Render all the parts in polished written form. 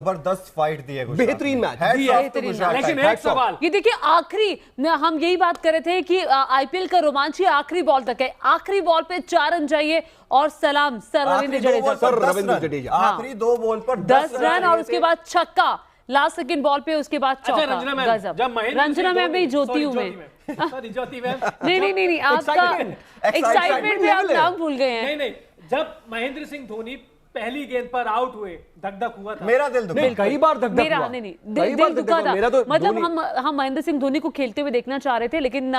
जबरदस्त फाइट दी है, बेहतरीन मैच लेकिन एक सवाल ये देखिए, आखिरी हम यही बात कर रहे थे कि आईपीएल का रोमांच ही आखिरी बॉल तक है। आखिरी बॉल पे 4 रन चाहिए और सलाम सर रविंद्र जडेजा। आखिरी 2 बॉल पर 10 रन और उसके बाद छक्का लास्ट सेकंड बॉल पे, उसके बाद चौका। रंजना मैम भी ज्योति हूं मैं। नहीं आपका एक्साइटमेंट में आप नाम भूल गए हैं। नहीं, जब महेंद्र सिंह धोनी पहली गेंद पर आउट हुए धक-धक हुआ था। मेरा दिल दुखा। कई बार धक-धक हुआ। दिल दुखा था। मतलब हम महेंद्र सिंह धोनी को खेलते हुए देखना चाह रहे थे, लेकिन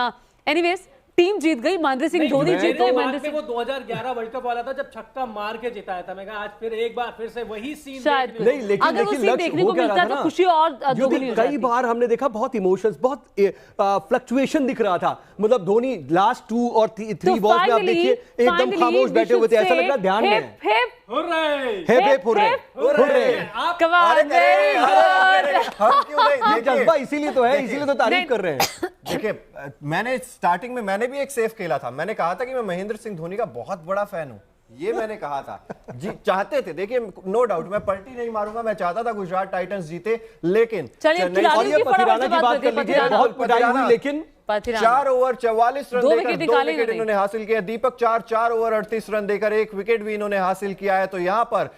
एनीवेज टीम जीत गई, महेंद्र सिंह धोनी जीत गए। महेंद्र सिंह वो 2011 वर्ल्ड कप वाला था जब छक्का मार के जिताया था। मैं कहा आज फिर एक बार फिर से वही सीन शायद नहीं, लेकिन अगर वो सीन देखने को मिलता तो खुशी और दोगुनी हो जाती। कई बार हमने देखा बहुत इमोशंस, बहुत फ्लक्चुएशन दिख रहा था। मतलब धोनी लास्ट 2 और 3 बॉल्स में आप देखिए एकदम खामोश बैठे हुए थे, ऐसा लग रहा ध्यान में है। जज्बा इसीलिए तो है, इसीलिए तो तारीफ कर रहे हैं। देखिए, मैंने स्टार्टिंग में मैंने भी एक सेफ खेला था। मैंने कहा था कि मैं महेंद्र सिंह धोनी का बहुत बड़ा फैन हूं, ये मैंने कहा था। जी चाहते थे, देखिए नो डाउट मैं पलटी नहीं मारूंगा, मैं चाहता था गुजरात टाइटंस जीते, लेकिन लेकिन 4 ओवर 44 रन देकर 2 विकेट इन्होंने हासिल किया। दीपक 4 ओवर 38 रन देकर 1 विकेट भी इन्होंने हासिल किया है। तो यहां पर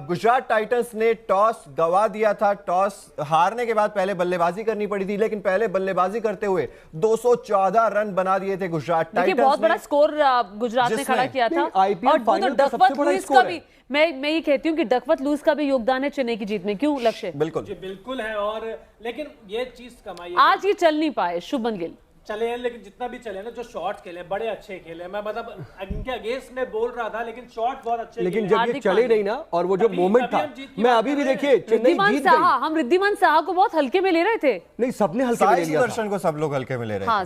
गुजरात टाइटंस ने टॉस गवा दिया था। टॉस हारने के बाद पहले बल्लेबाजी करनी पड़ी थी, लेकिन पहले बल्लेबाजी करते हुए 214 रन बना दिए थे गुजरात टाइटंस। बहुत बड़ा स्कोर गुजरात ने खड़ा किया था। और डकवर्थ लुईस का भी, मैं ये कहती हूँ कि डकवर्थ लुईस का भी योगदान है चेन्नई की जीत में। क्यों लक्ष्य? बिल्कुल है। और लेकिन ये चीज कमाई आज ये चल नहीं पाए शुभमन गिल चले हैं, लेकिन जितना भी चले ना, जो शॉट्स खेले बड़े अच्छे खेले। मैं मतलब इनके अगेंस्ट में बोल रहा था, लेकिन शॉट बहुत अच्छे। लेकिन जब ये चले नहीं ना, और वो जो मोमेंट था, मैं अभी भी देखिए चेन्नई जीत गई। हम रिद्धिमान साहा को बहुत हल्के में ले रहे थे। नहीं, सबने हल्के में ले लिया। सुदर्शन को सब लोग हल्के में ले रहे थे।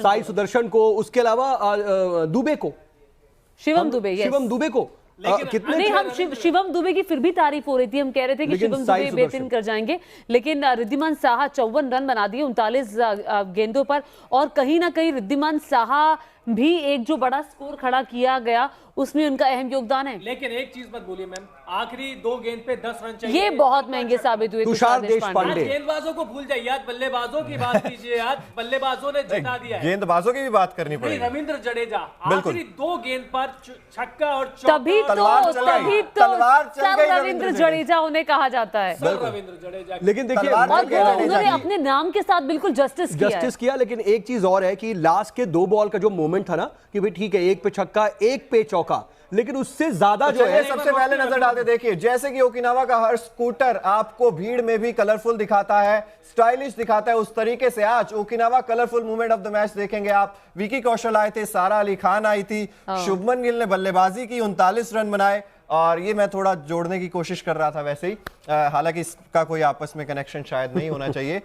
साई सुदर्शन को, उसके अलावा दुबे को, शिवम दुबे को कितने नहीं, हम शिवम दुबे की फिर भी तारीफ हो रही थी। हम कह रहे थे कि शिवम दुबे बेहतरीन कर जाएंगे, लेकिन रिद्धिमान साहा 54 रन बना दिए 39 गेंदों पर। और कहीं ना कहीं रिद्धिमान साहा भी एक जो बड़ा स्कोर खड़ा किया गया, उसमें उनका अहम योगदान है। लेकिन एक चीज मत बोलिए मैम, आखिरी 2 गेंद पे 10 रन चाहिए, ये बहुत महंगे साबित हुए। तुषार देशपांडे। गेंदबाजों को भूल जाइए, आज बल्लेबाजों की बात कीजिए। आज बल्लेबाजों ने जिता दिया है। गेंदबाजों की भी बात करनी पड़ेगी। रविंद्र जडेजा आखिरी 2 गेंद पर छक्का और तभी तो रविंद्र जडेजा उन्हें कहा जाता है। रविंद्र जडेजा, लेकिन देखिए उन्होंने अपने नाम के साथ बिल्कुल जस्टिस किया। लेकिन एक चीज और है कि लास्ट के 2 बॉल का जो मोमेंट था ना, कि भाई ठीक है, 1 पे छक्का 1 पे चौका, लेकिन उससे ज्यादा जो है सबसे पहले नजर डालते देखिए, जैसे कि ओकिनावा का हर स्कूटर आपको भीड़ में भी कलरफुल दिखाता है, स्टाइलिश दिखाता है, उस तरीके से आज Okinawa colourful movement of the match देखेंगे आप। विकी कौशल आए थे, सारा अली खान आई थी, शुभमन गिल ने बल्लेबाजी की, 39 रन बनाए। और ये मैं थोड़ा जोड़ने की कोशिश कर रहा था वैसे ही, हालांकि इसका कोई आपस में कनेक्शन शायद नहीं होना चाहिए।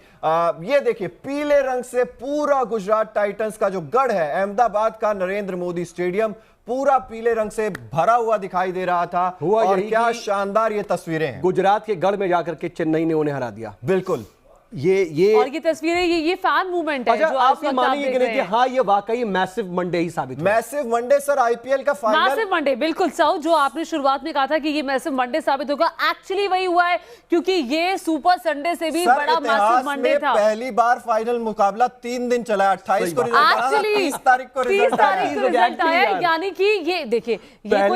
ये देखिए, पीले रंग से पूरा गुजरात टाइटंस का जो गढ़ है, अहमदाबाद का नरेंद्र मोदी स्टेडियम पूरा पीले रंग से भरा हुआ दिखाई दे रहा था। और क्या शानदार ये तस्वीरें हैं। गुजरात के गढ़ में जाकर के चेन्नई ने उन्हें हरा दिया। बिल्कुल, ये और ये तस्वीरें, ये फैन मूवमेंट है। अच्छा, जो आप ये मानेंगे कि नहीं कि हाँ, ये वाकई मैसिव मंडे ही साबित हुआ। मैसिव मंडे सर, आईपीएल का फाइनल मैसिव मंडे, बिल्कुल साउ, जो आपने शुरुआत में कहा था कि ये मैसिव मंडे साबित होगा, एक्चुअली वही हुआ है, क्योंकि ये सुपर संडे से भी बड़ा मैसिव मंडे था। पहली बार फाइनल मुकाबला 3 दिन चला, 28 को रिजल्ट आया, 30 तारीख को रिजल्ट आया। यानी कि ये देखिए, ये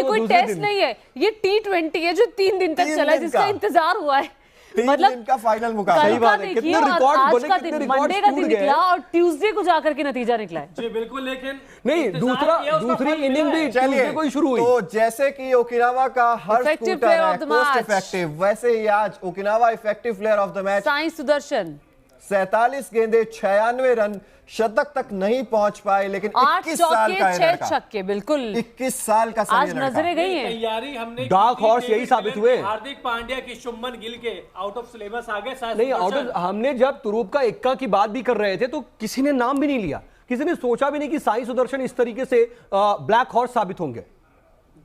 कोई टेस्ट नहीं है, ये T20 है जो 3 दिन तक चला, जिसका इंतजार हुआ है। मतलब का फाइनल मुकाबला। कितने रिकॉर्ड बने, कितने रिकॉर्ड मंडे का दिन निकला और ट्यूसडे को जाकर के नतीजा निकला है। जी बिल्कुल, लेकिन नहीं, दूसरी इनिंग भी ट्यूसडे को ही शुरू हुई। तो जैसे कि ओकिनावा का हर स्कूटर है कोस्ट इफेक्टिव, वैसे ही आज Okinawa effective player of the match Sai Sudarshan. 47 गेंदें 96 रन, शतक तक नहीं पहुंच पाए, लेकिन 21 साल का 6 छक्के, बिल्कुल 21 साल का आज नजरें गई हैं। तैयारी हमने डार्क हॉर्स यही साबित हुए। हार्दिक पांड्या की, शुभमन गिल के आउट ऑफ सिलेबस आ गए। नहीं, आउट ऑफ, हमने जब तुरूप का इक्का की बात भी कर रहे थे तो किसी ने नाम भी नहीं लिया, किसी ने सोचा भी नहीं कि साई सुदर्शन इस तरीके से ब्लैक हॉर्स साबित होंगे।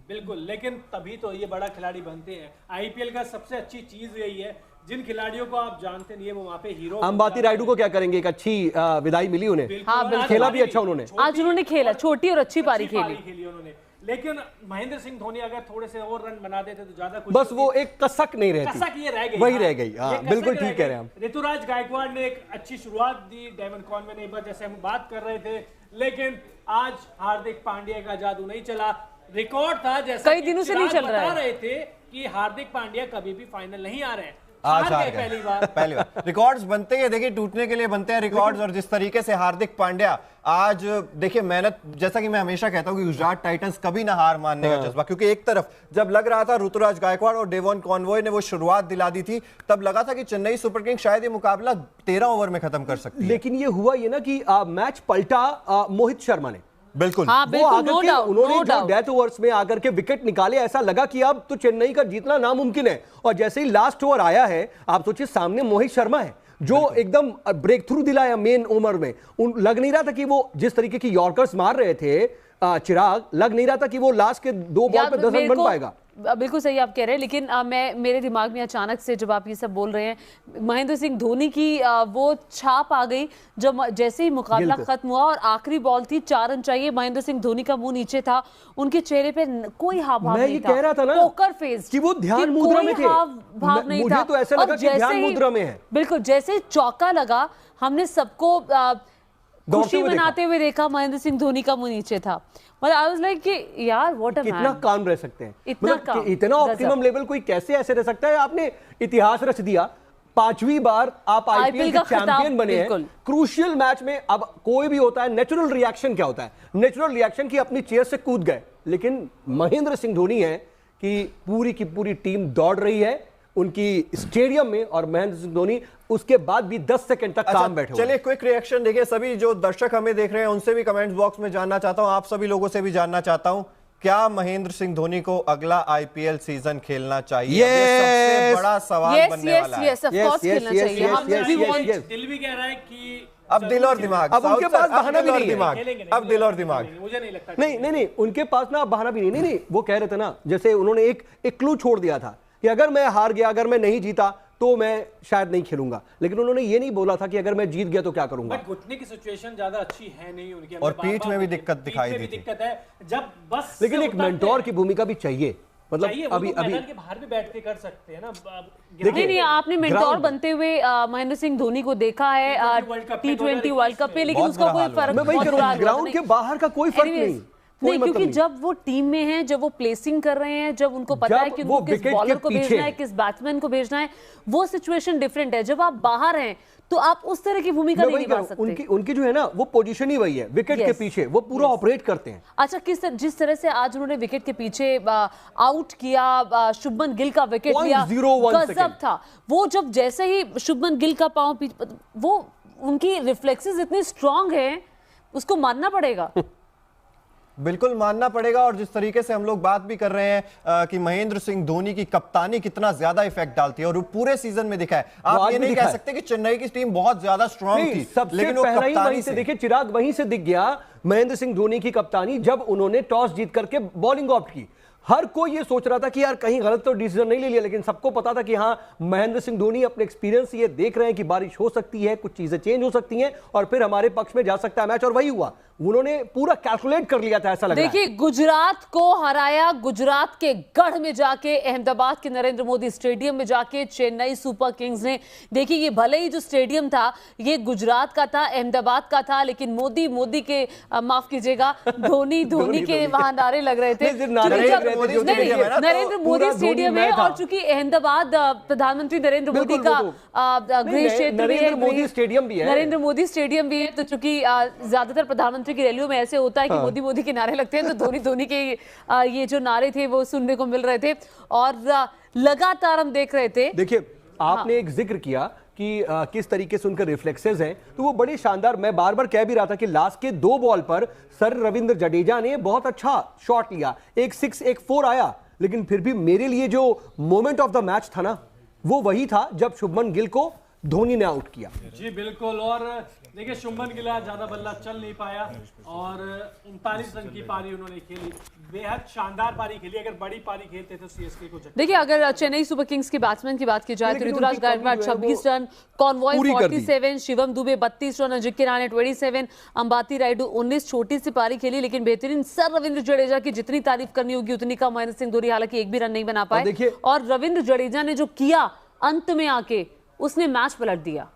बिल्कुल, लेकिन तभी तो ये बड़ा खिलाड़ी बनते हैं। आईपीएल का सबसे अच्छी चीज यही है, जिन खिलाड़ियों को आप जानते नहीं है वो वहाँ पे हीरो। अंबाती रायडू को क्या करेंगे, एक अच्छी विदाई मिली उन्हें। हाँ, खेला भी अच्छा उन्होंने, आज उन्होंने खेला, छोटी और अच्छी पारी खेली उन्होंने। लेकिन महेंद्र सिंह धोनी अगर थोड़े से और रन बना देते तो ज्यादा कुछ बस वो एक कसक नहीं रहती, कसक ये रह गई, वही रह गई। हाँ, बिल्कुल ठीक कह रहे हैं हम। ऋतुराज गायकवाड़ ने एक अच्छी शुरुआत दी, डेवन कॉनवे ने एक बार जैसे हम बात कर रहे थे, लेकिन आज हार्दिक पांड्या का जादू नहीं चला। रिकॉर्ड था जैसा कई दिनों से नहीं चल रहा है, बता रहे थे कि हार्दिक पांड्या कभी भी फाइनल नहीं आ रहे हैं, आज हार गए पहली बार रिकॉर्ड्स बनते हैं, देखिए टूटने के लिए बनते हैं रिकॉर्ड्स, और जिस तरीके से हार्दिक पांड्या आज देखिए मेहनत, जैसा कि मैं हमेशा कहता हूं कि गुजरात टाइटंस कभी ना हार मानने का जज्बा, क्योंकि एक तरफ जब लग रहा था ऋतुराज गायकवाड़ और डेवन कॉनवॉय ने वो शुरुआत दिला दी थी, तब लगा था कि चेन्नई सुपर किंग्स शायद ये मुकाबला 13 ओवर में खत्म कर सकती है, लेकिन ये हुआ ये ना कि मैच पलटा मोहित शर्मा ने। बिल्कुल हाँ, वो आकर के उन्होंने जो डाउट डेथ ओवर्स में आकर के विकेट निकाले, ऐसा लगा कि अब तो चेन्नई का जीतना नामुमकिन है। और जैसे ही लास्ट ओवर आया है, आप सोचिए सामने मोहित शर्मा है जो एकदम ब्रेक थ्रू दिलाया मेन ओवर में। लग नहीं रहा था कि वो जिस तरीके की यॉर्कर्स मार रहे थे चिराग, लग नहीं रहा था कि वो लास्ट के 2 बॉल पे 10 रन बन पाएगा। बिल्कुल सही आप कह रहे हैं, लेकिन मेरे दिमाग में अचानक से जब आप ये सब बोल रहे हैं, महेंद्र सिंह धोनी की वो छाप आ गई जब जैसे ही मुकाबला खत्म हुआ और आखिरी बॉल थी, 4 रन चाहिए, महेंद्र सिंह धोनी का मुंह नीचे था, उनके चेहरे पे कोई हाव भाव नहीं था। मैं ये कह रहा था ना, पोकर फेस कि वो ध्यान मुद्रा में थे, भाव नहीं था। मुझे तो ऐसा लगा कि ध्यान मुद्रा में है। बिल्कुल, जैसे चौका लगा, हमने सबको खुशी मनाते हुए देखा, महेंद्र सिंह धोनी का मुंह नीचे था। मतलब आई वाज लाइक कि यार व्हाट अ मैन, कितना काम रह सकते हैं, इतना ऑप्टिमम लेवल कोई कैसे ऐसे रह सकता है। आपने इतिहास रच दिया, 5वीं बार आप आईपीएल के चैंपियन बने हैं क्रूशियल मैच में। अब कोई भी होता है, नेचुरल रिएक्शन क्या होता है? नेचुरल रिएक्शन की अपनी चेयर से कूद गए, लेकिन महेंद्र सिंह धोनी है कि पूरी की पूरी टीम दौड़ रही है उनकी स्टेडियम में, और महेंद्र सिंह धोनी उसके बाद भी 10 सेकंड तक काम बैठे। चलिए क्विक रिएक्शन देखिए, सभी जो दर्शक हमें देख रहे हैं उनसे भी कमेंट्स बॉक्स में जानना चाहता हूं, आप सभी लोगों से भी जानना चाहता हूं, क्या महेंद्र सिंह धोनी को अगला आईपीएल सीजन खेलना चाहिए? ये सबसे बड़ा सवाल बनने वाला है। ऑफ कोर्स खेलना चाहिए। हम दिल भी कह रहा है कि अब दिल और दिमाग, अब उनके पास बहाना भी नहीं है, अब दिल और दिमाग मुझे नहीं लगता। नहीं, उनके पास ना बहाना भी नहीं। वो कह रहे थे ना, जैसे उन्होंने एक क्लू छोड़ दिया था कि अगर मैं हार गया, अगर मैं नहीं जीता तो मैं शायद नहीं खेलूंगा, लेकिन उन्होंने ये नहीं बोला था कि अगर मैं जीत गया तो क्या करूंगा। बट घुटने की सिचुएशन ज्यादा अच्छी है नहीं उनकी, और पीठ में भी दिक्कत दिखाई दी थी। दिक्कत है जब बस, लेकिन एक मेंटोर की भूमिका भी चाहिए, मतलब अभी के बाहर भी बैठ के कर सकते हैं ना। नहीं, आपने मेंटोर बनते हुए महेंद्र सिंह धोनी को देखा है T20 वर्ल्ड कप में, लेकिन उसका कोई फर्क ग्राउंड के बाहर का कोई फर्क नहीं। नहीं, क्योंकि जब वो टीम में हैं, जब वो प्लेसिंग कर रहे हैं, जब उनको पता है कि उनको किस बॉलर को भेजना है, किस बैट्समैन को भेजना है, वो सिचुएशन डिफरेंट है। जब आप बाहर हैं तो आप उस तरह की भूमिका नहीं निभा सकते। उनकी जो है ना वो पोजीशन ही वही है, विकेट के पीछे वो पूरा ऑपरेट करते हैं। अच्छा, जिस तरह से आज उन्होंने विकेट के पीछे आउट किया, शुभमन गिल का विकेट लिया, गजब था वो। जब जैसे ही शुभमन गिल का पांव, वो उनकी रिफ्लेक्सेस इतनी स्ट्रांग है, उसको मानना पड़ेगा। बिल्कुल मानना पड़ेगा। और जिस तरीके से हम लोग बात भी कर रहे हैं कि महेंद्र सिंह धोनी की कप्तानी कितना ज्यादा इफेक्ट डालती है, और पूरे सीजन में दिखा है। आप ये नहीं कह सकते कि चेन्नई की टीम बहुत ज्यादा स्ट्रांग थी, लेकिन वो कप्तानी से देखिए, चिराग वहीं से दिख गया महेंद्र सिंह धोनी की कप्तानी, जब उन्होंने टॉस जीत करके बॉलिंग ऑप्ट की। हर कोई ये सोच रहा था कि यार कहीं गलत तो डिसीजन नहीं ले लिया, लेकिन सबको पता था कि हाँ, महेंद्र सिंह धोनी अपने एक्सपीरियंस से ये देख रहे हैं कि बारिश हो सकती है, कुछ चीजें चेंज हो सकती हैं और फिर हमारे पक्ष में जा सकता है मैच, और वही हुआ। उन्होंने पूरा कैलकुलेट कर लिया था, ऐसा लग रहा है। देखिए, गुजरात को हराया, गुजरात के गढ़ में जाके, अहमदाबाद के नरेंद्र मोदी स्टेडियम में जाके चेन्नई सुपर किंग्स ने। देखिए, ये भले ही जो स्टेडियम था ये गुजरात का था, अहमदाबाद का था, लेकिन मोदी के माफ कीजिएगा, धोनी के वहां नारे लग रहे थे। नरेंद्र मोदी स्टेडियम है, और चूंकि अहमदाबाद प्रधानमंत्री नरेंद्र मोदी का गृह क्षेत्र भी है, नरेंद्र मोदी स्टेडियम भी है, तो चूंकि ज्यादातर प्रधानमंत्री की रैलियों में ऐसे होता है कि मोदी के नारे लगते हैं, तो धोनी के ये जो नारे थे वो सुनने को मिल रहे थे, और लगातार हम देख रहे थे। देखिए, आपने एक जिक्र किया कि किस तरीके से उनके रिफ्लेक्सेस हैं, तो वो बड़े शानदार। मैं बार बार कह भी रहा था कि लास्ट के 2 बॉल पर सर रविंद्र जडेजा ने बहुत अच्छा शॉट लिया, एक 6 एक 4 आया, लेकिन फिर भी मेरे लिए जो मोमेंट ऑफ द मैच था ना, वो वही था जब शुभमन गिल को धोनी ने आउट किया। जी बिल्कुल, और देखिए शुभमन गिल ज्यादा बल्ला चल नहीं पाया और 39 रन की पारी उन्होंने खेली, बेहद शानदार पारी खेली। अगर बड़ी पारी खेलते तो सीएसके को देखिए, अगर चेन्नई सुपर किंग्स के बैट्समैन की बात की जाए तो Ruturaj Gaikwad 26 run, Conway 47, Shivam Dube 32 run, Ajinkya Rahane 27, Ambati Rayudu 19। छोटी सी पारी खेली लेकिन बेहतरीन। सर रविंद्र जडेजा की जितनी तारीफ करनी होगी उतनी कम। महेंद्र सिंह धोनी हालांकि एक भी रन नहीं बना पाए और रविंद्र जडेजा ने जो किया अंत में आके, उसने मैच पलट दिया।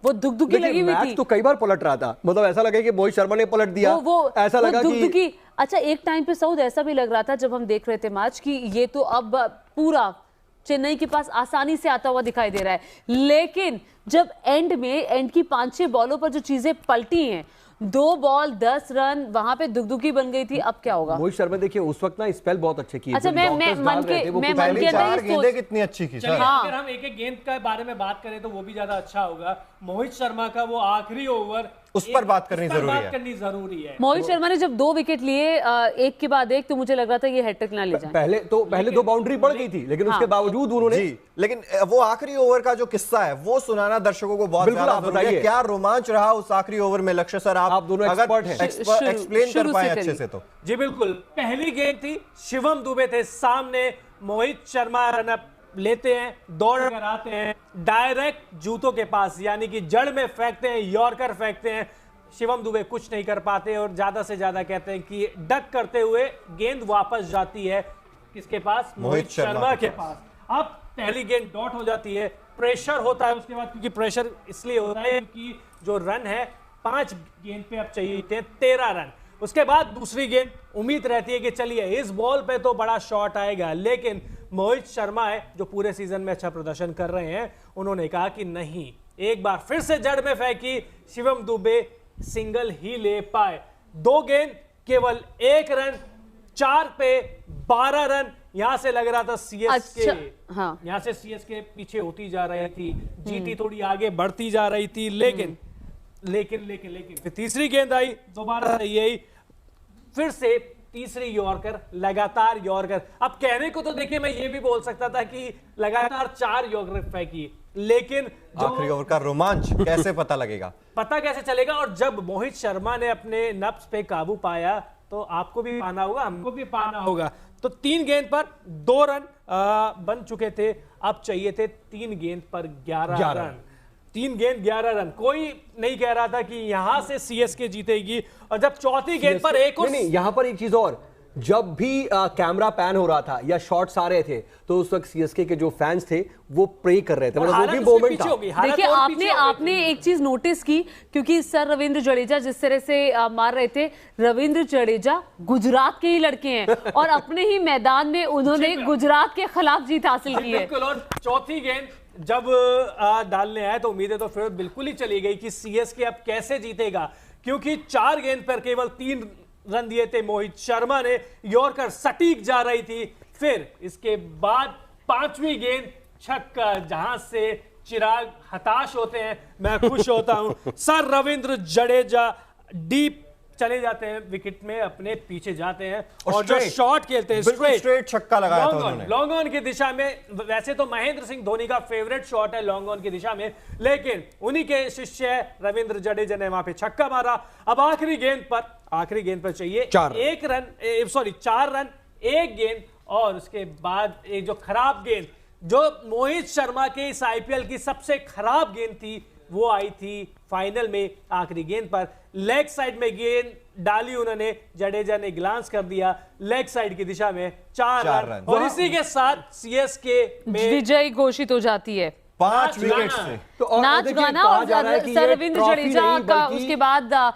वो दुखदुखी लगी हुई थी। तो कई बार पलट रहा था, मतलब ऐसा लगा कि मोहित शर्मा ने पलट दिया, वो ऐसा लगा कि अच्छा एक टाइम पे सऊद ऐसा भी लग रहा था जब हम देख रहे थे मैच कि ये तो अब पूरा चेन्नई के पास आसानी से आता हुआ दिखाई दे रहा है। लेकिन जब एंड की 5-6 बॉलों पर जो चीजें पलटी हैं, 2 बॉल 10 रन, वहां पे दुखदुखी बन गई थी। अब क्या होगा? मोहित शर्मा देखिए उस वक्त ना स्पेल बहुत अच्छे किए। अच्छा मैं मन के चार गेंदें कितनी अच्छी की। अगर हम एक एक गेंद के बारे में बात करें तो वो भी ज्यादा अच्छा होगा। मोहित शर्मा का वो आखिरी ओवर, उस पर बात करनी जरूरी है। मोहित शर्मा ने जब 2 विकेट लिए एक के बाद एक, तो मुझे लग रहा था ये हैट्रिक ना ले जाए। पहले 2 बाउंड्री पड़ गई थी, लेकिन उसके बावजूद उन्होंने लेकिन वो आखिरी ओवर का जो किस्सा है वो सुनाना दर्शकों को बहुत ज्यादा जरूरी है। क्या रोमांच रहा उस आखिरी ओवर में? लक्ष्य सर, आप दोनों एक्सपर्ट हैं, एक्सप्लेन कर पाए अच्छे से तो। जी बिल्कुल, पहली गेंद थी, शिवम दुबे थे सामने, मोहित शर्मा रनअप लेते हैं, दौड़ कर आते हैं, डायरेक्ट जूतों के पास यानी कि जड़ में फेंकते हैं, यॉर्कर फेंकते हैं। शिवम दुबे कुछ नहीं कर पाते और ज्यादा से ज्यादा कहते हैं कि डक करते हुए गेंद वापस जाती है किसके पास? मोहित शर्मा के पास। अब पहली गेंद डॉट हो जाती है, प्रेशर होता है उसके बाद, क्योंकि प्रेशर इसलिए होता है क्योंकि जो रन है 5 गेंद पे अब चाहिए थे 13 रन। उसके बाद दूसरी गेंद, उम्मीद रहती है कि चलिए इस बॉल पे तो बड़ा शॉट आएगा, लेकिन मोहित शर्मा है जो पूरे सीजन में अच्छा प्रदर्शन कर रहे हैं, उन्होंने कहा कि नहीं, एक बार फिर से जड़ में फेंकी, शिवम दुबे सिंगल ही ले पाए। 2 गेंद केवल 1 रन, 4 पे 12 रन। यहां से लग रहा था सीएसके यहां से सीएसके पीछे होती जा रही थी, जीटी थोड़ी आगे बढ़ती जा रही थी, लेकिन फिर तीसरी गेंद आई, दोबारा यही, फिर से तीसरी यॉर्कर, लगातार यॉर्कर। अब कहने को तो देखिए मैं ये भी बोल सकता था कि लगातार 4 यॉर्कर फेंकी, लेकिन आखिरी ओवर का रोमांच कैसे पता लगेगा? पता कैसे चलेगा? और जब मोहित शर्मा ने अपने नफ्स पे काबू पाया तो आपको भी पाना होगा, हमको भी पाना होगा। तो 3 गेंद पर 2 रन बन चुके थे, अब चाहिए थे 3 गेंद पर 11 रन। 3 गेंद 11 रन। कोई नहीं कह रहा था कि यहां से सीएसके जीतेगी, और जब चौथी गेंद पर एक और यहां पर एक चीज और, जब भी कैमरा पैन हो रहा था या शॉट्स आ रहे थे तो उस वक्त सीएसके के जो फैंस थे वो प्रे कर रहे थे, मतलब वो भी मोमेंट था। देखिए आपने एक चीज नोटिस की, क्योंकि सर रविंद्र जडेजा जिस तरह से मार रहे थे, रविंद्र जडेजा गुजरात के ही लड़के हैं और अपने ही मैदान में उन्होंने गुजरात के खिलाफ जीत हासिल की है। और चौथी गेंद जब डालने आए तो उम्मीदें तो फिर बिल्कुल ही चली गई कि सीएसके अब कैसे जीतेगा, क्योंकि 4 गेंद पर केवल 3 रन दिए थे मोहित शर्मा ने, यॉर्कर सटीक जा रही थी। फिर इसके बाद 5वीं गेंद छक्का, जहां से चिराग हताश होते हैं, मैं खुश होता हूं। सर रविंद्र जडेजा डीप चले जाते हैं विकेट में, अपने पीछे जाते हैं और जो शॉट खेलते हैं स्ट्रेट छक्का लगाया था उन्होंने लॉन्ग ऑन की दिशा में। वैसे तो महेंद्र सिंह धोनी का फेवरेट शॉट है लॉन्ग ऑन की दिशा में, लेकिन उन्हीं के शिष्य रविंद्र जडेजा ने वहां पे छक्का मारा। अब आखिरी गेंद पर चाहिए 4 रन, 1 गेंद, और उसके बाद एक जो खराब गेंद, जो मोहित शर्मा के इस आईपीएल की सबसे खराब गेंद थी, वो आई थी फाइनल में आखिरी गेंद पर। लेग साइड में गेंद डाली उन्होंने, जडेजा ने ग्लांस कर दिया लेग साइड की दिशा में, 4 रन, और इसी के साथ सीएसके में विजय घोषित हो जाती है 5 विकेट से। तो नाच गाना और सर रविंद्र जडेजा का उसके बाद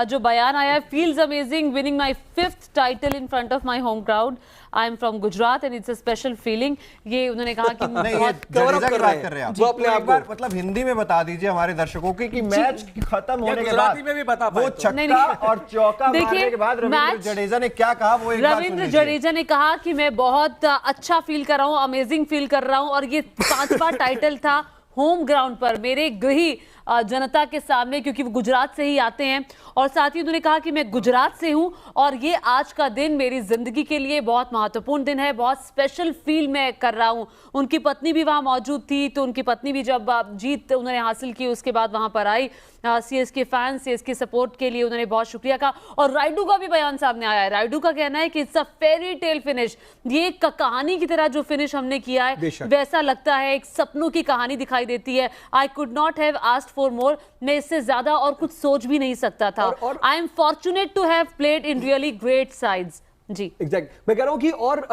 जो बयान आया है, feels amazing winning my 5th title in front of my home crowd, I am from Gujarat and it's a special feeling. ये उन्होंने कहा कि बहुत जडेजा की बात कर रहे हैं आप, वो अपने एक बार मतलब हिंदी में बता दीजिए हमारे दर्शकों को कि मैच खत्म होने के बाद में भी बता वो छक्का और चौका मारने के बाद रविंद्र जडेजा ने क्या कहा, वो एक बार सुन लीजिए। रविंद्र जडेजा ने कहा कि मैं बहुत अच्छा फील कर रहा हूँ, अमेजिंग फील कर रहा हूँ, और ये 5वां टाइटल था होम ग्राउंड पर, मेरे गृही जनता के सामने, क्योंकि वो गुजरात से ही आते हैं। और साथ ही उन्होंने कहा कि मैं गुजरात से हूं और ये आज का दिन मेरी जिंदगी के लिए बहुत महत्वपूर्ण दिन है, बहुत स्पेशल फील मैं कर रहा हूं। उनकी पत्नी भी वहां मौजूद थी, तो उनकी पत्नी भी जब जीत उन्होंने हासिल की उसके बाद वहां पर आई। सीएसके फैंस, सीएसके सपोर्ट के लिए उन्होंने बहुत शुक्रिया कहा। और राइडू का भी बयान सामने आया है। राइडू का कहना है कि it's a fairy tale finish, ये एक कहानी की तरह जो फिनिश हमने किया है वैसा लगता है, एक सपनों की कहानी दिखाई देती है। I could not have asked for more, मैं इससे ज्यादा और कुछ सोच भी नहीं सकता था। I am fortunate to have played in really great sides. जी एग्जैक्ट, मैं कह रहा हूं कि और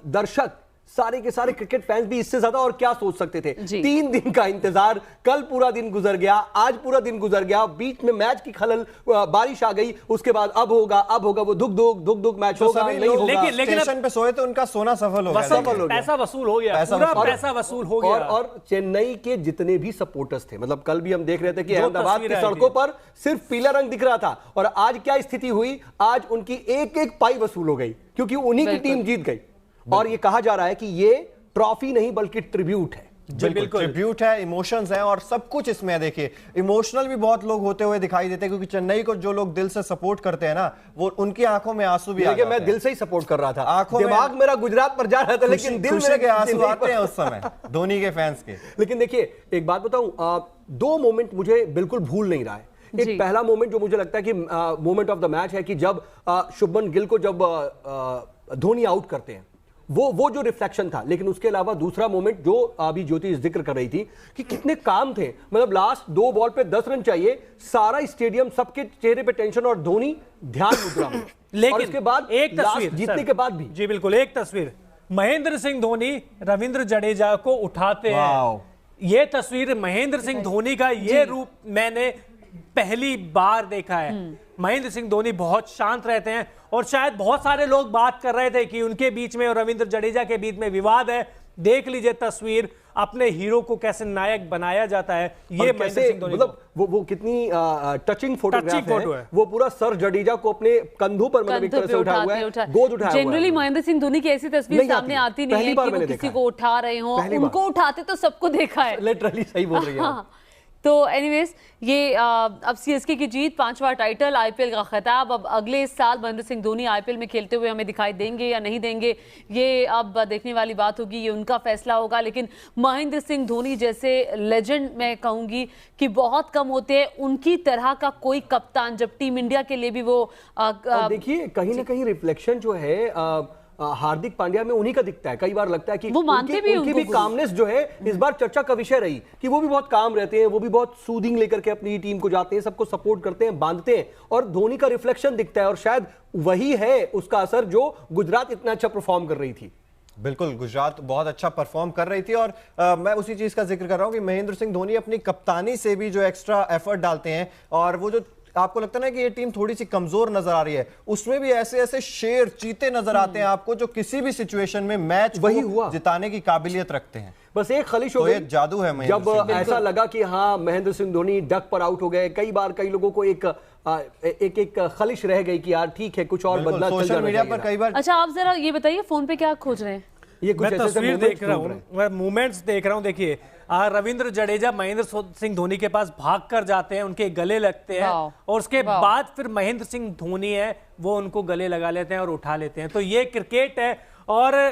दर्शक सारे के सारे क्रिकेट फैंस भी इससे ज्यादा और क्या सोच सकते थे। 3 दिन का इंतजार, कल पूरा दिन गुजर गया, आज पूरा दिन गुजर गया, बीच में मैच की खलल, बारिश आ गई, उसके बाद अब होगा वो धुक मैच होगा, नहीं होगा। लेकिन स्टेशन पे सोए तो उनका सोना सफल हो गया, पैसा वसूल हो गया, पैसा वसूल हो गया। और चेन्नई के जितने भी सपोर्टर्स थे, मतलब कल भी हम देख रहे थे कि अहमदाबाद की सड़कों पर सिर्फ पीला रंग दिख रहा था। और आज क्या स्थिति हुई, आज उनकी एक एक पाई वसूल हो गई क्योंकि उन्हीं की टीम जीत गई। और ये कहा जा रहा है कि ये ट्रॉफी नहीं बल्कि ट्रिब्यूट है। बिल्कुल ट्रिब्यूट है, इमोशंस हैं और सब कुछ इसमें है। देखिए इमोशनल भी बहुत लोग होते हुए दिखाई देते हैं क्योंकि चेन्नई को जो लोग दिल से सपोर्ट करते हैं ना, वो उनकी आंखों में आंसू भी आ जाते हैं। मैं दिल से ही सपोर्ट कर रहा था, आंखों दिमाग मेरा गुजरात पर जा रहा था, लेकिन दिल मेरे के आंसू आते हैं उस समय धोनी के फैंस के। लेकिन देखिए एक बात बताऊं, 2 मोमेंट मुझे बिल्कुल भूल नहीं रहा है। एक पहला मोमेंट जो मुझे लगता है कि मोमेंट ऑफ द मैच है कि जब शुभमन गिल को जब धोनी आउट करते हैं, वो जो रिफ्लेक्शन था। लेकिन उसके अलावा दूसरा मोमेंट जो अभी ज्योति जिक्र कर रही थी कि कितने काम थे, मतलब लास्ट 2 बॉल पे 10 रन चाहिए, सारा स्टेडियम सबके चेहरे पे टेंशन और धोनी ध्यान मुद्रा में। लेकिन और उसके बाद एक तस्वीर जीतने के बाद भी, जी बिल्कुल, एक तस्वीर महेंद्र सिंह धोनी रविंद्र जडेजा को उठाते हैं। ये तस्वीर महेंद्र सिंह धोनी का ये रूप मैंने पहली बार देखा है। महेंद्र सिंह धोनी बहुत शांत रहते हैं और शायद बहुत सारे लोग बात कर रहे थे कि उनके बीच में और रविंद्र जडेजा के बीच में विवाद है। देख लीजिए तस्वीर, अपने हीरो को कैसे नायक बनाया जाता है। ये महेंद्र सिंह धोनी, मतलब वो कितनी टचिंग फोटोग्राफ है। वो पूरा सर जडेजा को अपने कंधों पर मतलब एक तरह से उठा हुआ है, गोद उठाया हुआ है। जनरली महेंद्र सिंह धोनी की ऐसी तस्वीर सामने आती नहीं है कि वो किसी को उठा रहे हो, उनको उठाते तो सबको देखा है। लिटरली सही बोल रही है। तो एनीवेज ये अब सीएसके की जीत, 5वां टाइटल, आईपीएल का खिताब। अब अगले साल महेंद्र सिंह धोनी आईपीएल में खेलते हुए हमें दिखाई देंगे या नहीं देंगे, ये अब देखने वाली बात होगी, ये उनका फैसला होगा। लेकिन महेंद्र सिंह धोनी जैसे लेजेंड मैं कहूंगी कि बहुत कम होते हैं, उनकी तरह का कोई कप्तान जब टीम इंडिया के लिए भी वो देखिए कहीं ना कहीं रिफ्लेक्शन जो है हार्दिक पांड्या में उन्हीं का दिखता है। कई बार लगता है कि वो मानते उनकी भी कामनेस जो है इस बार चर्चा का विषय रही कि वो भी बहुत काम रहते हैं, वो भी बहुत सूदिंग लेकर के अपनी टीम को जाते हैं, सबको सपोर्ट करते हैं, बांधते हैं, और धोनी का रिफ्लेक्शन दिखता है। और शायद वही है उसका असर जो गुजरात इतना अच्छा परफॉर्म कर रही थी। बिल्कुल, गुजरात बहुत अच्छा परफॉर्म कर रही थी। और मैं उसी चीज का जिक्र कर रहा हूं कि महेंद्र सिंह धोनी अपनी कप्तानी से भी जो एक्स्ट्रा एफर्ट डालते हैं, और वो जो आपको लगता है ना कि ये टीम थोड़ी सी कमजोर नजर आ रही है, उसमें भी ऐसे ऐसे शेर चीते नजर आते हैं आपको जो किसी भी सिचुएशन में मैच वही हुआ जिताने की काबिलियत रखते हैं। बस एक खलिश हो गई, तो जादू है जब ऐसा लगा कि हाँ महेंद्र सिंह धोनी डक पर आउट हो गए। कई बार कई लोगों को एक खलिश रह गई कि यार ठीक है कुछ और बदला चल सोशल मीडिया पर कई बार। अच्छा आप जरा ये बताइए फोन पे क्या खोज रहे हैं? ये कुछ मैं तस्वीर देख रहा हूँ, मैं मूवमेंट्स देख रहा हूँ। देखिए रविंद्र जडेजा महेंद्र सिंह धोनी के पास भाग कर जाते हैं, उनके गले लगते हैं और उसके बाद फिर महेंद्र सिंह धोनी है वो उनको गले लगा लेते हैं और उठा लेते हैं। तो ये क्रिकेट है और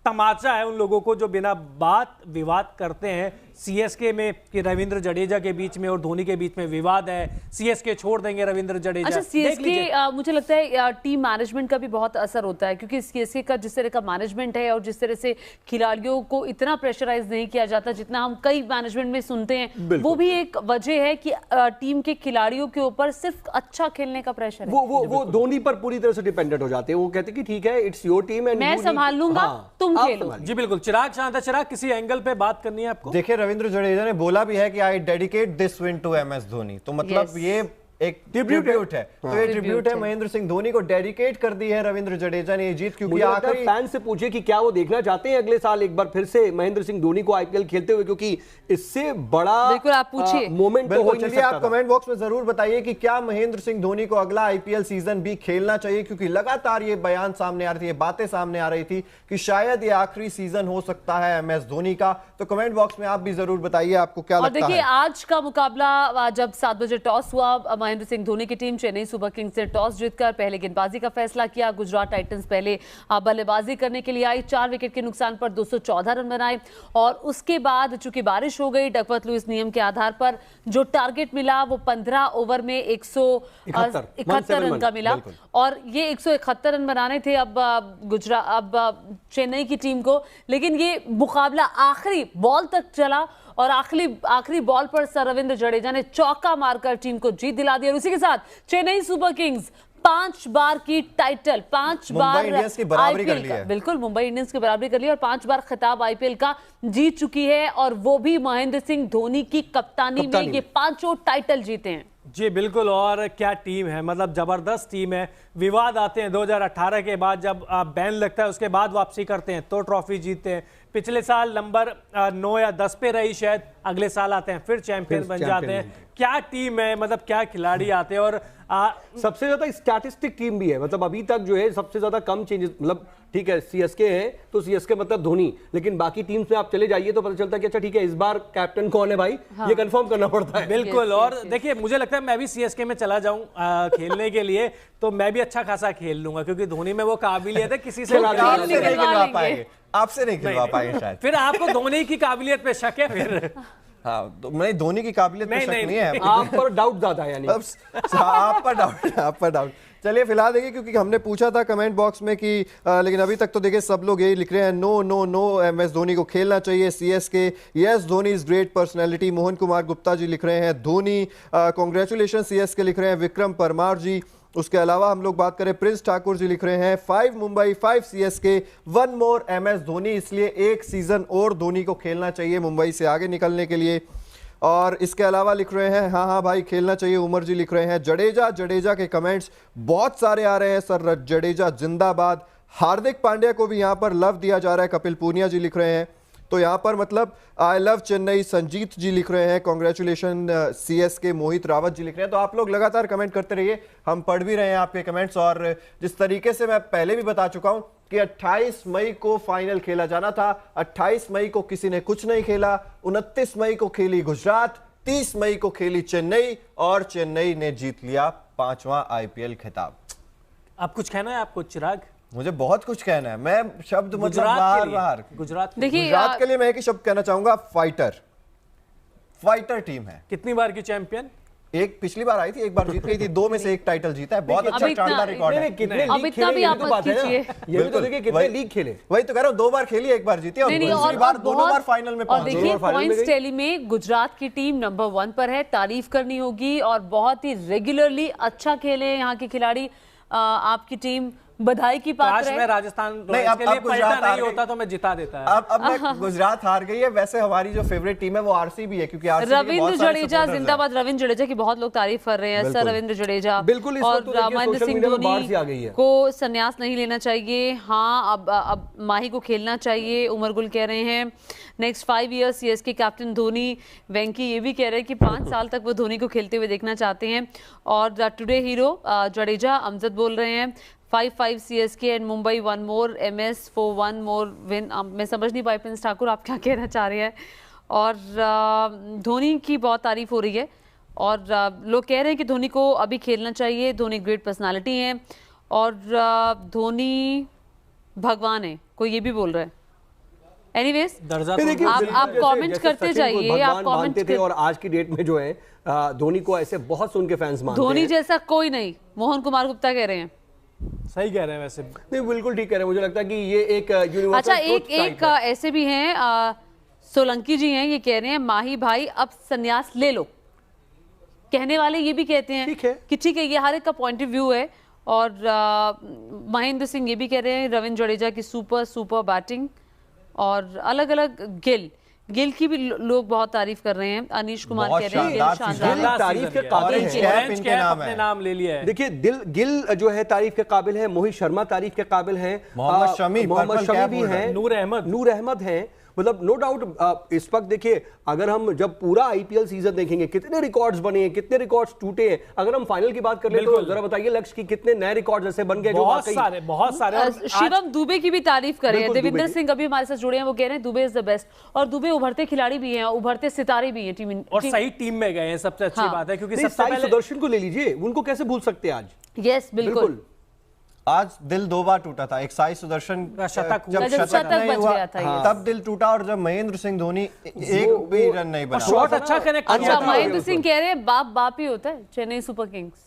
तमाचा है उन लोगों को जो बिना बात विवाद करते हैं सीएसके में कि रविंद्र जडेजा के बीच में और धोनी के बीच में विवाद है, सीएसके छोड़ देंगे रविंद्र जडेजा। अच्छा सीएसके मुझे लगता है टीम मैनेजमेंट का भी बहुत असर होता है, क्योंकि सीएसके का जिस तरह का मैनेजमेंट है और जिस तरह से खिलाड़ियों को इतना प्रेशराइज नहीं किया जाता जितना हम कई मैनेजमेंट में सुनते हैं, वो भी एक वजह है कि टीम के खिलाड़ियों के ऊपर सिर्फ अच्छा खेलने का प्रेशर है। वो धोनी पर पूरी तरह से डिपेंडेंट हो जाते हैं। वो कहते हैं कि ठीक है इट्स योर टीम एंड मैं संभाल लूंगा, तुम खेलो। जी बिल्कुल। चिराग शांत, चिराग किसी एंगल पे बात करनी है आपको? देखिए रविंद्र जडेजा ने बोला भी है कि I dedicate this win to MS Dhoni, तो मतलब ये एक ट्रिब्यूट है। तो ये ट्रिब्यूट है महेंद्र सिंह धोनी को डेडिकेट कर दी है रविंद्र जडेजा ने ये जीत, क्योंकि आखिरी फैन से पूछे कि क्या वो देखना चाहते हैं अगले साल एक बार फिर से महेंद्र सिंह धोनी को आईपीएल खेलते हुए, क्योंकि इससे बड़ा बिल्कुल आप पूछिए मोमेंट तो हो ही नहीं चलिए सकता। आप कमेंट बॉक्स में जरूर बताइए कि क्या महेंद्र सिंह धोनी को अगला आईपीएल सीजन भी खेलना चाहिए, क्योंकि लगातार ये बयान सामने आ रही थी, बातें सामने आ रही थी कि शायद ये आखिरी सीजन हो सकता है एमएस धोनी का। तो कमेंट बॉक्स में आप भी जरूर बताइए आपको क्या लगता है। देखिए आज का मुकाबला जब 7 बजे टॉस हुआ, महेंद्र सिंह धोनी की टीम चेन्नई सुपर किंग्स से टॉस जीतकर पहले गेंदबाजी का फैसला किया। गुजरात टाइटंस पहले बल्लेबाजी करने के लिए आई, 4 विकेट के नुकसान पर 214 रन बनाए और उसके बाद चूंकि बारिश हो गई, डकवर्थ लुईस नियम के आधार पर जो टारगेट मिला वो 15 ओवर में 171 रन का मिला और ये 171 रन बनाने थे अब चेन्नई की टीम को। लेकिन ये मुकाबला आखिरी बॉल तक चला और आखिरी बॉल पर सर रविंद्र जडेजा ने चौका मारकर टीम को जीत दिला दी और उसी के साथ चेन्नई सुपर किंग्स 5 बार की टाइटल, 5 बार इंडियंस की बराबरी कर ली है। बिल्कुल मुंबई इंडियंस की बराबरी कर ली और 5 बार खिताब आईपीएल का जीत चुकी है और वो भी महेंद्र सिंह धोनी की कप्तानी में ये 5 टाइटल जीते हैं। जी बिल्कुल, और क्या टीम है, मतलब जबरदस्त टीम है। विवाद आते हैं 2018 के बाद, जब बैन लगता है उसके बाद वापसी करते हैं तो ट्रॉफी जीतते हैं। पिछले साल नंबर 9 या 10 पे रही शायद, अगले साल आते हैं फिर चैंपियन बन जाते हैं। क्या टीम है, मतलब क्या खिलाड़ी आते हैं और सबसे ज्यादा स्टैटिस्टिक टीम भी है। मतलब अभी तक जो है सबसे ज्यादा कम चेंजेस, मतलब ठीक है सीएसके है तो सीएसके मतलब धोनी, लेकिन बाकी टीम्स में आप चले जाइए तो पता चलता है कि अच्छा ठीक है इस बार कैप्टन कौन है भाई, ये कंफर्म करना पड़ता है। बिल्कुल, और देखिए मुझे लगता है मैं भी सीएसके में चला जाऊं खेलने के लिए तो मैं भी अच्छा खासा खेल लूंगा, क्योंकि धोनी में वो काबिलियत है किसी से आपसे नहीं खिलवा पाएंगे शायद। फिर आपको धोनी की काबिलियत पे शक है फिर? हाँ, तो मैं धोनी की काबिलियत पे शक नहीं है, आप पर डाउट ज्यादा है यानी। आप पर डाउट। चलिए फिलहाल देखिए, क्योंकि हमने पूछा था कमेंट बॉक्स में कि लेकिन अभी तक तो देखिए सब लोग यही लिख रहे हैं, no no no MS Dhoni को खेलना चाहिए CSK, yes Dhoni is great personality. Mohan Kumar Gupta ji लिख रहे हैं धोनी कांग्रेचुलेशन सीएसके लिख रहे हैं विक्रम परमार जी। उसके अलावा हम लोग बात करें, प्रिंस ठाकुर जी लिख रहे हैं 5 मुंबई 5 सीएसके 1 मोर एमएस धोनी, इसलिए एक सीजन और धोनी को खेलना चाहिए मुंबई से आगे निकलने के लिए। और इसके अलावा लिख रहे हैं हाँ भाई खेलना चाहिए, उमर जी लिख रहे हैं जडेजा के कमेंट्स बहुत सारे आ रहे हैं, सर जडेजा जिंदाबाद। हार्दिक पांड्या को भी यहाँ पर लव दिया जा रहा है, कपिल पूनिया जी लिख रहे हैं। तो यहाँ पर मतलब आई लव चेन्नई, संजीत जी लिख रहे हैं कांग्रेचुलेशन सीएसके, मोहित रावत जी लिख रहे हैं। तो आप लोग लगातार कमेंट करते रहिए, हम पढ़ भी रहे हैं आपके कमेंट्स। और जिस तरीके से मैं पहले भी बता चुका हूं कि 28 मई को फाइनल खेला जाना था, 28 मई को किसी ने कुछ नहीं खेला, 29 मई को खेली गुजरात, 30 मई को खेली चेन्नई और चेन्नई ने जीत लिया 5वां आईपीएल खिताब। अब कुछ कहना है आपको चिराग? मुझे बहुत कुछ कहना है, मैं शब्द मतलब बार गुजरात के लिए मैं एक ही शब्द कहना चाहूंगा, फाइटर टीम है। कितनी बार की चैंपियन? एक पिछली बार आई थी, एक बार जीत गई थी, 2 में से 1 टाइटल जीता है, बहुत अच्छा शानदार रिकॉर्ड है। कितने लीग खेले ये तो बात है ना, ये भी तो देखिए कितने लीग खेले। वही तो कह रहा हूं, 2 बार खेली, 1 बार जीती और दूसरी बार दोनों बार फाइनल में पहुंची। और देखिए पॉइंट्स टैली में गुजरात की टीम नंबर 1 पर है, तारीफ करनी होगी और बहुत ही रेगुलरली अच्छा खेले यहाँ के खिलाड़ी। आपकी टीम बधाई की पात्र है। मैं राजस्थान नहीं, अब गुजरात नहीं होता तो मैं जिता देता है। अब मैं गुजरात हार गई है, वैसे हमारी जो फेवरेट टीम है वो आरसीबी है, क्योंकि रविंद्र जडेजा जिंदाबाद। रविंद्र जडेजा की बहुत लोग तारीफ कर रहे हैं, सर रविंद्र जडेजा। बिल्कुल, और महेंद्र सिंह धोनी को संन्यास नहीं लेना चाहिए। हाँ, अब माही को खेलना चाहिए, उमर गुल कह रहे हैं। Next 5 years CSK captain Dhoni. Venky ये भी कह रहे हैं कि 5 साल तक वो धोनी को खेलते हुए देखना चाहते हैं। और टुडे हीरो जडेजा अमजद बोल रहे हैं 5-5 CSK and Mumbai 1 more MS for 1 more win. मैं समझ नहीं पाई प्रिंस ठाकुर आप क्या कहना चाह रहे हैं। और धोनी की बहुत तारीफ हो रही है और लोग कह रहे हैं कि धोनी को अभी खेलना चाहिए, धोनी ग्रेट पर्सनालिटी है और धोनी भगवान है, कोई ये भी बोल रहा है। एनीवेज आप कमेंट करते जाइए, आप कमेंट थे। और आज की डेट में जो है धोनी को ऐसे बहुत से उनके फैंस मानते हैं। धोनी जैसा कोई नहीं, मोहन कुमार गुप्ता कह रहे हैं। सही कह रहे हैं वैसे। नहीं बिल्कुल ठीक कह रहे हैं, मुझे लगता है कि ये एक यूनिवर्सल। अच्छा एक ऐसे भी हैं सोलंकी जी हैं, ये कह रहे हैं माही भाई अब संन्यास ले लो। कहने वाले ये भी कहते हैं कि ठीक है, ये हर एक का पॉइंट ऑफ व्यू है। और महेंद्र सिंह ये भी कह रहे हैं रविंद्र जडेजा की सुपर बैटिंग और अलग अलग गिल गिल की भी लोग बहुत तारीफ कर रहे हैं। अनीश कुमार बहुत कह रहे हैं गिल शानदार शानदार गिल है। तारीफ के काबिल ऑरेंज है। कैप इनके नाम अपने है। नाम ले लिया है। देखिए गिल जो है तारीफ के काबिल है, मोहित शर्मा तारीफ के काबिल हैं, मोहम्मद शमी मोहम्मद पर्पल शमी कैप भी होल्डर। हैं, नूर अहमद हैं। मतलब नो डाउट इस वक्त देखिए, अगर हम जब पूरा आईपीएल सीजन देखेंगे कितने रिकॉर्ड्स बने हैं, कितने रिकॉर्ड्स टूटे हैं। अगर हम फाइनल की बात कर ले तो जरा बताइए लक्ष्य की कितने नए रिकॉर्ड्स ऐसे बन गए जो बहुत सारे और शिवम दुबे की भी तारीफ कर रहे हैं। बिल्कुल, देविंदर दुबे सिंह अभी हमारे साथ जुड़े हैं, वो कह रहे हैं दुबे इज द बेस्ट। और दुबे उभरते खिलाड़ी भी हैं, उभरते सितारे भी हैं टीम और सही टीम में गए हैं, सबसे अच्छी हाँ। बात है। क्योंकि नहीं, सबसे साई पहले सुदर्शन को ले लीजिए, उनको कैसे भूल सकते हैं आज। यस बिल्कुल। आज दिल 2 बार टूटा था। एक साई सुदर्शन शतक जब हुआ। शतक नहीं बच हुआ गया था ये। तब दिल टूटा, और जब महेंद्र सिंह धोनी एक भी रन नहीं बना। शॉट अच्छा कनेक्ट अच्छा, किया था। महेंद्र सिंह कह रहे हैं बाप बाप ही होता है चेन्नई सुपर किंग्स।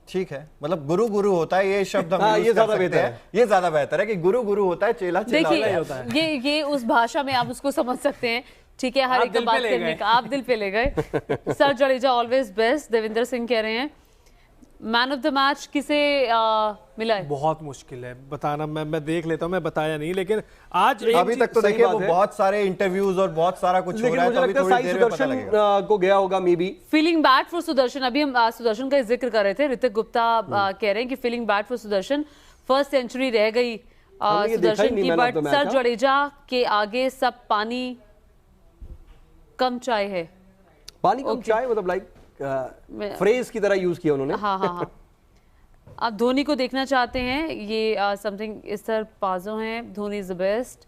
ठीक है, मतलब गुरु गुरु होता है, ये शब्द हम हाँ, यूज ये कर ज्यादा सकते बेहतर हैं। ये ज्यादा बेहतर है कि गुरु गुरु होता है, चेला चेला देखिए होता है। ये उस भाषा में आप उसको समझ सकते हैं। ठीक है, हर आप एक का दिल पे बात ले करने गए। का आप दिल पे ले गए। Sir Jadeja always best. Devinder Singh कह रहे हैं मैन ऑफ द मैच किसे मिला है? बहुत मुश्किल है बताना। मैं देख लेता हूँ, मैं बताया नहीं, लेकिन आज अभी तक तो सही देखिए बात वो है। बहुत सारे इंटरव्यूज और बहुत सारा कुछ हो लेकिन रहा है, मुझे तो अभी लगता है थोड़ी साई देर में पता सुदर्शन लगेगा। को गया होगा may be. Feeling bad for Sudarshan. अभी हम सुदर्शन का जिक्र कर रहे थे। ऋतिक गुप्ता कह रहे हैं कि feeling bad for Sudharsan, first century रह गई हमने ये देखा ही सुदर्शन नहीं की, man of but the match, sir हाँ। जडेजा के आगे सब पानी कम चाय है। पानी कम चाय मतलब लाइक फ्रेज की तरह यूज किया उन्होंने। हाँ हाँ हाँ। आप धोनी को देखना चाहते हैं, ये समथिंग इस तरह पाजो हैं, धोनी इज द बेस्ट।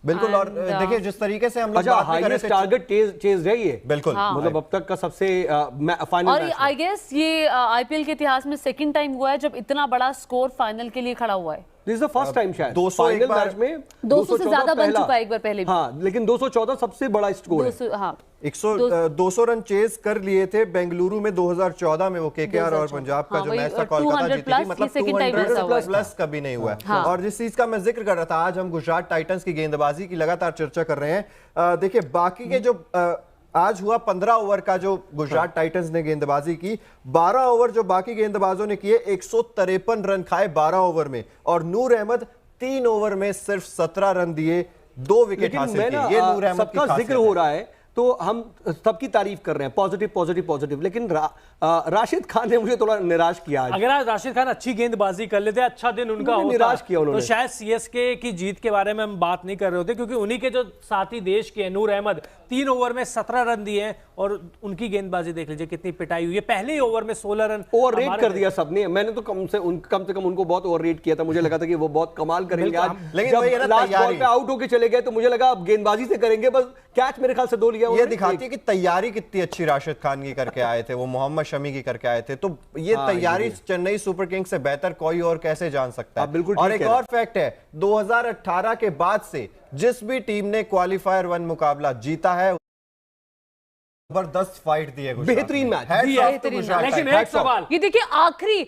बिल्कुल। और And, देखिए जिस तरीके से हम लोग अच्छा, बात भी कर रहे हाईएस्ट थे, टारगेट चेज रही है बिल्कुल हाँ। मतलब अब तक का सबसे फाइनल और मैच आई गेस ये आईपीएल के इतिहास में सेकंड टाइम हुआ है जब इतना बड़ा स्कोर फाइनल के लिए खड़ा हुआ है। This is the first time शायद 200 फाइनल एक बार- मैच में 200 से 214 ज्यादा बन पहला। चुका है एक बार पहले भी। हाँ, लेकिन 214 सबसे बड़ा स्कोर है। 200 हाँ 200 रन चेज कर लिए थे बेंगलुरु में 2014 में, वो केकेआर और 2014 पंजाब का हाँ, जो वही, मैच था 200 कोलकाता जीती थी। प्लस, मतलब ये second time ऐसा हुआ 200 है। प्लस कभी नहीं हुआ है। हाँ। और जिस चीज का मैं जिक्र कर रहा था, आज हम गुजरात टाइटंस की गेंदबाजी की लगातार चर्चा कर रहे हैं। देखिए बाकी के जो आज हुआ 15 ओवर का जो गुजरात टाइटंस ने गेंदबाजी की, 12 ओवर जो बाकी गेंदबाजों ने किए, 153 रन खाए 12 ओवर में, और नूर अहमद 3 ओवर में सिर्फ 17 रन दिए, 2 विकेट लेकिन हासिल मैं किए। ना ये नूर अहमद की सबका जिक्र खासियत हो है। रहा है तो हम सबकी तारीफ कर रहे हैं, पॉजिटिव पॉजिटिव पॉजिटिव, लेकिन राशिद खान ने मुझे थोड़ा निराश किया आज। अगर आज राशिद खान अच्छी गेंदबाजी कर लेते, अच्छा दिन उनका मुझे होता, निराश किया उन्होंने। तो शायद सीएसके की जीत के बारे में हम बात नहीं कर रहे होते, क्योंकि उन्हीं के जो साथी देश के हैं, नूर अहमद 3 ओवर में 17 रन दिए हैं, और उनकी गेंदबाजी देख लीजिए कितनी पिटाई हुई है। पहले ही ओवर में 16 रन ओवर रेट हमारे कर दिया सबने। मैंने तो कम से कम उनको बहुत ओवर रेट किया था। मुझे लगा था कि वो बहुत कमाल करेंगे आज, लेकिन वही है ना, जब लास्ट तैयारी। बॉल पे आउट होके चले गए तो मुझे लगा अब गेंदबाजी से करेंगे, बस कैच मेरे ख्याल से 2 लिया ये उन्होंने। दिखाती है कि तैयारी कितनी अच्छी राशिद खान की करके आए थे, वो मोहम्मद शमी की करके आए थे। तो ये तैयारी चेन्नई सुपर किंग्स से बेहतर कोई और कैसे जान सकता है। आप बिल्कुल और ठीक एक कह रहे और फैक्ट है, 2018 के बाद से जिस भी टीम ने क्वालिफायर 1 मुकाबला जीता है, जबरदस्त फाइट दी है गुजरात बेहतरीन ने। मैच। Hats off to बेहतरीन गुजरात लेकिन Titans। एक सवाल, ये देखिए आखिरी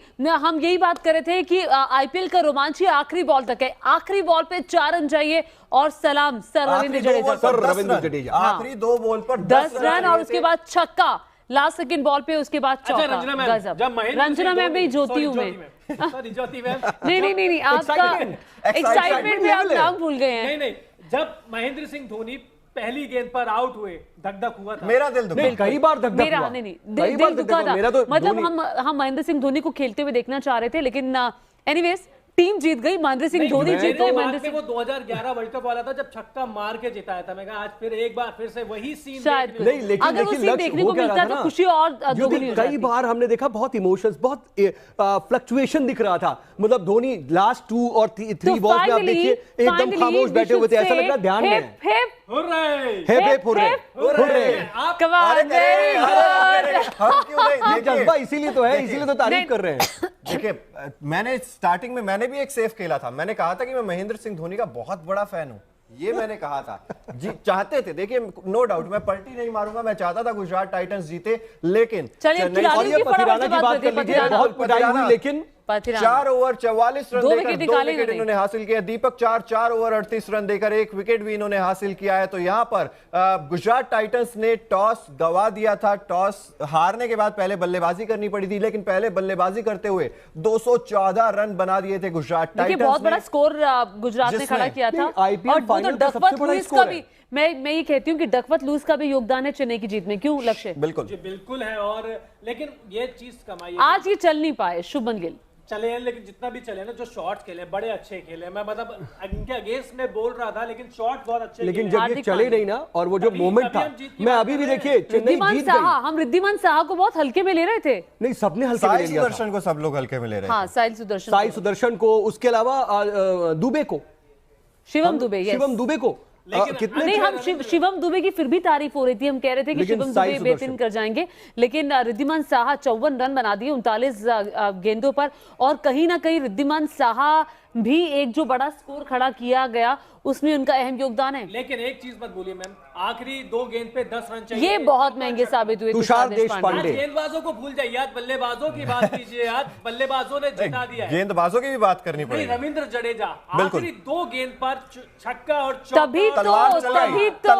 हम यही बात कर रहे थे कि आईपीएल का रोमांच ही आखिरी बॉल तक है। आखिरी बॉल पे 4 रन चाहिए और सलाम सर रविंद्र आखिरी 2 जडेजा बॉल पर सर 10 रविंद्र रन। जडेजा। आखिरी 2 बॉल पर 10 रन और उसके बाद छक्का लास्ट सेकंड बॉल पे, उसके बाद अच्छा चौका। रंजना मैम, गजब। जब महेंद्र रंजना सिंह मैम भी धोनी- ज्योति sorry, हूं मैं। सॉरी ज्योति मैम, नहीं आपका एक्साइटमेंट में आप नाम भूल गए हैं। नहीं, जब महेंद्र सिंह धोनी पहली गेंद पर आउट हुए, धक-धक हुआ था। मेरा दिल दुखा। नहीं, कई बार धक-धक मेरा हुआ। नहीं कई बार दिल धक-धक दुखा हुआ। था। मेरा तो मतलब धोनी- हम महेंद्र सिंह धोनी को खेलते हुए देखना चाह रहे थे, लेकिन एनीवेज टीम जीत गई, महेंद्र सिंह धोनी जीत गए। महेंद्र सिंह वो 2011 वर्ल्ड कप वाला था जब छक्का मार के जिताया था। मैं कहा आज फिर एक बार फिर से वही सीन शायद देखने को नहीं, लेकिन अगर वो देखिए सीन लक्ष्य देखने हो को क्या मिलता रहा था तो ना, खुशी और दोगुनी हो कई जाती। बार हमने देखा बहुत इमोशंस, बहुत फ्लक्चुएशन दिख रहा था। मतलब धोनी लास्ट 2 और 3 बॉल्स में आप देखिए एकदम खामोश बैठे हुए थे, ऐसा लग रहा ध्यान में है। Hooray! Hip hip hooray, hooray. आप Come on, अरे very अरे, good. हम क्यों नहीं? ये देखिए, जज्बा इसीलिए तो है, इसीलिए तो तारीफ नहीं। कर रहे हैं। देखिए मैंने स्टार्टिंग में मैंने भी एक सेफ खेला था। मैंने कहा था कि मैं महेंद्र सिंह धोनी का बहुत बड़ा फैन हूं, ये मैंने कहा था। जी चाहते थे, देखिए नो डाउट मैं पलटी नहीं मारूंगा, मैं चाहता था गुजरात टाइटंस जीते, लेकिन चलिए, चेन्नई- खिलाड़ियों और ये की फटाफट पथिराना से की बात कर लीजिए, पथिराना। बहुत पिटाई हुई, लेकिन पथिराना। 4 ओवर 44 रन 2 देकर विकेट 2 निकाले विकेट इन्होंने। इन्होंने हासिल किया। दीपक 4 ओवर 38 रन देकर 1 विकेट भी इन्होंने हासिल किया है। तो यहां पर गुजरात टाइटंस ने टॉस गवा दिया था। टॉस हारने के बाद पहले बल्लेबाजी करनी पड़ी थी, लेकिन पहले बल्लेबाजी करते हुए 214 रन बना दिए थे गुजरात देखिए टाइटंस बहुत बड़ा ने। स्कोर गुजरात ने जिसने- खड़ा किया था। नहीं, IPL और वो तो फाइनल का डकवर्थ सबसे बड़ा लुइस स्कोर का भी है। मैं ये कहती हूँ कि डकवर्थ लुईस का भी योगदान है चेन्नई की जीत में। क्यों लक्ष्य? बिल्कुल जी बिल्कुल है। और लेकिन ये चीज कमाई आज ये चल नहीं पाए शुभमन गिल चले हैं, लेकिन जितना भी चले ना, जो शॉट्स खेले बड़े अच्छे खेले। मैं मतलब इनके अगेंस्ट में बोल रहा था, लेकिन शॉट बहुत अच्छे। लेकिन जब ये चले नहीं ना, और वो जो मोमेंट था, मैं अभी भी देखिए चेन्नई जीत गई। हम रिद्धिमान साहा को बहुत हल्के में ले रहे थे। नहीं, सबने हल्के में ले लिया। सुदर्शन को सब लोग हल्के में ले रहे हाँ, साई सुदर्शन को, उसके अलावा दुबे को, शिवम दुबे को कितने नहीं, हम शिवम दुबे की फिर भी तारीफ हो रही थी। हम कह रहे थे कि शिवम दुबे बेहतरीन कर जाएंगे, लेकिन रिद्धिमान साहा 54 रन बना दिए 39 गेंदों पर, और कहीं ना कहीं रिद्धिमान साहा भी एक जो बड़ा स्कोर खड़ा किया गया उसमें उनका अहम योगदान है। लेकिन एक चीज मत बोलिए मैम, आखिरी 2 गेंद पे 10 रन चाहिए, ये बहुत महंगे साबित हुए। तुषार देशपांडे। गेंदबाजों को भूल जाइए, आज बल्लेबाजों की बात कीजिए। आज बल्लेबाजों ने जिता दिया, गेंदबाजों की भी बात करनी पड़ेगी। रविंद्र जडेजा आखिरी 2 गेंद पर छक्का और तभी तो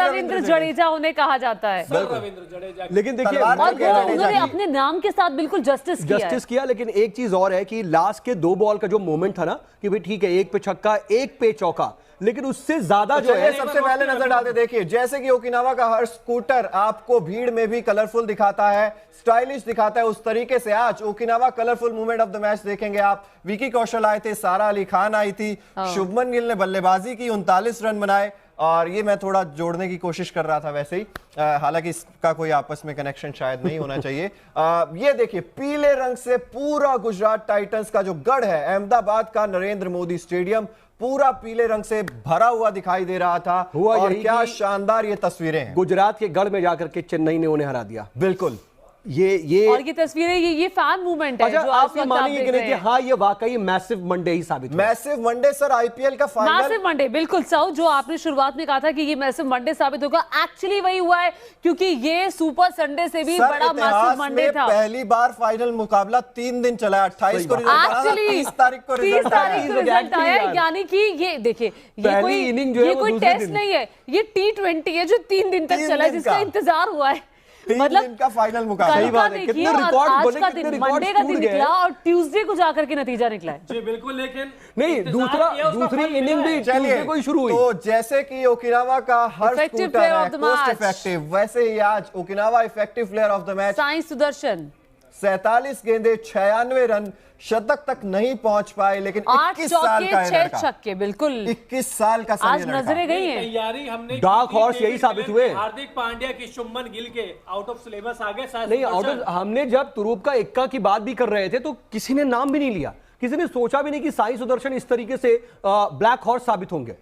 रविंद्र जडेजा उन्हें कहा जाता है। रविंद्र जडेजा, लेकिन देखिए उन्होंने अपने नाम के साथ बिल्कुल जस्टिस किया। लेकिन एक चीज और है कि लास्ट के 2 बॉल का जो मोमेंट था ना, कि भाई ठीक है, एक पे छक्का एक पे चौका, लेकिन उससे ज्यादा जो है। सबसे पहले नजर डालते देखिए, जैसे कि ओकिनावा का हर स्कूटर आपको भीड़ में भी कलरफुल दिखाता है, स्टाइलिश दिखाता है, उस तरीके से आज Okinawa colourful movement of the match देखेंगे आप। विकी कौशल आए थे, सारा अली खान आई थी, शुभमन गिल ने बल्लेबाजी की, 39 रन बनाए। और ये मैं थोड़ा जोड़ने की कोशिश कर रहा था वैसे ही, हालांकि इसका कोई आपस में कनेक्शन शायद नहीं होना चाहिए। ये देखिए, पीले रंग से पूरा गुजरात टाइटंस का जो गढ़ है, अहमदाबाद का नरेंद्र मोदी स्टेडियम पूरा पीले रंग से भरा हुआ दिखाई दे रहा था। और क्या शानदार ये तस्वीरें हैं। गुजरात के गढ़ में जाकर के चेन्नई ने उन्हें हरा दिया। बिल्कुल, और ये तस्वीरें, ये फैन मूवमेंट है। अच्छा, जो आप ये मानेंगे कि नहीं कि हाँ, ये वाकई मैसिव मंडे ही साबित हुआ। मैसिव मंडे सर, आईपीएल का फाइनल मैसिव मंडे, बिल्कुल साउ, जो आपने शुरुआत में कहा था कि ये मैसिव मंडे साबित होगा, एक्चुअली वही हुआ है, क्योंकि ये सुपर संडे से भी बड़ा मैसिव मंडे था। पहली बार फाइनल मुकाबला 3 दिन चला, 28 को रिजल्ट आया, 30 तारीख को रिजल्ट आया। यानी कि ये देखिए, ये कोई टेस्ट नहीं है, ये T20 है जो 3 दिन तक चला, जिसका इंतजार हुआ है। मतलब का फाइनल मुकाबला। सही बात है, कितने रिकॉर्ड बने, कितने रिकॉर्ड मंडे का दिन निकला और ट्यूसडे को जाकर के नतीजा निकला है। जी बिल्कुल, लेकिन नहीं, दूसरी इनिंग भी ट्यूसडे को ही शुरू हुई। तो जैसे कि ओकिनावा का हर स्कूटर है कोस्ट इफेक्टिव, वैसे ही आज Okinawa effective player of the match Sai Sudarshan, 47 गेंदें 96 रन, शतक तक नहीं पहुंच पाए, लेकिन 21 साल का 6 छक्के, बिल्कुल 21 साल का आज नजरें गई हैं। तैयारी हमने डार्क हॉर्स यही साबित हुए। हार्दिक पांड्या की, शुभमन गिल के आउट ऑफ सिलेबस आ गए। नहीं, आउट ऑफ, हमने जब तुरूप का इक्का की बात भी कर रहे थे तो किसी ने नाम भी नहीं लिया, किसी ने सोचा भी नहीं कि साई सुदर्शन इस तरीके से ब्लैक हॉर्स साबित होंगे।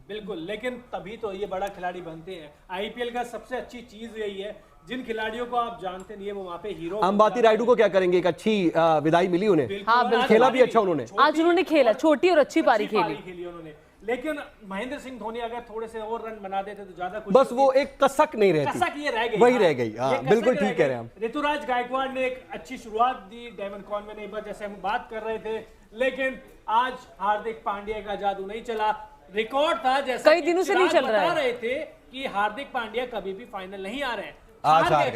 बिल्कुल, लेकिन तभी तो ये बड़ा खिलाड़ी बनते हैं। आईपीएल का सबसे अच्छी चीज यही है, जिन खिलाड़ियों को आप जानते नहीं है वो वहाँ पे हीरो। अंबाती रायडू को क्या करेंगे, एक अच्छी विदाई मिली उन्हें। हाँ, खेला भी अच्छा उन्होंने, आज उन्होंने खेला, छोटी और अच्छी पारी खेली उन्होंने। लेकिन महेंद्र सिंह धोनी अगर थोड़े से और रन बना देते तो ज्यादा कुछ, बस वो एक कसक नहीं रहती, कसक ये रह गई, वही रह गई। बिल्कुल ठीक कह रहे हैं हम। ऋतुराज गायकवाड़ ने एक अच्छी शुरुआत दी, डेवन कॉनवे ने एक बार, जैसे हम बात कर रहे थे, लेकिन आज हार्दिक पांड्या का जादू नहीं चला। रिकॉर्ड था, जैसे कई दिनों से नहीं चल रहे थे कि हार्दिक पांड्या कभी भी फाइनल नहीं आ रहे हैं। आज आ गए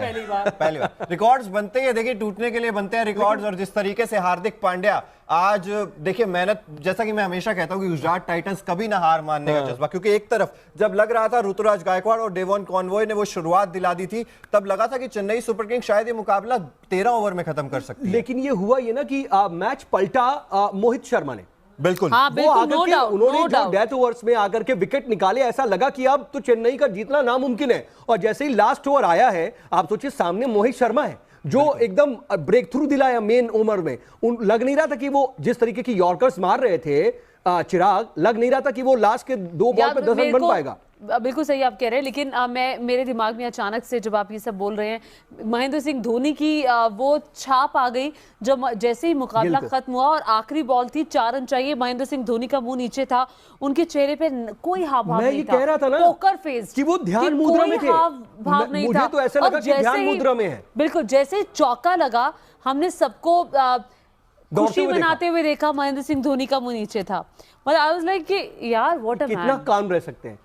पहली बार। रिकॉर्ड्स बनते हैं, देखिए टूटने के लिए बनते हैं रिकॉर्ड्स, और जिस तरीके से हार्दिक पांड्या आज देखिए मेहनत, जैसा कि मैं हमेशा कहता हूं कि गुजरात टाइटंस कभी ना हार मानने का जज्बा, क्योंकि एक तरफ जब लग रहा था ऋतुराज गायकवाड़ और डेवन कॉनवॉय ने वो शुरुआत दिला दी थी, तब लगा था कि चेन्नई सुपर किंग्स शायद ये मुकाबला 13 ओवर में खत्म कर सकती है। लेकिन ये हुआ ये ना कि मैच पलटा मोहित शर्मा ने। बिल्कुल, हाँ, बिल्कुल, उन्होंने जो डेथ ओवर्स में आकर के विकेट निकाले, ऐसा लगा कि अब तो चेन्नई का जीतना नामुमकिन है। और जैसे ही लास्ट ओवर आया है, आप सोचिए सामने मोहित शर्मा है जो एकदम ब्रेक थ्रू दिलाया मेन ओवर में। लग नहीं रहा था कि वो जिस तरीके की यॉर्कर्स मार रहे थे चिराग, लग नहीं रहा था कि वो लास्ट के 2 बॉल पे 10 रन बन पाएगा। बिल्कुल सही आप कह रहे हैं, लेकिन मेरे दिमाग में अचानक से जब आप ये सब बोल रहे हैं, महेंद्र सिंह धोनी की वो छाप आ गई जब जैसे ही मुकाबला खत्म हुआ और आखिरी बॉल थी, 4 रन चाहिए, महेंद्र सिंह धोनी का मुंह नीचे था, उनके चेहरे पे कोई हाव भाव नहीं था। कह रहा था ना, पोकर फेस, कि वो ध्यान मुद्रा में थे, भाव नहीं था। मुझे तो ऐसा लगा कि ध्यान मुद्रा में है। बिल्कुल, जैसे चौका लगा, हमने सबको खुशी मनाते हुए देखा, महेंद्र सिंह धोनी का मुंह नीचे था। मतलब आई वाज लाइक कि यार व्हाट अ मैन, कितना काम रह सकते हैं,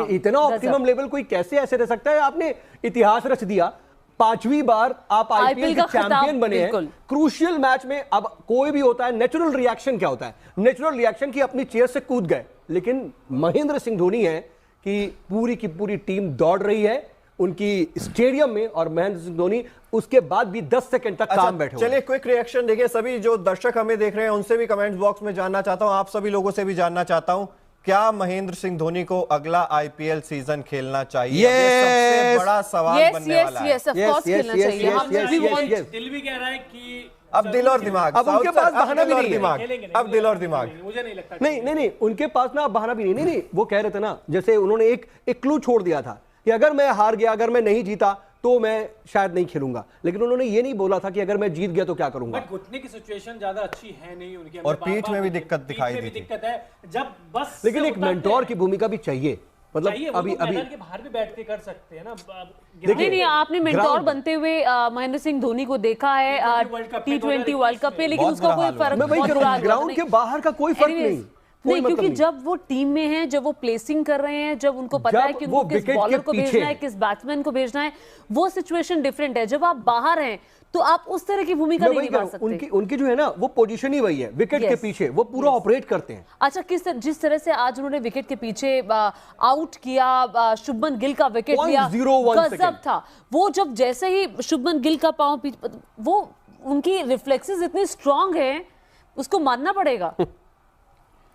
इतना ऑप्टिमम लेवल कोई कैसे ऐसे रह सकता है। आपने इतिहास रच दिया, 5वीं बार आप आईपीएल के चैंपियन बने हैं, क्रूशियल मैच में। अब कोई भी होता है, नेचुरल रिएक्शन क्या होता है? नेचुरल रिएक्शन की अपनी चेयर से कूद गए, लेकिन महेंद्र सिंह धोनी है कि पूरी की पूरी टीम दौड़ रही है उनकी स्टेडियम में और महेंद्र सिंह धोनी उसके बाद भी 10 सेकंड तक काम बैठे। चलिए क्विक रिएक्शन देखिए, सभी जो दर्शक हमें देख रहे हैं उनसे भी कमेंट बॉक्स में जानना चाहता हूं, आप सभी लोगों से भी जानना चाहता हूं, क्या महेंद्र सिंह धोनी को अगला आईपीएल सीजन खेलना चाहिए? सबसे बड़ा सवाल बनने वाला है। दिल भी कह रहा है कि अब दिल और दिमाग, अब उनके पास बहाना भी नहीं है, अब दिल और दिमाग मुझे नहीं लगता। नहीं उनके पास ना बहाना भी नहीं। वो कह रहे थे ना, जैसे उन्होंने एक क्लू छोड़ दिया था कि अगर मैं हार गया, अगर मैं नहीं जीता तो मैं शायद नहीं खेलूंगा, लेकिन उन्होंने ये नहीं बोला था कि अगर मैं जीत गया तो क्या करूंगा। घुटने की सिचुएशन ज्यादा अच्छी है नहीं उनकी, और पीठ में भी दिक्कत दिखाई दी थी। दिक्कत है जब बस, लेकिन एक मेंटोर की भूमिका भी चाहिए, मतलब अभी के बाहर भी बैठ के कर सकते हैं ना। नहीं, आपने मेंटोर बनते हुए महेंद्र सिंह धोनी को देखा है T20 वर्ल्ड कप पे, लेकिन उसका कोई फर्क ग्राउंड के बाहर का कोई फर्क नहीं, क्योंकि जब वो टीम में हैं, जब वो प्लेसिंग कर रहे हैं, जब उनको पता है कि उनको किस बॉलर को भेजना है, किस बैट्समैन को भेजना है, वो सिचुएशन डिफरेंट है। जब आप बाहर हैं तो आप उस तरह की भूमिका नहीं निभा सकते। उनकी जो है ना वो पोजीशन ही वही है, विकेट के पीछे वो पूरा ऑपरेट करते हैं। अच्छा, जिस तरह से आज उन्होंने विकेट के पीछे आउट किया, शुभमन गिल का विकेट लिया, गजब था वो। जब जैसे ही शुभमन गिल का पांव, वो उनकी रिफ्लेक्सेस इतनी स्ट्रांग है, उसको मानना पड़ेगा।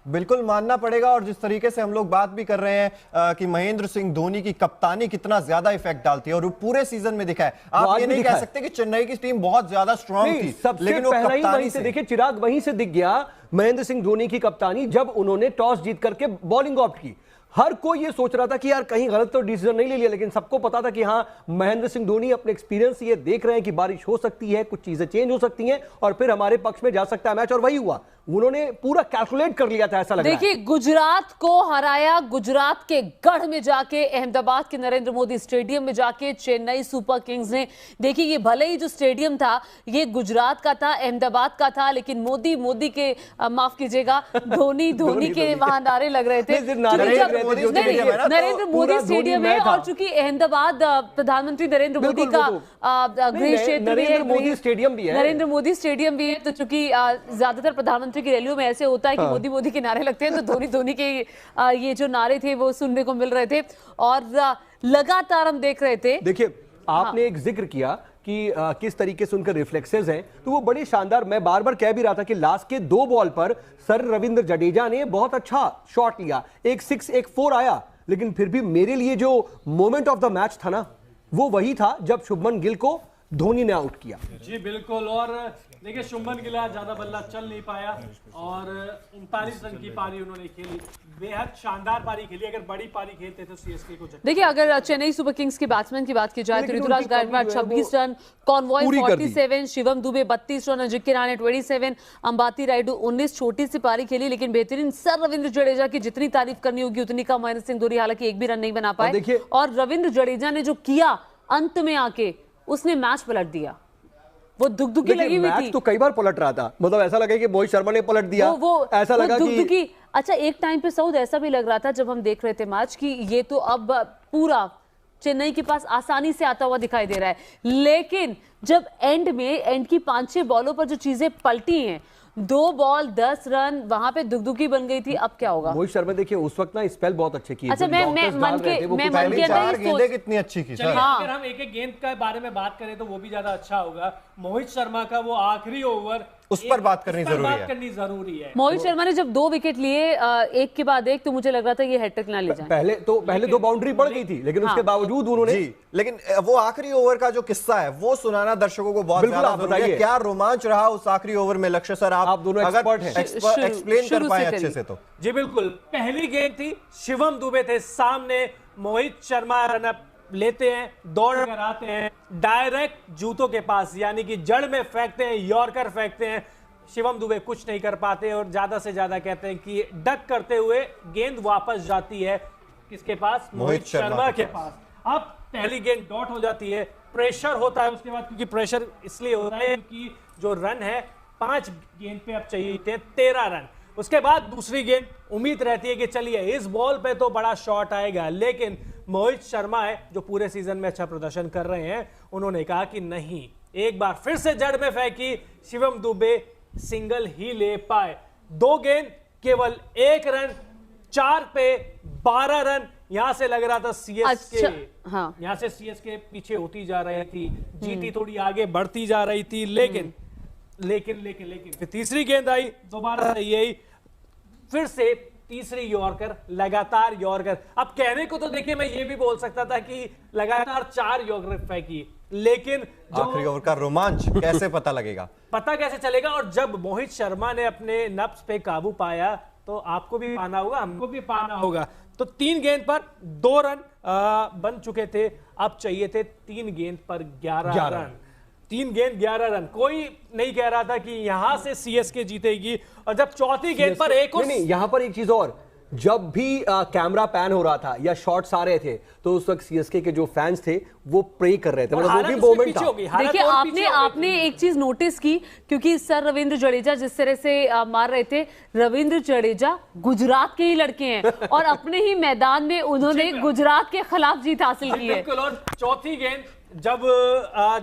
बिल्कुल मानना पड़ेगा। और जिस तरीके से हम लोग बात भी कर रहे हैं कि महेंद्र सिंह धोनी की कप्तानी कितना ज्यादा इफेक्ट डालती है, और वो पूरे सीजन में दिखा है। आप ये नहीं कह सकते कि चेन्नई की टीम बहुत ज्यादा स्ट्रांग थी, लेकिन वो कप्तानी से देखिए, चिराग वहीं से दिख गया महेंद्र सिंह धोनी की कप्तानी, जब उन्होंने टॉस जीत करके बॉलिंग ऑप्ट की। हर कोई ये सोच रहा था कि यार कहीं गलत तो डिसीजन नहीं ले लिया, लेकिन सबको पता था कि हाँ, महेंद्र सिंह धोनी अपने एक्सपीरियंस ये देख रहे हैं कि बारिश हो सकती है, कुछ चीजें चेंज हो सकती हैं और फिर हमारे पक्ष में जा सकता है मैच, और वही हुआ। उन्होंने पूरा कैलकुलेट कर लिया था, ऐसा लग रहा है। देखिए, गुजरात को हराया, गुजरात के गढ़ में जाके, अहमदाबाद के नरेंद्र मोदी स्टेडियम में जाके चेन्नई सुपर किंग्स ने, देखिए ये भले ही जो स्टेडियम था ये गुजरात का था, अहमदाबाद का था, लेकिन मोदी के माफ कीजिएगा, धोनी के वहां नारे लग रहे थे। नरेंद्र मोदी स्टेडियम है, और चूंकि अहमदाबाद प्रधानमंत्री नरेंद्र मोदी का गृह क्षेत्र भी है, नरेंद्र मोदी स्टेडियम भी है, तो चूंकि ज्यादातर प्रधानमंत्री की रैलियों में ऐसे होता है कि मोदी के नारे लगते हैं, तो धोनी के ये जो नारे थे वो सुनने को मिल रहे थे, और लगातार हम देख रहे थे। देखिए, आपने एक जिक्र किया कि किस तरीके से उनके रिफ्लेक्सेस हैं, तो वो बड़ी शानदार। मैं बार बार कह भी रहा था कि लास्ट के 2 बॉल पर सर रविंद्र जडेजा ने बहुत अच्छा शॉट लिया, एक 6 एक 4 आया, लेकिन फिर भी मेरे लिए जो मोमेंट ऑफ द मैच था ना, वो वही था जब शुभमन गिल को धोनी ने आउट किया। जी बिल्कुल। और देखिए, शुभमन गिल ज्यादा बल्ला चल नहीं पाया और 39 रन की पारी उन्होंने खेली, बेहद शानदार पारी खेली। अगर बड़ी पारी खेलते तो सीएसके को देखिए, अगर चेन्नई सुपर किंग्स के बैट्समैन की बात की जाए तो Ruturaj Gaikwad 26 run, Conway 47, Shivam Dube 32 run, Ajinkya Rahane 27, Ambati Rayudu 19। छोटी सी पारी खेली, लेकिन बेहतरीन। सर रविंद्र जडेजा की जितनी तारीफ करनी होगी उतनी कम। महेंद्र सिंह धोनी हालांकि एक भी रन नहीं बना पाए, और रविंद्र जडेजा ने जो किया अंत में आके, उसने मैच पलट दिया। वो दुखदुखी लगी हुई थी, तो कई बार पलट रहा था, मतलब ऐसा लगा कि मोहित शर्मा ने पलट दिया, वो ऐसा लगा कि अच्छा, एक टाइम पे सऊद ऐसा भी लग रहा था जब हम देख रहे थे मैच कि ये तो अब पूरा चेन्नई के पास आसानी से आता हुआ दिखाई दे रहा है। लेकिन जब एंड की 5-6 बॉलों पर जो चीजें पलटी हैं, 2 बॉल 10 रन, वहां पे दुखदुखी बन गई थी। अब क्या होगा? मोहित शर्मा देखिए उस वक्त ना स्पेल बहुत अच्छे किए। अच्छा, मैं मन के गेंदें कितनी अच्छी की। अगर हम एक गेंद के बारे में बात करें तो वो भी ज्यादा अच्छा होगा। मोहित शर्मा का वो आखिरी ओवर, उस पर बात करनी जरूरी है। मोहित शर्मा ने जब 2 विकेट लिए एक के बाद एक, तो मुझे लग रहा था ये हैट्रिक ना ले जाए। पहले 2 बाउंड्री पड़ गई थी, लेकिन उसके बावजूद उन्होंने लेकिन वो आखिरी ओवर का जो किस्सा है वो सुनाना दर्शकों को बहुत ज्यादा जरूरी है। क्या रोमांच रहा उस आखिरी ओवर में? लक्ष्य सर, आप दोनों एक्सपर्ट हैं, एक्सप्लेन कर पाए अच्छे से तो। जी बिल्कुल। पहली गेंद थी, शिवम दुबे थे सामने, मोहित शर्मा रनअप लेते हैं, दौड़ कर आते हैं, डायरेक्ट जूतों के पास, यानी कि जड़ में फेंकते हैं, यॉर्कर फेंकते हैं। शिवम दुबे कुछ नहीं कर पाते और ज्यादा से ज्यादा कहते हैं कि डक करते हुए गेंद वापस जाती है किसके पास? मोहित शर्मा के पास। अब पहली गेंद डॉट हो जाती है, प्रेशर होता है उसके बाद, क्योंकि प्रेशर इसलिए होता है क्योंकि जो रन है 5 गेंद पे अब चाहिए थे 13 रन। उसके बाद दूसरी गेंद, उम्मीद रहती है कि चलिए इस बॉल पे तो बड़ा शॉट आएगा, लेकिन मोहित शर्मा है जो पूरे सीजन में अच्छा प्रदर्शन कर रहे हैं, उन्होंने कहा कि नहीं, एक बार फिर से जड़ में फेंकी, शिवम दुबे सिंगल ही ले पाए। 2 गेंद केवल 1 रन, 4 पे 12 रन। यहां से लग रहा था सीएसके, हाँ। यहां से सीएसके पीछे होती जा रही थी, जीती थोड़ी आगे बढ़ती जा रही थी, लेकिन फिर तीसरी गेंद आई, दोबारा यही फिर से तीसरी यॉर्कर, लगातार यॉर्कर। अब कहने को तो देखिए मैं ये भी बोल सकता था कि लगातार 4 यॉर्कर फेंकी, लेकिन आखिरी ओवर का रोमांच कैसे पता लगेगा, पता कैसे चलेगा। और जब मोहित शर्मा ने अपने नफ्स पे काबू पाया तो आपको भी पाना होगा, हमको भी पाना होगा। तो 3 गेंद पर 2 रन बन चुके थे, अब चाहिए थे 3 गेंद पर 11 रन। 3 गेंद 11 रन। कोई नहीं कह रहा था कि यहां से सीएसके जीतेगी, और जब चौथी गेंद पर एक और नहीं, यहां पर एक चीज और, जब भी कैमरा पैन हो रहा था या शॉट्स आ रहे थे तो उस वक्त सीएसके के जो फैंस थे वो प्रे कर रहे थे, मतलब वो भी मोमेंट था। देखिए आपने एक चीज नोटिस की, क्योंकि सर रविंद्र जडेजा जिस तरह से मार रहे थे, रविंद्र जडेजा गुजरात के ही लड़के हैं और अपने ही मैदान में उन्होंने गुजरात के खिलाफ जीत हासिल की है। बिल्कुल। और चौथी गेंद जब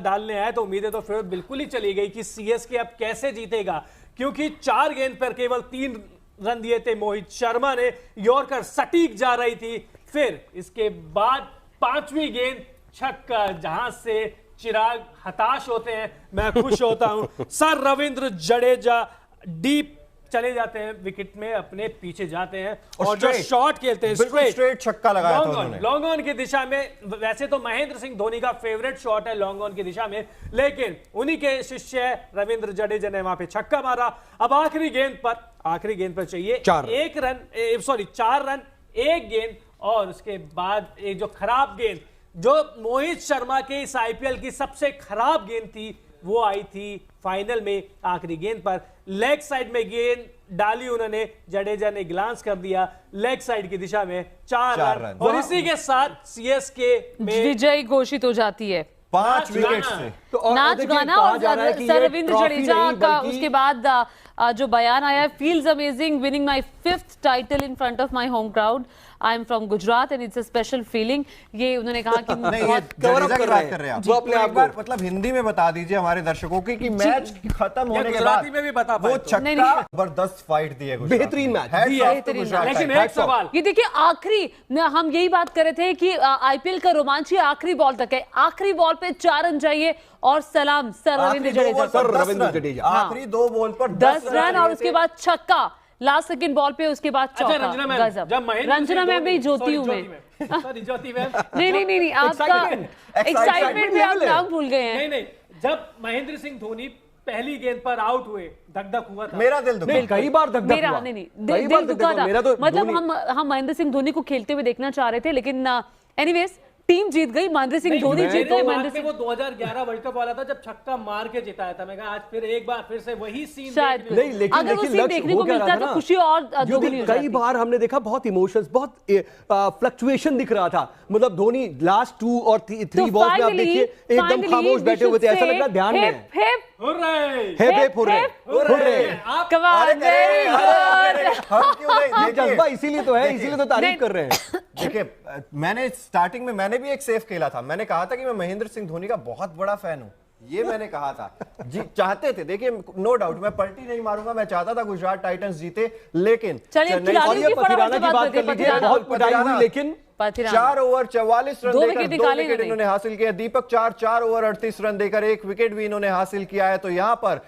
डालने आए तो उम्मीदें तो फिर बिल्कुल ही चली गई कि सीएसके अब कैसे जीतेगा, क्योंकि 4 गेंद पर केवल 3 रन दिए थे मोहित शर्मा ने, यॉर्कर सटीक जा रही थी। फिर इसके बाद 5वीं गेंद छक्का, जहां से चिराग हताश होते हैं, मैं खुश होता हूं। सर रविंद्र जडेजा डीप चले जाते हैं विकेट में, अपने पीछे जाते हैं और जो शॉट खेलते हैं स्ट्रेट छक्का लगाया था उन्होंने लॉन्ग ऑन की दिशा में। वैसे तो महेंद्र सिंह धोनी का फेवरेट शॉट है लॉन्ग ऑन की दिशा में, लेकिन उन्हीं के शिष्य रविंद्र जडेजा ने वहां पे छक्का मारा। अब आखिरी गेंद पर चाहिए 4 रन, 1 गेंद, और उसके बाद एक जो खराब गेंद, जो मोहित शर्मा के इस आईपीएल की सबसे खराब गेंद थी, वो आई थी फाइनल में आखिरी गेंद पर। लेग साइड में गेंद डाली उन्होंने, जडेजा ने ग्लांस कर दिया लेग साइड की दिशा में, 4 रन। और इसी के साथ सीएसके में विजय घोषित हो जाती है 5 विकेट से। तो नाच गाना। और सर रविंद्र जडेजा का उसके बाद जो बयान आया, feels amazing winning my 5th title in front of my home crowd, I am from Gujarat and it's a special feeling. ये उन्होंने कहा कि जडेजा की बात कर रहे हैं आप, वो अपने एक बार मतलब हिंदी में बता दीजिए हमारे दर्शकों को कि मैच खत्म होने के बाद में भी बता वो छक्का, जबरदस्त फाइट दी है, बेहतरीन मैच। लेकिन एक सवाल, ये देखिए आखिरी हम यही बात कर रहे थे कि आईपीएल का रोमांच ही आखिरी बॉल तक है। आखिरी बॉल पे 4 रन चाहिए और सलाम सर रविंद्र जडेजा। आखिरी 2 बॉल पर 10 रन और उसके बाद छक्का लास्ट सेकंड बॉल पे, उसके बाद चौका। रंजना मैम भी ज्योति हूं मैं। नहीं आपका एक्साइटमेंट में आप नाम भूल गए हैं। नहीं, जब महेंद्र सिंह धोनी पहली गेंद पर आउट हुए, धक-धक हुआ था। मेरा दिल दुखा, कई बार धक-धक हुआ। मेरा नहीं, दिल दुखा था। मतलब हम महेंद्र सिंह धोनी को खेलते हुए देखना चाह रहे थे, लेकिन एनीवेज टीम जीत गई, महेंद्र सिंह धोनी जीत गए। महेंद्र सिंह वो 2011 वर्ल्ड कप वाला था जब छक्का मार के जिताया था। मैं कहा आज फिर एक बार फिर से वही सीन शायद नहीं, लेकिन अगर वो सीन देखने को मिलता तो खुशी और दोगुनी हो जाती। कई बार हमने देखा बहुत इमोशंस, बहुत फ्लक्चुएशन दिख रहा था। मतलब धोनी लास्ट 2 और 3 बॉल्स में आप देखिए एकदम खामोश बैठे हुए थे, ऐसा लग रहा ध्यान में जज्बा, इसीलिए तो है, इसीलिए तो तारीफ कर रहे हैं। देखिए मैंने स्टार्टिंग में मैंने भी एक सेव खेला था, मैंने कहा था कि मैं महेंद्र सिंह धोनी का बहुत बड़ा फैन हूं, ये मैंने कहा था। जी चाहते थे, देखिए नो डाउट मैं पलटी नहीं मारूंगा, मैं चाहता था गुजरात टाइटंस जीते, लेकिन पथिराना की बात कर लीजिए, बहुत पिटाई हुई, लेकिन 4 ओवर 44 रन देकर 2 विकेट इन्होंने हासिल किया। दीपक 4 ओवर 38 रन देकर 1 विकेट भी इन्होंने हासिल किया है। तो यहां पर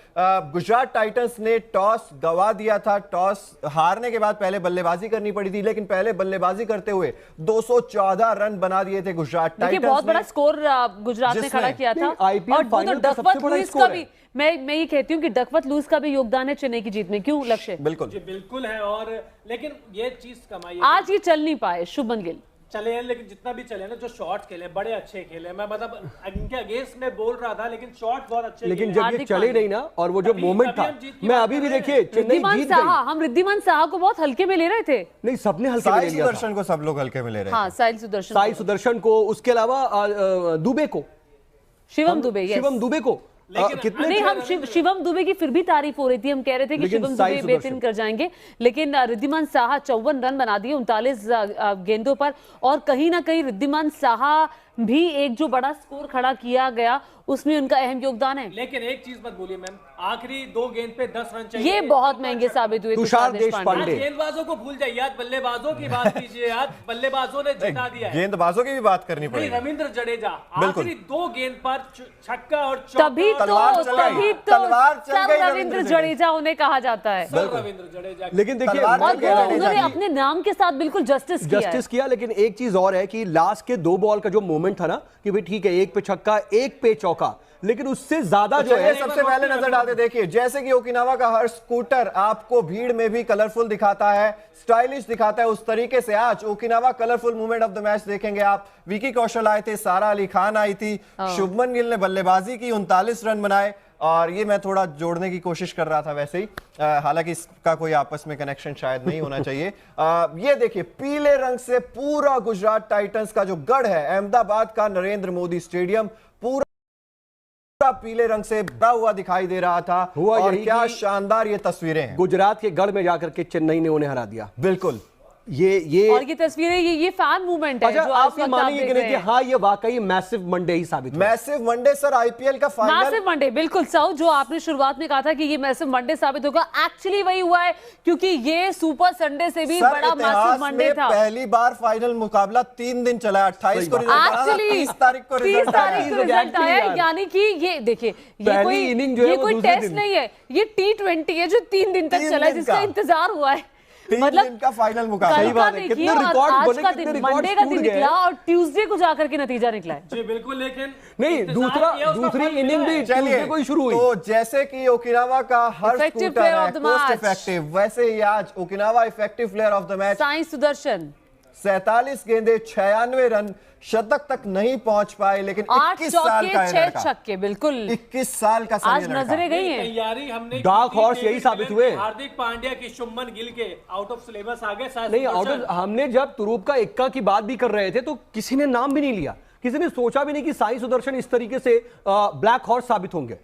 गुजरात टाइटंस ने टॉस गवा दिया था। टॉस हारने के बाद पहले बल्लेबाजी करनी पड़ी थी, लेकिन पहले बल्लेबाजी करते हुए 214 रन बना दिए थे गुजरात टाइटंस। बहुत बड़ा स्कोर गुजरात ने खड़ा किया था। और डकवर्थ लुईस का भी, मैं ये कहती हूँ कि डकवर्थ लुईस का भी योगदान है चेन्नई की जीत में। क्यों लक्ष्य? बिल्कुल है। और लेकिन ये चीज कमाई आज ये चल नहीं पाए शुभमन गिल। चले हैं, लेकिन जितना भी चले ना, जो शॉट्स खेले बड़े अच्छे खेले। मैं मतलब इनके अगेंस्ट में बोल रहा था, लेकिन शॉट बहुत अच्छे, लेकिन जब ये चले नहीं ना, और वो जो मोमेंट था, मैं अभी भी देखिए चेन्नई जीत गई। हम रिद्धिमान साहा को बहुत हल्के में ले रहे थे। नहीं, सबने हल्के में ले लिया। सुदर्शन को सब लोग हल्के में ले रहे हैं। साई सुदर्शन को, उसके अलावा दुबे को, शिवम दुबे को नहीं, हम शिवम दुबे की फिर भी तारीफ हो रही थी। हम कह रहे थे कि शिवम दुबे बेहतरीन कर जाएंगे, लेकिन रिद्धिमान साहा 54 रन बना दिए 39 गेंदों पर। और कहीं ना कहीं रिद्धिमान साहा भी एक जो बड़ा स्कोर खड़ा किया गया उसमें उनका अहम योगदान है। लेकिन एक चीज मत बोलिए मैम, आखिरी 2 गेंद पे 10 रन चाहिए, ये बहुत महंगे साबित हुए। तुषार देशपांडे, गेंदबाजों को भूल जाइए, आज बल्लेबाजों की बात कीजिए, आज बल्लेबाजों ने जिता दिया है। गेंदबाजों की भी बात करनी पड़ेगी। रविंद्र जडेजा आखिरी 2 गेंद पर छक्का और तभी तो रविंद्र जडेजा उन्हें कहा जाता है, रविंद्र जडेजा। लेकिन देखिए उन्होंने अपने नाम के साथ बिल्कुल जस्टिस किया। लेकिन एक चीज और है कि लास्ट के 2 बॉल का जो मोमेंट था ना कि भाई ठीक है, एक पे छक्का एक पे चौका, लेकिन उससे ज्यादा जो है सबसे पहले नजर डालते देखिए, जैसे कि ओकिनावा का हर स्कूटर आपको भीड़ में भी कलरफुल दिखाता है, स्टाइलिश दिखाता है, उस तरीके से आज Okinawa colourful movement of the match देखेंगे आप। विकी कौशल आए थे, सारा अली खान आई थी, शुभमन गिल ने बल्लेबाजी की, 39 रन बनाए। और ये मैं थोड़ा जोड़ने की कोशिश कर रहा था वैसे ही, हालांकि इसका कोई आपस में कनेक्शन शायद नहीं होना चाहिए। ये देखिए, पीले रंग से पूरा गुजरात टाइटंस का जो गढ़ है, अहमदाबाद का नरेंद्र मोदी स्टेडियम पूरा पीले रंग से भरा हुआ दिखाई दे रहा था। और क्या शानदार ये तस्वीरें हैं, गुजरात के गढ़ में जाकर के चेन्नई ने उन्हें हरा दिया। बिल्कुल, ये और ये तस्वीरें, ये फैन मूवमेंट है। अच्छा, आप ये मानेंगे कि नहीं कि हाँ ये वाकई मैसिव मंडे ही साबित हुआ। मैसिव मंडे सर, आईपीएल का फाइनल मैसिव मंडे, बिल्कुल साउ, जो आपने शुरुआत में कहा था कि ये मैसिव मंडे साबित होगा, एक्चुअली वही हुआ है, क्योंकि ये सुपर संडे से भी बड़ा मैसिव मंडे था। पहली बार फाइनल मुकाबला 3 दिन चला, 28 को रिजल्ट, 30 तारीख को रिजल्ट आया। यानी कि ये देखिए, ये कोई टेस्ट नहीं है, ये T20 है जो 3 दिन तक चला, जिसका इंतजार हुआ है। मतलब का फाइनल मुकाबला। सही बात है, कितने रिकॉर्ड बने, कितने रिकॉर्ड टूट गए और ट्यूसडे को जाकर के नतीजा निकला है। जी बिल्कुल, लेकिन नहीं, दूसरी इनिंग भी ट्यूसडे को ही शुरू हुई। तो जैसे कि ओकिनावा का हर स्कूटर है कोस्ट इफेक्टिव, वैसे ही आज Okinawa effective player of the match Sai Sudarshan, 47 गेंदें 96 रन, शतक तक नहीं पहुंच पाए, लेकिन 21 साल का 6 छक्के, बिल्कुल 21 साल का आज नजरें गई हैं। तैयारी हमने डार्क हॉर्स यही साबित हुए। हार्दिक पांड्या की, शुभमन गिल के आउट ऑफ सिलेबस आ गए। नहीं, आउट ऑफ, हमने जब तुरूप का इक्का की बात भी कर रहे थे तो किसी ने नाम भी नहीं लिया, किसी ने सोचा भी नहीं कि साई सुदर्शन इस तरीके से ब्लैक हॉर्स साबित होंगे।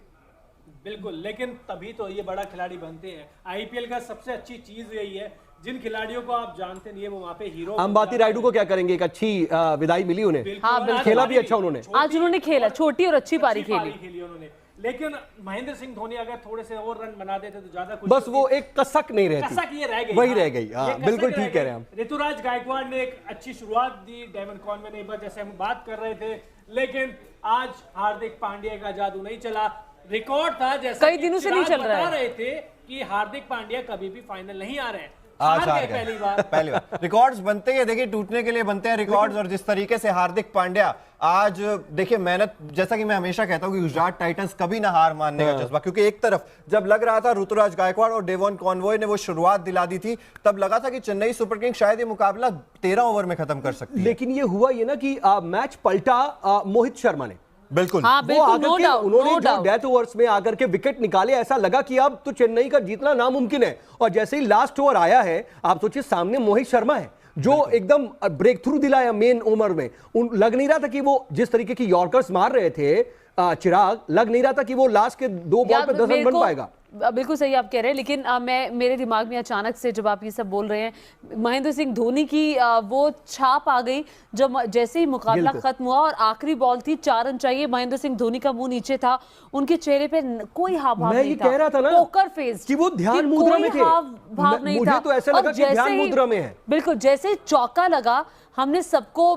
बिल्कुल, लेकिन तभी तो ये बड़ा खिलाड़ी बनते हैं। आईपीएल का सबसे अच्छी चीज यही है, जिन खिलाड़ियों को आप जानते नहीं है वो वहाँ पे हीरो। अंबाती रायडू को क्या करेंगे, एक अच्छी विदाई मिली उन्हें। हाँ, खेला भी अच्छा उन्होंने, आज उन्होंने खेला, छोटी और अच्छी पारी खेली उन्होंने। लेकिन महेंद्र सिंह धोनी अगर थोड़े से और रन बना देते तो ज्यादा कुछ, बस वो एक कसक नहीं रहती, कसक ये रह गई, वही रह गई। बिल्कुल ठीक कह रहे हैं हम। ऋतुराज गायकवाड़ ने एक अच्छी शुरुआत दी, डेवन कॉनवे ने एक बार जैसे हम बात कर रहे थे, लेकिन आज हार्दिक पांड्या का जादू नहीं चला। रिकॉर्ड था, जैसे कई दिनों से नहीं चल रहा है, रहे थे कि हार्दिक पांड्या कभी भी फाइनल नहीं आ रहे हैं। आज हार गए पहली बार। रिकॉर्ड्स बनते हैं, देखिए टूटने के लिए बनते हैं रिकॉर्ड्स, और जिस तरीके से हार्दिक पांड्या आज देखिए मेहनत, जैसा कि मैं हमेशा कहता हूं कि गुजरात टाइटंस कभी ना हार मानने का जज्बा, क्योंकि एक तरफ जब लग रहा था ऋतुराज गायकवाड़ और डेवन कॉनवॉय ने वो शुरुआत दिला दी थी, तब लगा था कि चेन्नई सुपर किंग्स शायद ये मुकाबला 13 ओवर में खत्म कर सकती है। लेकिन ये हुआ ये ना कि मैच पलटा मोहित शर्मा ने। बिल्कुल, हाँ, बिल्कुल, उन्होंने जो डेथ ओवर्स में आकर के विकेट निकाले, ऐसा लगा कि अब तो चेन्नई का जीतना नामुमकिन है। और जैसे ही लास्ट ओवर आया है, आप सोचिए सामने मोहित शर्मा है जो एकदम ब्रेक थ्रू दिलाया मेन ओवर में। लग नहीं रहा था कि वो जिस तरीके की यॉर्कर्स मार रहे थे चिराग, लग नहीं रहा था कि वो लास्ट के 2 बॉल पे 10 रन बन पाएगा। बिल्कुल सही आप कह रहे हैं, लेकिन मेरे दिमाग में अचानक से जब आप ये सब बोल रहे हैं, महेंद्र सिंह धोनी की वो छाप आ गई जब जैसे ही मुकाबला खत्म हुआ और आखिरी बॉल थी, 4 रन चाहिए, महेंद्र सिंह धोनी का मुंह नीचे था, उनके चेहरे पे कोई हाव भाव नहीं था। कह रहा था ना, पोकर फेस, कि वो ध्यान मुद्रा में थे, हाव भाव नहीं था। मुझे तो ऐसा लगा कि ध्यान मुद्रा में है। बिल्कुल, जैसे चौका लगा, हमने सबको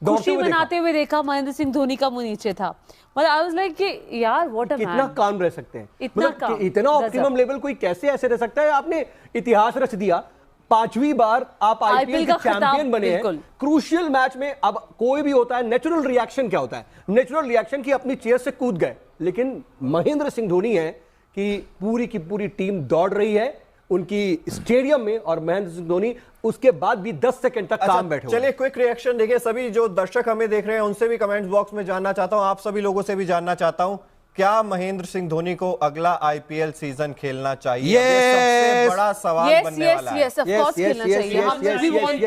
खुशी मनाते हुए देखा, महेंद्र सिंह धोनी का मुंह नीचे था। मतलब आई वाज लाइक कि यार व्हाट अ मैन, कितना काम रह सकते हैं, इतना ऑप्टिमम लेवल कोई कैसे ऐसे रह सकता है। आपने इतिहास रच दिया, 5वीं बार आप आईपीएल के चैंपियन बने हैं क्रूशियल मैच में। अब कोई भी होता है, नेचुरल रिएक्शन क्या होता है, नेचुरल रिएक्शन की अपनी चेयर से कूद गए, लेकिन महेंद्र सिंह धोनी है कि पूरी की पूरी टीम दौड़ रही है उनकी स्टेडियम में, और महेंद्र सिंह धोनी उसके बाद भी 10 सेकंड तक काम बैठे। चलिए क्विक रिएक्शन देखिए, सभी जो दर्शक हमें देख रहे हैं उनसे भी कमेंट्स बॉक्स में जानना चाहता हूं, आप सभी लोगों से भी जानना चाहता हूं, क्या महेंद्र सिंह धोनी को अगला आईपीएल सीजन खेलना चाहिए? सबसे बड़ा सवाल बनने वाला है।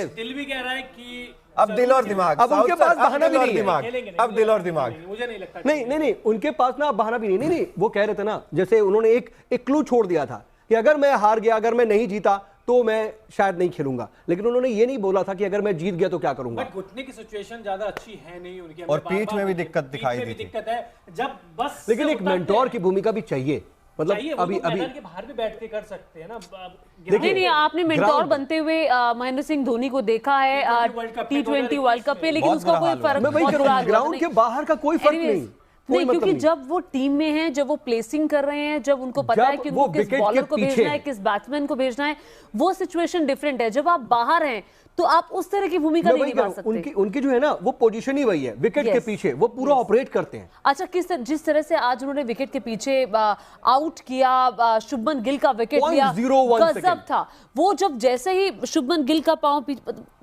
दिल भी कह रहा है कि अब दिल और दिमाग, अब उनके पास बहाना भी नहीं है, अब दिल और दिमाग मुझे नहीं लगता। नहीं, उनके पास ना बहाना भी नहीं। वो कह रहे थे ना, जैसे उन्होंने एक क्लू छोड़ दिया था कि अगर मैं हार गया, अगर मैं नहीं जीता तो मैं शायद नहीं खेलूंगा, लेकिन उन्होंने ये नहीं बोला था कि अगर मैं जीत गया तो क्या करूंगा। घुटने की सिचुएशन ज्यादा अच्छी है नहीं उनकी, और पीठ में भी दिक्कत दिखाई दी थी। दिक्कत है जब बस, लेकिन एक मेंटोर की भूमिका भी चाहिए, मतलब अभी मैदान के बाहर भी बैठ के कर सकते हैं ना। नहीं, आपने मेंटोर बनते हुए महेंद्र सिंह धोनी को देखा है T20 वर्ल्ड कप पे, लेकिन उसका कोई फर्क ग्राउंड के बाहर का कोई फर्क नहीं। नहीं, क्योंकि जब वो टीम में हैं, जब वो प्लेसिंग कर रहे हैं, जब उनको पता है कि उनको किस बॉलर को भेजना है, किस बैट्समैन को भेजना है, वो सिचुएशन डिफरेंट है। जब आप बाहर हैं तो आप उस तरह की भूमिका नहीं निभा सकते। उनकी जो है ना वो पोजीशन ही वही है, विकेट के पीछे वो पूरा ऑपरेट करते हैं। अच्छा, जिस तरह से आज उन्होंने विकेट के पीछे आउट किया, शुभमन गिल का विकेट लिया, गजब था वो। जब जैसे ही शुभमन गिल का पांव,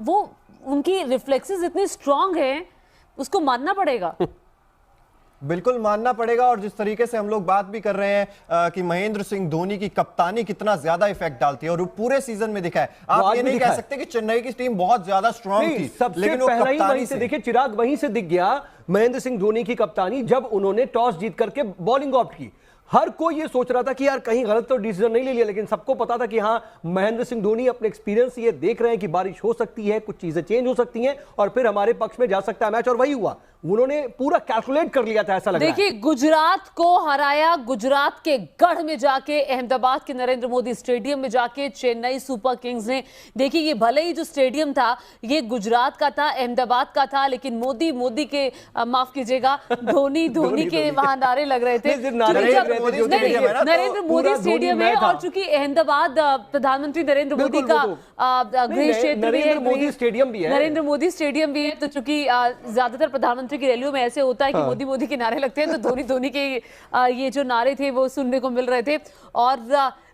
वो उनकी रिफ्लेक्सेस इतनी स्ट्रांग है, उसको मानना पड़ेगा। बिल्कुल मानना पड़ेगा। और जिस तरीके से हम लोग बात भी कर रहे हैं कि महेंद्र सिंह धोनी की कप्तानी कितना ज्यादा इफेक्ट डालती है, और पूरे सीजन में दिखा है। आप ये नहीं कह सकते कि चेन्नई की टीम बहुत ज्यादा स्ट्रांग थी, लेकिन वो कप्तानी से देखिए, चिराग वहीं से दिख गया महेंद्र सिंह धोनी की कप्तानी, जब उन्होंने टॉस जीत करके बॉलिंग ऑप्ट की। हर कोई ये सोच रहा था कि यार कहीं गलत तो डिसीजन नहीं ले लिया, लेकिन सबको पता था कि हाँ, महेंद्र सिंह धोनी अपने एक्सपीरियंस ये देख रहे हैं कि बारिश हो सकती है, कुछ चीजें चेंज हो सकती हैं और फिर हमारे पक्ष में जा सकता है मैच, और वही हुआ। उन्होंने पूरा कैलकुलेट कर लिया था, ऐसा लग रहा है। देखिए, गुजरात को हराया, गुजरात के गढ़ में जाके, अहमदाबाद के नरेंद्र मोदी स्टेडियम में जाके चेन्नई सुपर किंग्स ने, देखिए ये भले ही जो स्टेडियम था ये गुजरात का था, अहमदाबाद का था, लेकिन मोदी के माफ कीजिएगा, धोनी के वहां नारे लग रहे थे। नरेंद्र मोदी स्टेडियम है, और चूंकि अहमदाबाद प्रधानमंत्री नरेंद्र मोदी का गृह क्षेत्र भी है, नरेंद्र मोदी स्टेडियम भी है, तो चूंकि ज्यादातर प्रधानमंत्री की रैलियों में ऐसे होता है कि मोदी के नारे लगते हैं, तो धोनी के ये जो नारे थे वो सुनने को मिल रहे थे, और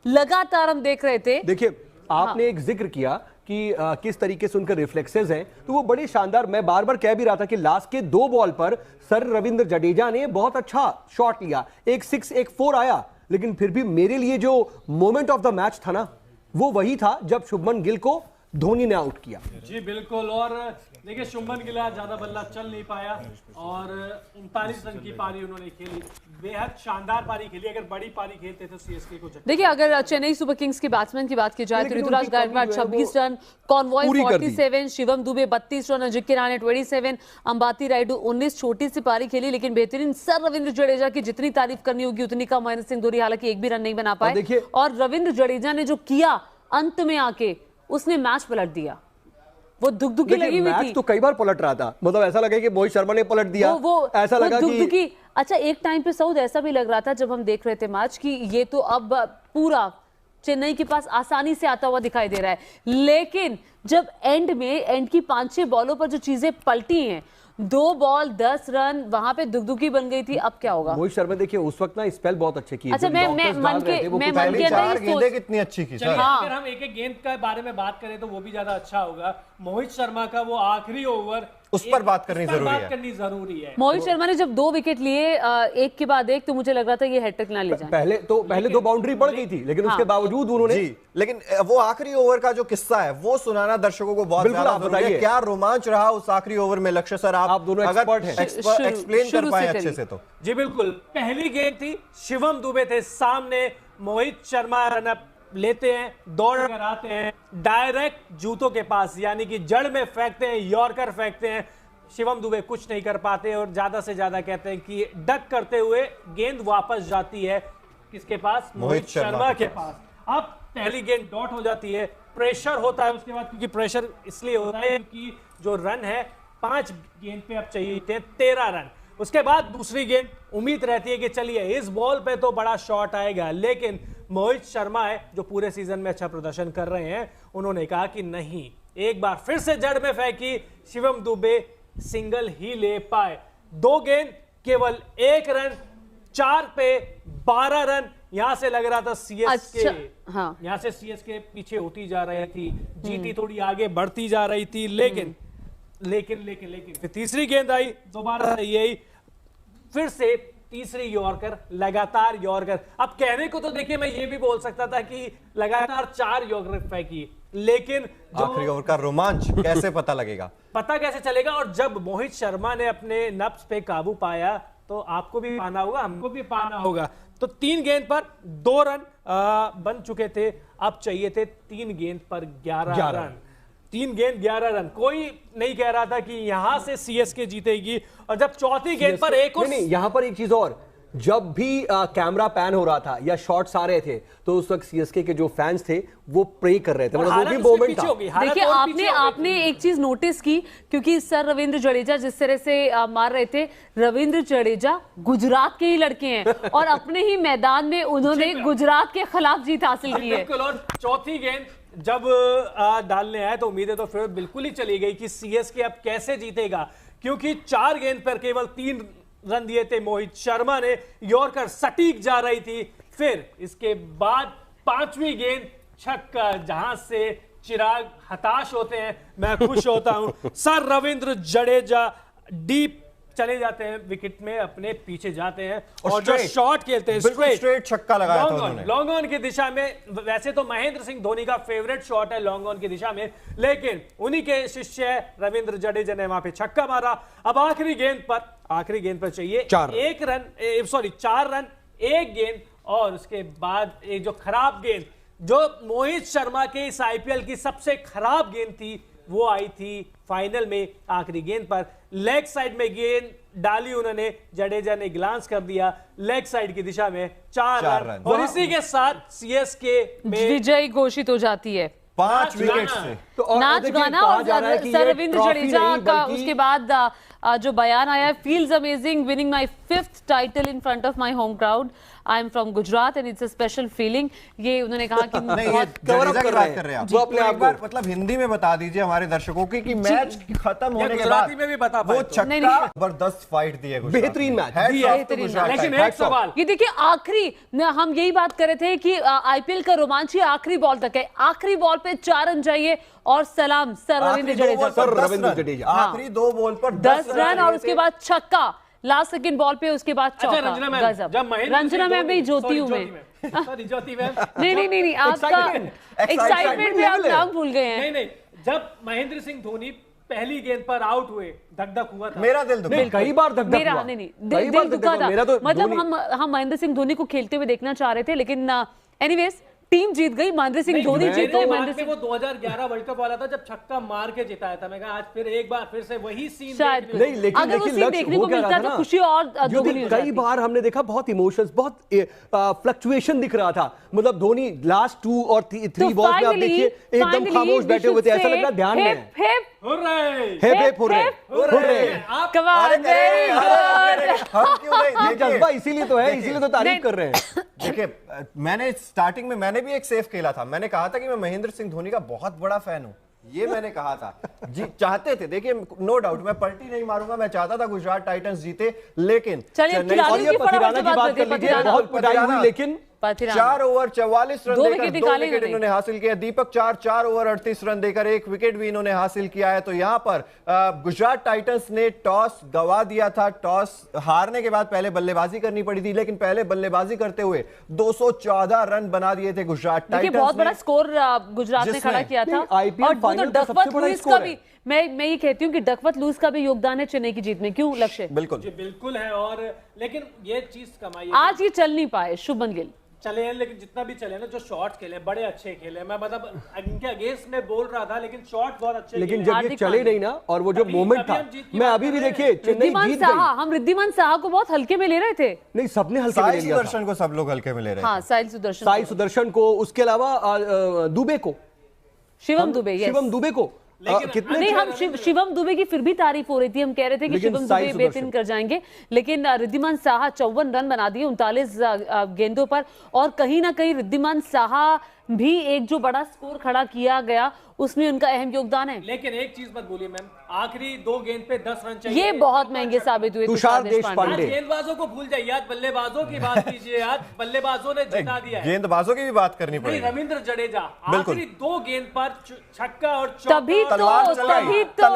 लगातार हम देख रहे थे। देखिए, आपने एक जिक्र किया कि किस तरीके से उनके रिफ्लेक्सेस हैं, तो वो बड़े शानदार। मैं बार बार कह भी रहा था कि लास्ट के 2 बॉल पर सर रविंद्र जडेजा ने बहुत अच्छा शॉट लिया, एक 6 एक 4 आया, लेकिन फिर भी मेरे लिए जो मोमेंट ऑफ द मैच था ना, वो वही था जब शुभमन गिल को धोनी ने आउट किया। जी बिल्कुल। और देखिए, शुभमन गिल ज्यादा बल्ला चल नहीं पाया और 39 रन की पारी उन्होंने खेली, बेहद शानदार पारी खेली। अगर बड़ी पारी खेलते तो सीएसके को। देखिए, अगर चेन्नई सुपर किंग्स के बैट्समैन की बात की जाए तो Ruturaj Gaikwad 26 run, Conway 47, Shivam Dube 32 run, Ajinkya Rahane 27, Ambati Rayudu 19। छोटी सी पारी खेली, लेकिन बेहतरीन। सर रविंद्र जडेजा की जितनी तारीफ करनी होगी उतनी कम। महेंद्र सिंह धोनी हालांकि एक भी रन नहीं बना पाए, और रविंद्र जडेजा ने जो किया अंत में आके, उसने मैच पलट दिया। वो दुखदुखी लगी हुई थी, तो कई बार पलट रहा था, मतलब ऐसा लगा कि मोहित शर्मा ने पलट दिया, वो ऐसा लगा कि अच्छा, एक टाइम पे सऊद ऐसा भी लग रहा था जब हम देख रहे थे मैच कि ये तो अब पूरा चेन्नई के पास आसानी से आता हुआ दिखाई दे रहा है, लेकिन जब एंड की 5-6 बॉलों पर जो चीजें पलटी हैं, 2 बॉल 10 रन, वहां पे दुखदुखी बन गई थी। अब क्या होगा? मोहित शर्मा देखिए उस वक्त ना स्पेल बहुत अच्छे किए। अच्छा, मैं मन के गेंदें कितनी अच्छी की। अगर हम एक गेंद के बारे में बात करें तो वो भी ज्यादा अच्छा होगा। मोहित शर्मा का वो आखिरी ओवर, उस पर बात करनी जरूरी है। मोहित शर्मा ने जब 2 विकेट लिए एक के बाद एक, तो मुझे लग रहा था ये हैट्रिक ना ले जाए। पहले 2 बाउंड्री पड़ गई थी, लेकिन उसके बावजूद उन्होंने, लेकिन वो आखिरी ओवर का जो किस्सा है वो सुनाना दर्शकों को बहुत ज्यादा जरूरी है। क्या रोमांच रहा उस आखिरी ओवर में? लक्ष्य सर, आप दोनों एक्सपर्ट हैं, एक्सप्लेन कर पाए अच्छे से तो। जी बिल्कुल। पहली गेंद थी, शिवम दुबे थे सामने, मोहित शर्मा रनअप लेते हैं, दौड़ कर आते हैं, डायरेक्ट जूतों के पास, यानी कि जड़ में फेंकते हैं, यॉर्कर फेंकते हैं। शिवम दुबे कुछ नहीं कर पाते और ज्यादा से ज्यादा कहते हैं कि डक करते हुए गेंद वापस जाती है किसके पास? मोहित शर्मा के पास। अब पहली गेंद डॉट हो जाती है, प्रेशर होता है उसके बाद, क्योंकि प्रेशर इसलिए होता है क्योंकि जो रन है 5 गेंद पे अब चाहिए थे 13 रन। उसके बाद दूसरी गेंद, उम्मीद रहती है कि चलिए इस बॉल पे तो बड़ा शॉट आएगा, लेकिन मोहित शर्मा है जो पूरे सीजन में अच्छा प्रदर्शन कर रहे हैं, उन्होंने कहा कि नहीं, एक बार फिर से जड़ में फेंकी, शिवम दुबे सिंगल ही ले पाए। 2 गेंद केवल 1 रन, 4 पे 12 रन। यहां से लग रहा था सीएसके, हाँ। यहां से सीएसके पीछे होती जा रही थी, जीटी थोड़ी आगे बढ़ती जा रही थी, लेकिन फिर तीसरी गेंद आई, दोबारा यही, फिर से तीसरी यॉर्कर, लगातार यॉर्कर। अब कहने को तो देखिए मैं ये भी बोल सकता था कि लगातार 4 यॉर्कर फेंकी, लेकिन आखिरी ओवर का रोमांच कैसे पता लगेगा? पता कैसे चलेगा? और जब मोहित शर्मा ने अपने नफ्स पे काबू पाया तो आपको भी पाना होगा, हमको भी पाना होगा। तो 3 गेंद पर 2 रन बन चुके थे। अब चाहिए थे 3 गेंद पर 11 रन। 3 गेंद 11 रन। कोई नहीं कह रहा था कि यहां से सीएसके जीतेगी, और जब चौथी गेंद पर एक और नहीं, यहां पर एक चीज और, जब भी कैमरा पैन हो रहा था या शॉट्स आ रहे थे तो उस वक्त सीएसके के जो फैंस थे वो प्रे कर रहे थे, मतलब वो भी मोमेंट था। देखिए आपने एक चीज नोटिस की, क्योंकि सर रविंद्र जडेजा जिस तरह से मार रहे थे, रविंद्र जडेजा गुजरात के ही लड़के हैं और अपने ही मैदान में उन्होंने गुजरात के खिलाफ जीत हासिल की है। बिल्कुल, और चौथी गेंद जब डालने आए तो उम्मीदें तो फिर बिल्कुल ही चली गई कि सीएसके अब कैसे जीतेगा, क्योंकि 4 गेंद पर केवल 3 रन दिए थे मोहित शर्मा ने, यॉर्कर सटीक जा रही थी। फिर इसके बाद 5वीं गेंद छक्का, जहां से चिराग हताश होते हैं, मैं खुश होता हूं। सर रविंद्र जडेजा डीप चले जाते हैं विकेट में, अपने पीछे जाते हैं और जो शॉट खेलते हैं स्ट्रेट छक्का लगाया था उन्होंने लॉन्ग ऑन की दिशा में। वैसे तो महेंद्र सिंह धोनी का फेवरेट शॉट है लॉन्ग ऑन की दिशा में, लेकिन उन्हीं के शिष्य रविंद्र जडेजा ने वहां पे छक्का मारा। अब आखिरी गेंद पर चाहिए 4 रन, 1 गेंद, और उसके बाद एक जो खराब गेंद, जो मोहित शर्मा के इस आईपीएल की सबसे खराब गेंद थी, वो आई थी फाइनल में आखिरी गेंद पर। लेग साइड में गेंद डाली उन्होंने, जडेजा ने ग्लांस कर दिया लेग साइड की दिशा में, 4 रन, और इसी के साथ सीएसके में विजय घोषित हो जाती है 5 विकेट से। तो नाच गाना, और सर रविंद्र जडेजा का उसके बाद जो बयान आया, feels amazing winning my 5th title in front of my home crowd, I am from Gujarat and it's a special feeling. ये उन्होंने कहा कि नहीं, ये जडेजा की बात कर रहे हैं आप। वो अपने एक बार मतलब हिंदी में बता दीजिए हमारे दर्शकों की कि मैच खत्म होने के बाद में भी बता वो छक्का जबरदस्त फाइट दी है, बेहतरीन मैच। लेकिन एक सवाल, ये देखिए आखिरी हम यही बात कर रहे थे कि आईपीएल का रोमांच ही आखिरी बॉल तक है। आखिरी बॉल पे 4 रन चाहिए और सलाम सर रविंद्र जडेजा। आखिरी 2 बॉल पर 10 रन और उसके बाद छक्का लास्ट सेकंड बॉल पे, उसके बाद चौका। रंजना मैम भी ज्योति हूं मैं। नहीं, आपका एक्साइटमेंट में आप नाम भूल गए हैं। नहीं, जब महेंद्र सिंह धोनी पहली गेंद पर आउट हुए, धक-धक हुआ था। मेरा दिल दुखा, कई बार धक-धक मेरा हुआ। नहीं, दिल दुखा था। मतलब हम महेंद्र सिंह धोनी को खेलते हुए देखना चाह रहे थे, लेकिन एनीवेज टीम जीत गई, महेंद्र सिंह धोनी जीत गए। महेंद्र सिंह वो 2011 वर्ल्ड कप वाला था जब छक्का मार के जिताया था। मैं कहा आज फिर एक बार फिर से वही सीन शायद नहीं, लेकिन अगर वो सीन देखने को मिलता तो खुशी और दोगुनी हो जाती। कई बार हमने देखा बहुत इमोशंस, बहुत फ्लक्चुएशन दिख रहा था। मतलब धोनी लास्ट 2 और 3 बॉल पे आप देखिए एकदम खामोश बैठे हुए थे, ऐसा लग रहा ध्यान में जज्बा, इसीलिए तो है, इसीलिए तो तारीफ कर रहे हैं। देखिए मैंने स्टार्टिंग में मैंने भी एक सेव खेला था, मैंने कहा था कि मैं महेंद्र सिंह धोनी का बहुत बड़ा फैन हूं, ये मैंने कहा था। जी चाहते थे, देखिए नो डाउट मैं पलटी नहीं मारूंगा, मैं चाहता था गुजरात टाइटंस जीते, लेकिन पथिराना की बात कर लीजिए, बहुत पिटाई हुई, लेकिन 4 ओवर 44 रन देकर 2 विकेट इन्होंने हासिल किया। दीपक 4 ओवर 38 रन देकर 1 विकेट भी इन्होंने हासिल किया है। तो यहां पर गुजरात टाइटंस ने टॉस गवा दिया था। टॉस हारने के बाद पहले बल्लेबाजी करनी पड़ी थी, लेकिन पहले बल्लेबाजी करते हुए 214 रन बना दिए थे गुजरात टाइटंस ने। बहुत बड़ा स्कोर गुजरात ने खड़ा किया था। और डकवर्थ लुईस का भी, मैं ये कहती हूँ कि डकवर्थ लुईस का भी योगदान है चेन्नई की जीत में। क्यों लक्ष्य? बिल्कुल है, और लेकिन ये चीज कमाई आज ये चल नहीं पाए। शुभमन गिल चले हैं, लेकिन जितना भी चले ना, जो शॉट खेले बड़े अच्छे खेले। मैं मतलब इनके अगेंस्ट में बोल रहा था, लेकिन शॉट बहुत अच्छे, लेकिन जब ये चले नहीं ना, और वो जो मोमेंट था, मैं अभी भी देखिए चेन्नई जीत गई। हम रिद्धिमान साहा को बहुत हल्के में ले रहे थे। नहीं, सबने हल्के में ले लिया। सुदर्शन को सब लोग हल्के में ले रहे थे। साई सुदर्शन को, उसके अलावा दुबे को, शिवम दुबे को कितने नहीं, हम शिवम दुबे की फिर भी तारीफ हो रही थी। हम कह रहे थे कि शिवम दुबे बेहतरीन कर जाएंगे, लेकिन रिद्धिमान साहा 54 रन बना दिए 39 गेंदों पर, और कहीं ना कहीं रिद्धिमान साहा भी एक जो बड़ा स्कोर खड़ा किया गया उसमें उनका अहम योगदान है। लेकिन एक चीज मत बोलिए मैम, आखिरी 2 गेंद पे 10 रन चाहिए, ये बहुत महंगे साबित हुए। तुषार देशपांडे, गेंदबाजों को भूल जाइए, आज बल्लेबाजों की बात कीजिए। आज बल्लेबाजों ने जिता दिया है, गेंदबाजों की भी बात करनी पड़ेगी। रविंद्र जडेजा आखिरी 2 गेंद पर छक्का और तभी तो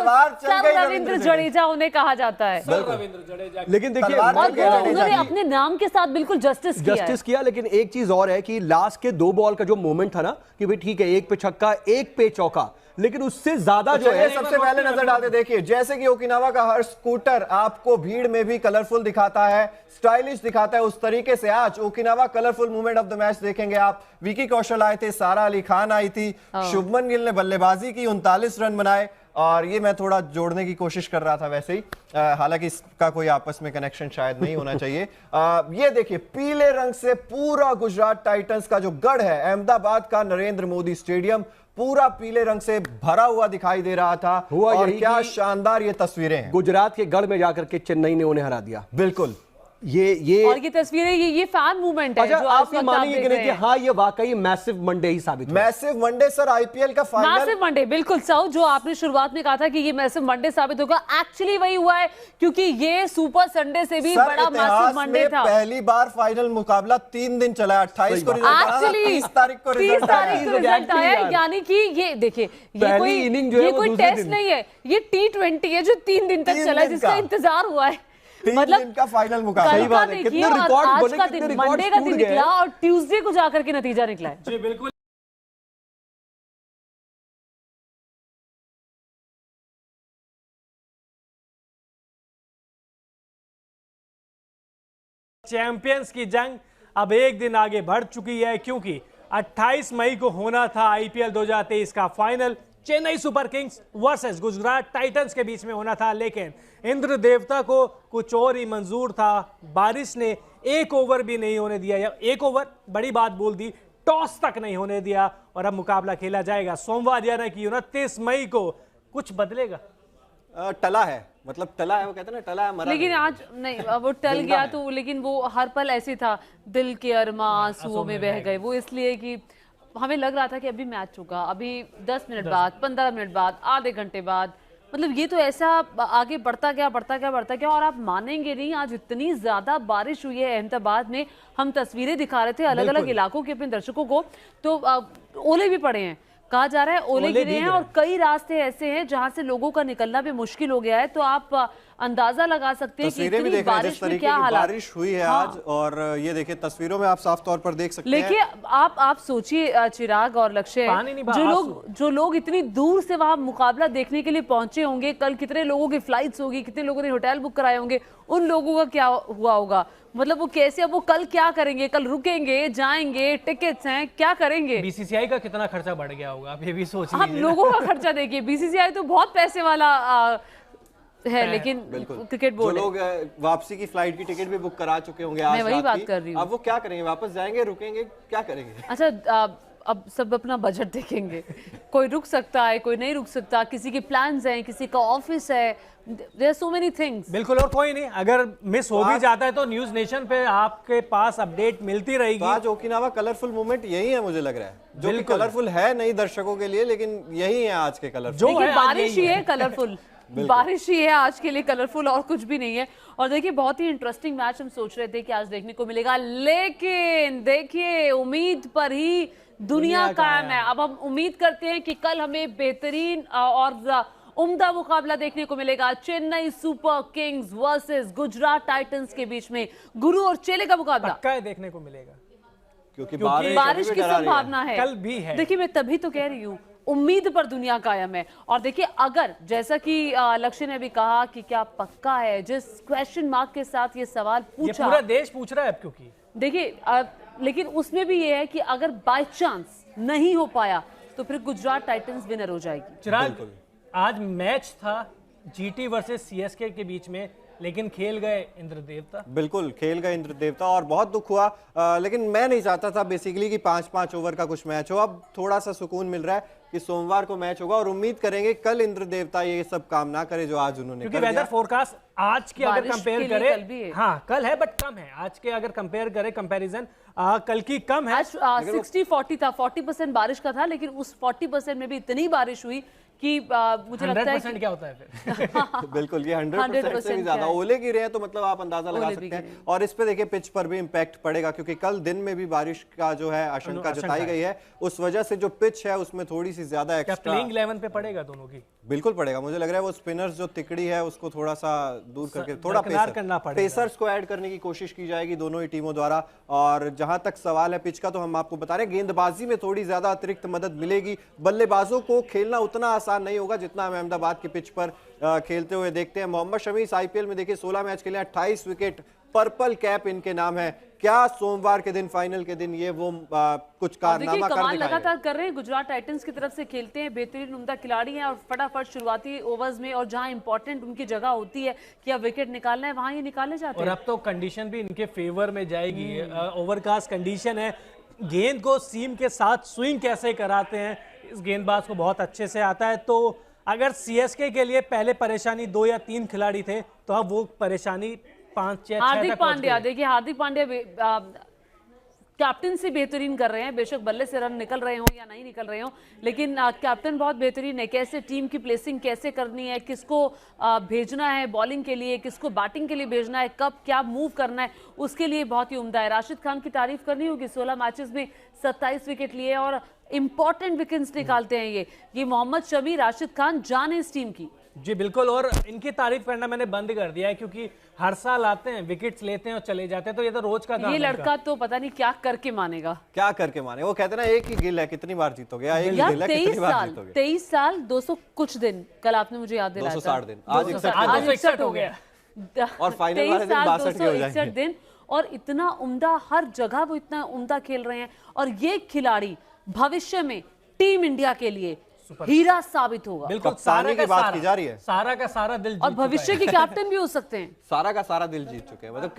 सर रविंद्र जडेजा उन्हें कहा जाता है। रविंद्र जडेजा, लेकिन देखिए उन्होंने अपने नाम के साथ बिल्कुल जस्टिस किया। लेकिन एक चीज और है कि लास्ट के 2 बॉल का जो मोमेंट था ना, कि भाई ठीक है, एक पे छक्का एक पे चौका, लेकिन उससे ज्यादा जो है सबसे पहले नजर डालते देखिए, जैसे कि ओकिनावा का हर स्कूटर आपको भीड़ में भी कलरफुल दिखाता है, स्टाइलिश दिखाता है, उस तरीके से आज Okinawa colourful movement of the match देखेंगे आप। विकी कौशल आए थे, सारा अली खान आई थी, शुभमन गिल ने बल्लेबाजी की, 39 रन बनाए। और ये मैं थोड़ा जोड़ने की कोशिश कर रहा था वैसे ही, हालांकि इसका कोई आपस में कनेक्शन शायद नहीं होना चाहिए। ये देखिए, पीले रंग से पूरा गुजरात टाइटंस का जो गढ़ है, अहमदाबाद का नरेंद्र मोदी स्टेडियम पूरा पीले रंग से भरा हुआ दिखाई दे रहा था। और क्या शानदार ये तस्वीरें हैं, गुजरात के गढ़ में जाकर के चेन्नई ने उन्हें हरा दिया। बिल्कुल, ये और ये तस्वीरें, ये फैन मूवमेंट है। अच्छा, आप ये मानेंगे कि नहीं कि हाँ ये वाकई मैसिव मंडे ही साबित हुआ। मैसिव मंडे सर, आईपीएल का फाइनल मैसिव मंडे, बिल्कुल साउ, जो आपने शुरुआत में कहा था कि ये मैसिव मंडे साबित होगा, एक्चुअली वही हुआ है, क्योंकि ये सुपर संडे से भी बड़ा मैसिव मंडे था। पहली बार फाइनल मुकाबला 3 दिन चला, 28 को रिजल्ट आया, 30 तारीख को रिजल्ट आया। यानी कि ये देखिए, ये कोई टेस्ट नहीं है, ये T20 है जो 3 दिन तक चला, जिसका इंतजार हुआ है। मतलब का फाइनल मुकाबला। सही बात है, कितने रिकॉर्ड बने, कितने रिकॉर्ड मंडे का दिन निकला और ट्यूसडे को जाकर के नतीजा निकला है। जी बिल्कुल। चैंपियंस की जंग अब एक दिन आगे बढ़ चुकी है, क्योंकि 28 मई को होना था आईपीएल 2023 का final. Chennai Super Kings versus Gujarat Titans के बीच में होना था, लेकिन इंद्र देवता को कुछ और ही मंजूर था। बारिश ने एक ओवर भी नहीं होने दिया, या एक ओवर बड़ी बात बोल दी, टॉस तक नहीं होने दिया, और अब मुकाबला खेला जाएगा सोमवार यानी कि 29 मई को। कुछ बदलेगा? टला है, मतलब टला है, वो कहते हैं ना, टला है मरा। लेकिन आज नहीं, वो टल गया तो, लेकिन वो हर पल ऐसे था, दिल के अरमा आंसुओं में बह गए। वो इसलिए कि हमें लग रहा था कि अभी मैच होगा, अभी 10 मिनट बाद, 15 मिनट बाद, आधे घंटे बाद, मतलब ये तो ऐसा आगे बढ़ता गया। और आप मानेंगे नहीं, आज इतनी ज्यादा बारिश हुई है अहमदाबाद में। हम तस्वीरें दिखा रहे थे अलग अलग इलाकों के अपने दर्शकों को, तो ओले भी पड़े हैं, कहा जा रहा है ओले गिरे हैं, और कई रास्ते ऐसे हैं जहां से लोगों का निकलना भी मुश्किल हो गया है। तो आप अंदाजा लगा सकते हैं कि इतनी बारिश में क्या हालात। बारिश हुई है आज, और ये देखिए तस्वीरों में आप साफ तौर पर देख सकते हैं। देखिए, आप सोचिए चिराग और लक्ष्य, जो लोग इतनी दूर से वहां मुकाबला देखने के लिए पहुंचे होंगे, कल कितने लोगों की फ्लाइट्स होगी, कितने लोगों ने होटल बुक कराए होंगे, उन लोगों का क्या हुआ होगा, मतलब वो कैसे, अब वो कल क्या करेंगे, कल रुकेंगे, जाएंगे, टिकट्स हैं, क्या करेंगे। बीसीसीआई का कितना खर्चा बढ़ गया होगा, आप ये भी सोच लीजिए। आप लोगों का खर्चा देखिए, बीसीसीआई तो बहुत पैसे वाला है, लेकिन क्रिकेट बोर्ड, जो लोग वापसी की फ्लाइट की टिकट भी बुक करा चुके होंगे आज, मैं वही बात कर रही हूँ। अब वो क्या करेंगे, वापस जाएंगे, रुकेंगे, क्या करेंगे? अच्छा, अब सब अपना बजट देखेंगे, कोई रुक सकता है, कोई नहीं रुक सकता, किसी के प्लान्स हैं, किसी का ऑफिस है, there are so many things. बिल्कुल, और कोई नहीं, अगर मिस हो भी जाता है तो न्यूज नेशन पे आपके पास अपडेट मिलती रहेगी। तो आज ओकिनावा कलरफुल मूवमेंट यही है, मुझे लग रहा है, जो कि कलरफुल है नहीं दर्शकों के लिए, लेकिन यही है आज के कलरफुल। जो है बारिश ही है कलरफुल, बारिश ही है आज के लिए कलरफुल, और कुछ भी नहीं है। और देखिए, बहुत ही इंटरेस्टिंग मैच हम सोच रहे थे कि आज देखने को मिलेगा, लेकिन देखिए, उम्मीद पर ही दुनिया कायम है। अब हम उम्मीद करते हैं कि कल हमें बेहतरीन और उम्दा मुकाबला देखने को मिलेगा। Chennai Super Kings versus Gujarat Titans के बीच में गुरु और चेले का मुकाबला पक्का है, देखने को मिलेगा, क्योंकि बारिश की संभावना है, कल भी है। देखिए, मैं तभी तो कह रही हूँ, उम्मीद पर दुनिया कायम है। और देखिए, अगर जैसा कि लक्ष्य ने भी कहा कि क्या पक्का है, जिस क्वेश्चन मार्क के साथ ये सवाल पूछा, ये पूरा देश पूछ रहा है अब, क्योंकि देखिए, लेकिन उसमें भी ये है कि अगर बाय चांस नहीं हो पाया तो फिर गुजरात टाइटंस विनर हो जाएगी। चिराग, आज मैच था जीटी वर्सेस सीएसके के बीच में, लेकिन खेल गए इंद्र देवता। बिल्कुल, खेल गए इंद्र देवता, और बहुत दुख हुआ, लेकिन मैं नहीं चाहता था बेसिकली कि 5-5 ओवर का कुछ मैच हो। अब थोड़ा सा सुकून मिल रहा है कि सोमवार को मैच होगा, और उम्मीद करेंगे कल इंद्र देवता ये सब काम ना करे जो आज उन्होंने, क्योंकि वेदर फोरकास्ट आज के अगर कंपेयर करें, हाँ कल है बट कम है, आज के अगर कंपेयर करें, कंपैरिजन कल की कम है। 60-40 था, 40% बारिश का था, लेकिन उस 40% में भी इतनी बारिश हुई कि मुझे लगता है कि क्या होता है फिर बिल्कुल, ये 100% से भी ज्यादा ओले गिरे हैं, तो मतलब आप अंदाजा लगा सकते हैं। और इस पे देखिए, पिच पर भी इम्पैक्ट पड़ेगा, क्योंकि कल दिन में भी बारिश का जो है आशंका जताई गई है, उस वजह से जो पिच है उसमें थोड़ी सी ज्यादा एक्स्ट्रा प्लेइंग 11 पे पड़ेगा दोनों की। बिल्कुल पड़ेगा, मुझे लग रहा है वो स्पिनर्स जो तिकड़ी है उसको थोड़ा सा दूर करके थोड़ा पेसर्स को ऐड करने की कोशिश की जाएगी दोनों ही टीमों द्वारा। और जहां तक सवाल है पिच का, तो हम आपको बता रहे हैं गेंदबाजी में थोड़ी ज्यादा अतिरिक्त मदद मिलेगी। बल्लेबाजों को खेलना उतना आसान नहीं होगा जितना हम अहमदाबाद के पिच पर खेलते हुए देखते हैं। मोहम्मद शमी इस आईपीएल में देखिए 16 मैच खेले, 28 विकेट, पर्पल कैप इनके नाम है। क्या सोमवार के दिन, फाइनल के दिन ये वो कुछ कारनामा कर दिखाएंगे? लगातार कर रहे हैं, गुजरात टाइटंस की तरफ से खेलते हैं, बेहतरीन उम्दा खिलाड़ी हैं और फटाफट शुरुआती ओवर्स में और जहां इंपॉर्टेंट उनकी जगह होती है कि अब विकेट निकालना है वहां ये निकाले जाते हैं। और अब तो कंडीशन भी इनके फेवर में जाएगी, ओवरकास्ट कंडीशन है। गेंद को सीम के साथ स्विंग कैसे कराते हैं इस गेंदबाज को बहुत अच्छे से आता है। तो अगर सीएसके के लिए पहले परेशानी 2 या 3 खिलाड़ी थे, तो अब वो परेशानी 5-6 हार्दिक पांड्या, देखिए हार्दिक पांड्या कैप्टन से बेहतरीन कर रहे हैं, बेशक बल्ले से रन निकल रहे हो या नहीं निकल रहे हो, लेकिन कैप्टन बहुत बेहतरीन है। कैसे टीम की प्लेसिंग कैसे करनी है, किसको भेजना है बॉलिंग के लिए, किसको बैटिंग के लिए भेजना है, कब क्या मूव करना है, उसके लिए बहुत ही उम्दा है। राशिद खान की तारीफ करनी होगी, 16 मैचेस में 27 विकेट लिए और इंपॉर्टेंट विकेट्स निकालते हैं ये मोहम्मद शमी, राशिद खान जान है इस टीम की। जी बिल्कुल, और इनकी तारीफ करना मैंने बंद कर दिया है क्योंकि हर साल आते हैं, विकेट्स लेते हैं और चले जाते हैं, तो ये तो रोज का काम है। ये लड़का तो पता नहीं क्या करके मानेगा, क्या करके माने। वो कहते हैं ना एक ही गिल है कितनी बार जीतोगे, एक ही गिल है कितनी बार जीतोगे। 23 साल 200 कुछ दिन, कल आपने मुझे याद दिलाया 260 दिन, आज 61 हो गया और फाइनल वाले दिन 62 दिन, और इतना उम्दा हर जगह वो इतना उम्दा खेल रहे हैं। और ये खिलाड़ी भविष्य में टीम इंडिया के लिए हीरा साबित होगा। बिल्कुल, सारा की बात की जा रही है, सारा का सारा दिल और भविष्य के कैप्टन भी हो सकते हैं। सारा का सारा दिल जीत चुके हैं, मतलब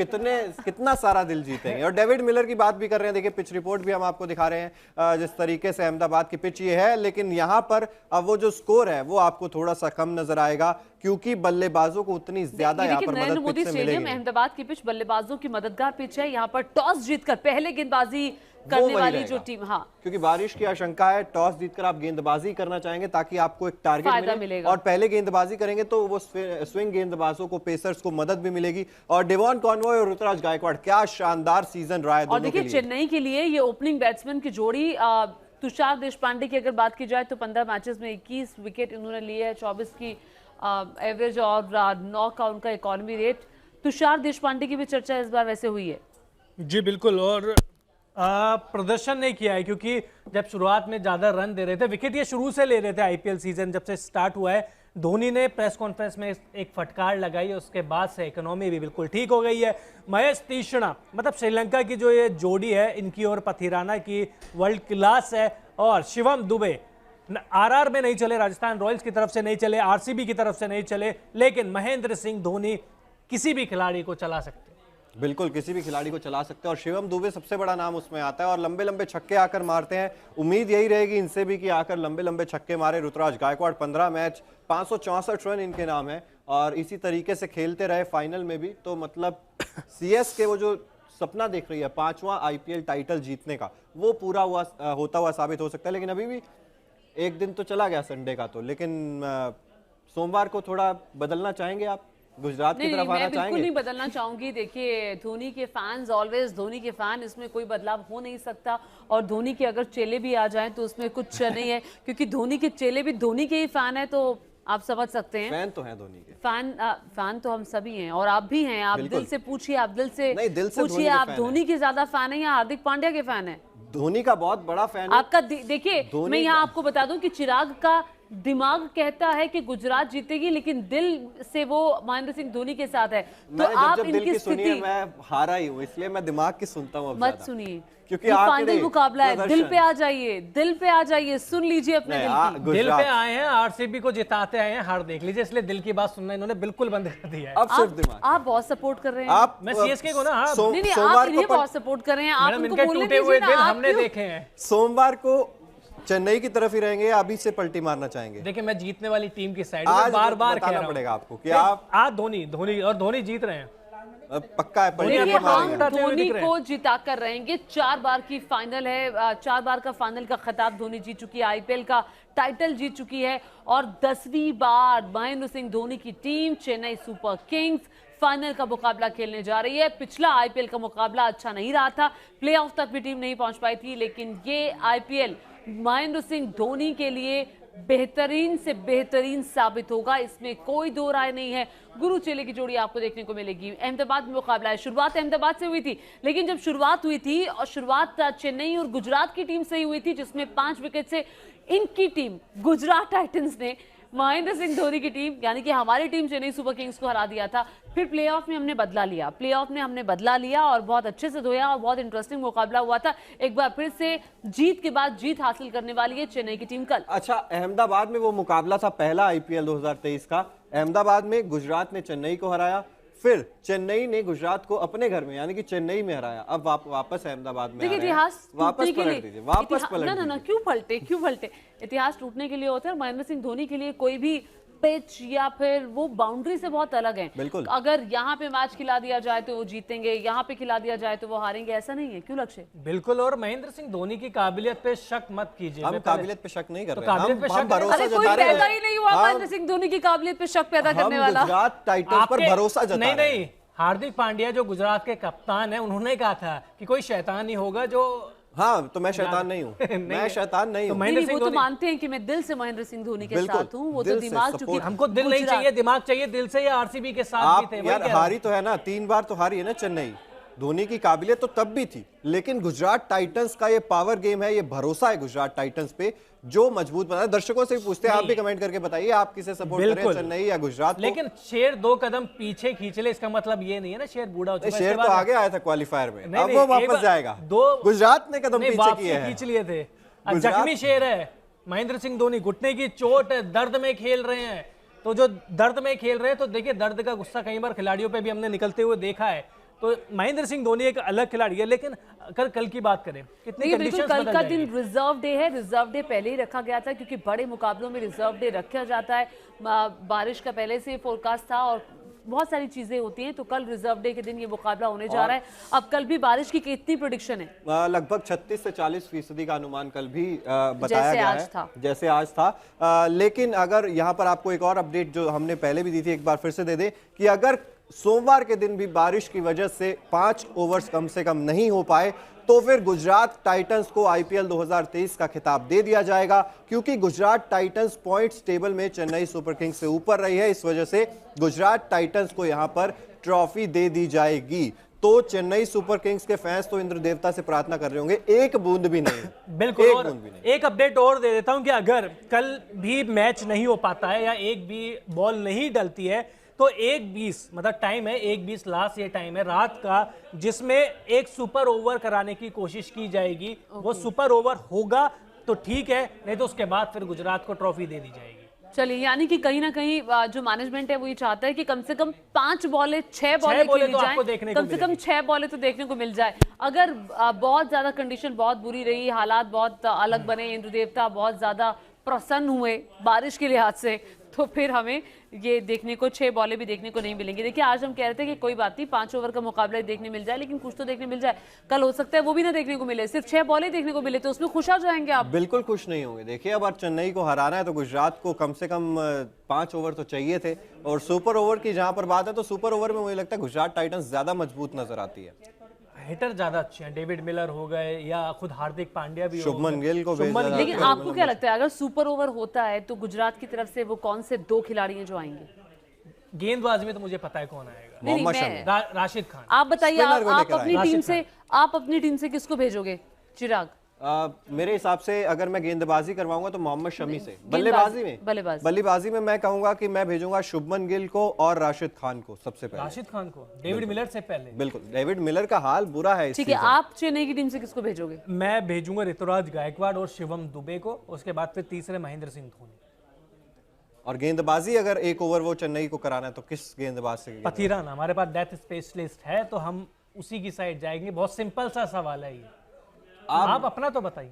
कितना सारा दिल जीतेंगे। और डेविड मिलर की बात भी कर रहे हैं, देखिए पिच रिपोर्ट भी हम आपको दिखा रहे हैं जिस तरीके से अहमदाबाद की पिच ये है, लेकिन यहाँ पर अब वो जो स्कोर है वो आपको थोड़ा सा कम नजर आएगा क्योंकि बल्लेबाजों को उतनी ज्यादा यहाँ पर नरेंद्र मोदी स्टेडियम अहमदाबाद की पिच बल्लेबाजों की मददगार पिच है। यहाँ पर टॉस जीतकर पहले गेंदबाजी करने वाली जो टीम, हाँ, क्योंकि बारिश की आशंका है, टॉस जीतकर आप गेंदबाजी करना चाहेंगे ताकि आपको एक टारगेट मिलेगा और पहले गेंदबाजी करेंगे तो वो स्विंग गेंदबाजों को, पेसर्स को मदद भी मिलेगी। और डेवॉन कॉनवॉय और ऋतुराज गायकवाड़, क्या शानदार सीजन रहा है। और देखिए चेन्नई के लिए ये ओपनिंग बैट्समैन की जोड़ी, तुषार देशपांडे की अगर बात की जाए तो 15 मैचेस में 21 विकेट इन्होंने लिए है, 24 की एवरेज और 9 का उनका इकोनॉमी रेट। तुषार देशपांडे की भी चर्चा इस बार वैसे हुई है। जी बिल्कुल, और प्रदर्शन नहीं किया है क्योंकि जब शुरुआत में ज्यादा रन दे रहे थे, विकेट ये शुरू से ले रहे थे, आईपीएल सीजन जब से स्टार्ट हुआ है। धोनी ने प्रेस कॉन्फ्रेंस में एक फटकार लगाई है, उसके बाद से इकोनॉमी भी बिल्कुल ठीक हो गई है। महेश तीक्ष्णा, मतलब श्रीलंका की जो ये जोड़ी है इनकी और पथिराना की वर्ल्ड क्लास है। और शिवम दुबे आरआर में नहीं चले, राजस्थान रॉयल्स की तरफ से नहीं चले, आरसीबी की तरफ से नहीं चले, लेकिन महेंद्र सिंह धोनी किसी भी खिलाड़ी को चला सकते, बिल्कुल किसी भी खिलाड़ी को चला सकते हैं। और शिवम दुबे सबसे बड़ा नाम उसमें आता है और लंबे लंबे छक्के आकर मारते हैं। उम्मीद यही रहेगी इनसे भी कि आकर लंबे लंबे छक्के मारे। ऋतुराज गायकवाड़ 15 मैच 564 रन इनके नाम है और इसी तरीके से खेलते रहे फाइनल में भी, तो मतलब सीएसके वो जो सपना देख रही है 5वां आईपीएल टाइटल जीतने का, वो पूरा होता हुआ साबित हो सकता है। लेकिन अभी भी एक दिन तो चला गया संडे का, तो लेकिन सोमवार को थोड़ा बदलना चाहेंगे आप, गुजरात की तरफ आना चाहेंगे? बिल्कुल नहीं बदलना चाहूंगी। देखिए धोनी के फैंस ऑलवेज धोनी के फैन, इसमें कोई बदलाव हो नहीं सकता। और धोनी के अगर चेले भी आ जाएं तो उसमें कुछ नहीं है क्योंकि धोनी के चेले भी धोनी के ही फैन है, तो आप समझ सकते हैं। फैन तो है धोनी के, फैन तो हम सभी हैं और आप भी हैं। आप दिल से पूछिए, आप दिल से पूछिए, आप धोनी के ज्यादा फैन है या हार्दिक पांड्या के फैन है? धोनी का बहुत बड़ा फैन है आपका। देखिए मैं यहाँ आपको बता दूं कि चिराग का दिमाग कहता है कि गुजरात जीतेगी, लेकिन दिल से वो महेंद्र सिंह धोनी के साथ है। तो आप इनकी स्थिति, मैं हारा ही हूँ इसलिए मैं दिमाग की सुनता हूँ, मत सुनिए क्योंकि फाइनल मुकाबला है। दिल पे आ जाइए, दिल पे आ जाइए, सुन लीजिए अपने दिल पे आए हैं, आरसीबी को जिताते आए हैं, हार देख लीजिए, इसलिए दिल की बात सुनना इन्होंने बिल्कुल बंद कर दिया है। अब सिर्फ दिमाग। आप बहुत सपोर्ट कर रहे हैं, आप मैं सीएसके को ना, नहीं आप इन्हें बहुत सपोर्ट कर रहे हैं। आप उनको बोलने दीजिए ना, हमने देखे हैं। सोमवार को चेन्नई की तरफ ही रहेंगे या अभी से पलटी मारना चाहेंगे? देखिए मैं जीतने वाली टीम की साइड में बार-बार कह रहा हूं पड़ेगा आपको कि आप आज धोनी जीत रहे हैं, पक्का है। धोनी को जिता कर रहेंगे। 4 बार की फाइनल है, 4 बार का फाइनल का खिताब धोनी जीत चुकी है, आईपीएल का टाइटल जीत चुकी है और 10वीं बार महेंद्र सिंह धोनी की team Chennai Super Kings final का मुकाबला खेलने जा रही है। पिछला आईपीएल का मुकाबला अच्छा नहीं रहा था, प्लेऑफ तक भी टीम नहीं पहुंच पाई थी, लेकिन ये आईपीएल महेंद्र सिंह धोनी के लिए बेहतरीन से बेहतरीन साबित होगा, इसमें कोई दो राय नहीं है। गुरु चेले की जोड़ी आपको देखने को मिलेगी। अहमदाबाद में मुकाबला है, शुरुआत अहमदाबाद से हुई थी, लेकिन जब शुरुआत हुई थी और शुरुआत चेन्नई और गुजरात की टीम से ही हुई थी, जिसमें 5 विकेट से इनकी टीम गुजरात टाइटंस ने महेंद्र सिंह धोनी की टीम यानी कि हमारी टीम चेन्नई सुपर किंग्स को हरा दिया था। फिर प्लेऑफ में हमने बदला लिया, प्लेऑफ में हमने बदला लिया और बहुत अच्छे से धोया और बहुत इंटरेस्टिंग मुकाबला हुआ था। एक बार फिर से जीत के बाद जीत हासिल करने वाली है चेन्नई की टीम कल। अच्छा, अहमदाबाद में वो मुकाबला था पहला आईपीएल 2023 का। अहमदाबाद में गुजरात ने चेन्नई को हराया, फिर चेन्नई ने गुजरात को अपने घर में यानी कि चेन्नई में हराया। अब वापस अहमदाबाद में इतिहास वापस पलट दीजिए, वापस पलट ना क्यों पलटे इतिहास टूटने के लिए होता है। महेंद्र सिंह धोनी के लिए कोई भी पिच या फिर वो बाउंड्री से बहुत अलग है। बिल्कुल, अगर यहाँ पे मैच खिला दिया जाए तो वो जीतेंगे, यहाँ पे खिला दिया जाए तो वो हारेंगे, ऐसा नहीं है। क्यों लक्ष्य? बिल्कुल, और महेंद्र सिंह धोनी की काबिलियत पे शक मत कीजिए। हम काबिलियत पे शक नहीं कर रहे, काबिलियत पे शक भरोसा अरे कोई पैदा ही नहीं हुआ महेंद्र सिंह धोनी की काबिलियत पे शक पैदा करने वाला। गुजरात टाइटंस पर भरोसा जता रहे हैं। नहीं, हार्दिक पांड्या जो गुजरात के कप्तान है, उन्होंने कहा था कि कोई शैतान ही होगा जो। हाँ, तो मैं शैतान नहीं हूँ, मैं शैतान नहीं हूँ। वो तो मानते हैं कि मैं दिल से महेंद्र सिंह धोनी के साथ हूँ। वो तो दिमाग, चूंकि हमको दिल नहीं चाहिए, दिमाग चाहिए। दिल से या आरसीबी के साथ भी थे यार, हारी तो है ना, 3 बार तो हारी है ना चेन्नई। धोनी की काबिलियत तो तब भी थी, लेकिन गुजरात टाइटंस का ये पावर गेम है, ये भरोसा है गुजरात टाइटंस पे जो मजबूत बना है। दर्शकों से भी पूछते हैं, आप भी कमेंट करके बताइए आप किसे सपोर्ट करें, चेन्नई या गुजरात को। लेकिन शेर 2 कदम पीछे खींच ले, इसका मतलब ये नहीं है ना शेर बूढ़ा हो चुका है। शेर तो आगे आया था क्वालिफायर में, अब वो वापस जाएगा। गुजरात ने कदम पीछे किए हैं, खींच लिए थे। जख्मी शेर है महेंद्र सिंह धोनी, घुटने की चोट है, दर्द में खेल रहे हैं। तो जो दर्द में खेल रहे हैं, तो देखिए दर्द का गुस्सा कई बार खिलाड़ियों पे भी हमने निकलते हुए देखा है। तो महेंद्र सिंह धोनी एक अलग खिलाड़ी है। लेकिन अगर कल की बात करें, कितनी कंडीशंस कल का दिन रिजर्व डे है। रिजर्व डे पहले ही रखा गया था, क्योंकि बड़े मुकाबलों में रिजर्व डे रखा जाता है। बारिश का पहले से फोरकास्ट था और बहुत सारी चीजें होती हैं, तो कल रिजर्व डे के दिन ये मुकाबला होने जा रहा है। अब कल भी बारिश की कितनी प्रेडिक्शन है? लगभग 36 से 40% का अनुमान कल भी बताया गया है, जैसे आज था। लेकिन अगर यहाँ पर आपको एक और अपडेट जो हमने पहले भी दी थी, एक बार फिर से दे दे कि अगर सोमवार के दिन भी बारिश की वजह से 5 ओवर्स कम से कम नहीं हो पाए, तो फिर गुजरात टाइटंस को आईपीएल 2023 का खिताब दे दिया जाएगा, क्योंकि गुजरात टाइटंस पॉइंट्स टेबल में चेन्नई सुपर किंग्स से ऊपर रही है। इस वजह से गुजरात टाइटंस को यहां पर ट्रॉफी दे दी जाएगी। तो चेन्नई सुपर किंग्स के फैंस तो इंद्र देवता से प्रार्थना कर रहे होंगे, एक बूंद भी नहीं। बिल्कुल, एक बूंद भी नहीं। एक अपडेट और दे देता हूं कि अगर कल भी मैच नहीं हो पाता है या एक भी बॉल नहीं डलती है, तो 1:20 मतलब टाइम है, 1:20 लास्ट ये टाइम है रात का, जिसमें एक सुपर ओवर कराने की कोशिश की जाएगी। वो सुपर ओवर होगा तो ठीक है, नहीं तो उसके बाद फिर गुजरात को ट्रॉफी दे दी जाएगी। चलिए, यानी कि कहीं ना कहीं जो मैनेजमेंट है वो ये चाहता है कि कम से कम 5 बॉलें 6 बॉलें खेली जाए, कम से कम 6 बॉलें तो देखने को मिल जाए। अगर बहुत ज्यादा कंडीशन बहुत बुरी रही, हालात बहुत अलग बने, इंद्र देवता बहुत ज्यादा प्रसन्न हुए बारिश के लिहाज से, तो फिर हमें ये देखने को 6 बॉलें भी देखने को नहीं मिलेंगी। देखिए, आज हम कह रहे थे कि कोई बात नहीं, 5 ओवर का मुकाबला देखने मिल जाए, लेकिन कुछ तो देखने मिल जाए। कल हो सकता है वो भी ना देखने को मिले, सिर्फ 6 बॉलें देखने को मिले, तो उसमें खुश हो जाएंगे आप? बिल्कुल खुश नहीं होंगे। देखिए, अब चेन्नई को हराना है तो गुजरात को कम से कम 5 ओवर तो चाहिए थे। और सुपर ओवर की जहां पर बात है, तो सुपर ओवर में मुझे लगता है गुजरात टाइटंस ज्यादा मजबूत नजर आती है। हिटर ज्यादा अच्छे हैं, डेविड मिलर हो गए या खुद हार्दिक पांड्या भी, शुभमन गिल को। लेकिन आपको क्या लगता है, अगर सुपर ओवर होता है तो गुजरात की तरफ से वो कौन से 2 खिलाड़ी हैं जो आएंगे? गेंदबाज में तो मुझे पता है कौन आएगा, मोहम्मद शमी, राशिद खान। आप बताइए, आप अपनी टीम से किसको भेजोगे? चिराग? मेरे हिसाब से अगर मैं गेंदबाजी करवाऊंगा तो मोहम्मद शमी से। बल्लेबाजी में मैं कहूंगा कि मैं भेजूंगा शुभमन गिल को और राशिद खान को सबसे पहले। राशिद खान को डेविड मिलर से पहले? बिल्कुल, डेविड मिलर का हाल बुरा है। ठीक है, आप चेन्नई की टीम से किसको भेजोगे? मैं भेजूंगा ऋतुराज गायकवाड़ और शिवम दुबे को, उसके बाद फिर तीसरे महेंद्र सिंह धोनी। और गेंदबाजी अगर 1 ओवर वो चेन्नई को कराना है तो किस गेंदबाज से? पथिराना, हमारे पास डेथ स्पेशलिस्ट है, तो हम उसी की साइड जाएंगे। बहुत सिंपल सा सवाल है ये, आप अपना तो बताइए।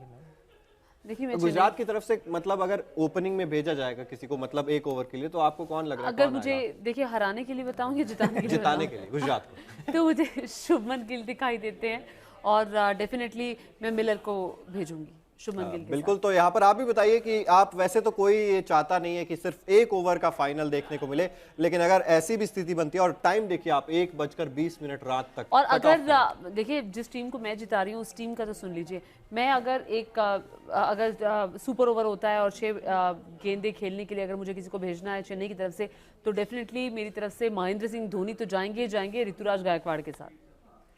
देखिए, गुजरात की तरफ से मतलब अगर ओपनिंग में भेजा जाएगा किसी को, मतलब 1 ओवर के लिए, तो आपको कौन लग रहा है? अगर मुझे देखिए हराने के लिए बताऊं या जिताने के लिए? जिताने के लिए गुजरात को तो मुझे शुभमन गिल दिखाई देते हैं और डेफिनेटली मैं मिलर को भेजूंगी। शुभमन गिल के बिल्कुल। तो यहाँ पर आप भी बताइए कि आप, वैसे तो कोई ये चाहता नहीं है कि सिर्फ 1 ओवर का फाइनल देखने को मिले, लेकिन अगर ऐसी भी स्थिति बनती है, और टाइम देखिए आप 1:20 रात तक, और अगर देखिए जिस टीम को मैं जिता रही हूँ उस टीम का तो सुन लीजिए, मैं अगर अगर सुपर ओवर होता है और 6 गेंदें खेलने के लिए अगर मुझे किसी को भेजना है चेन्नई की तरफ से, तो डेफिनेटली मेरी तरफ से महेंद्र सिंह धोनी तो जाएंगे ऋतुराज गायकवाड़ के साथ।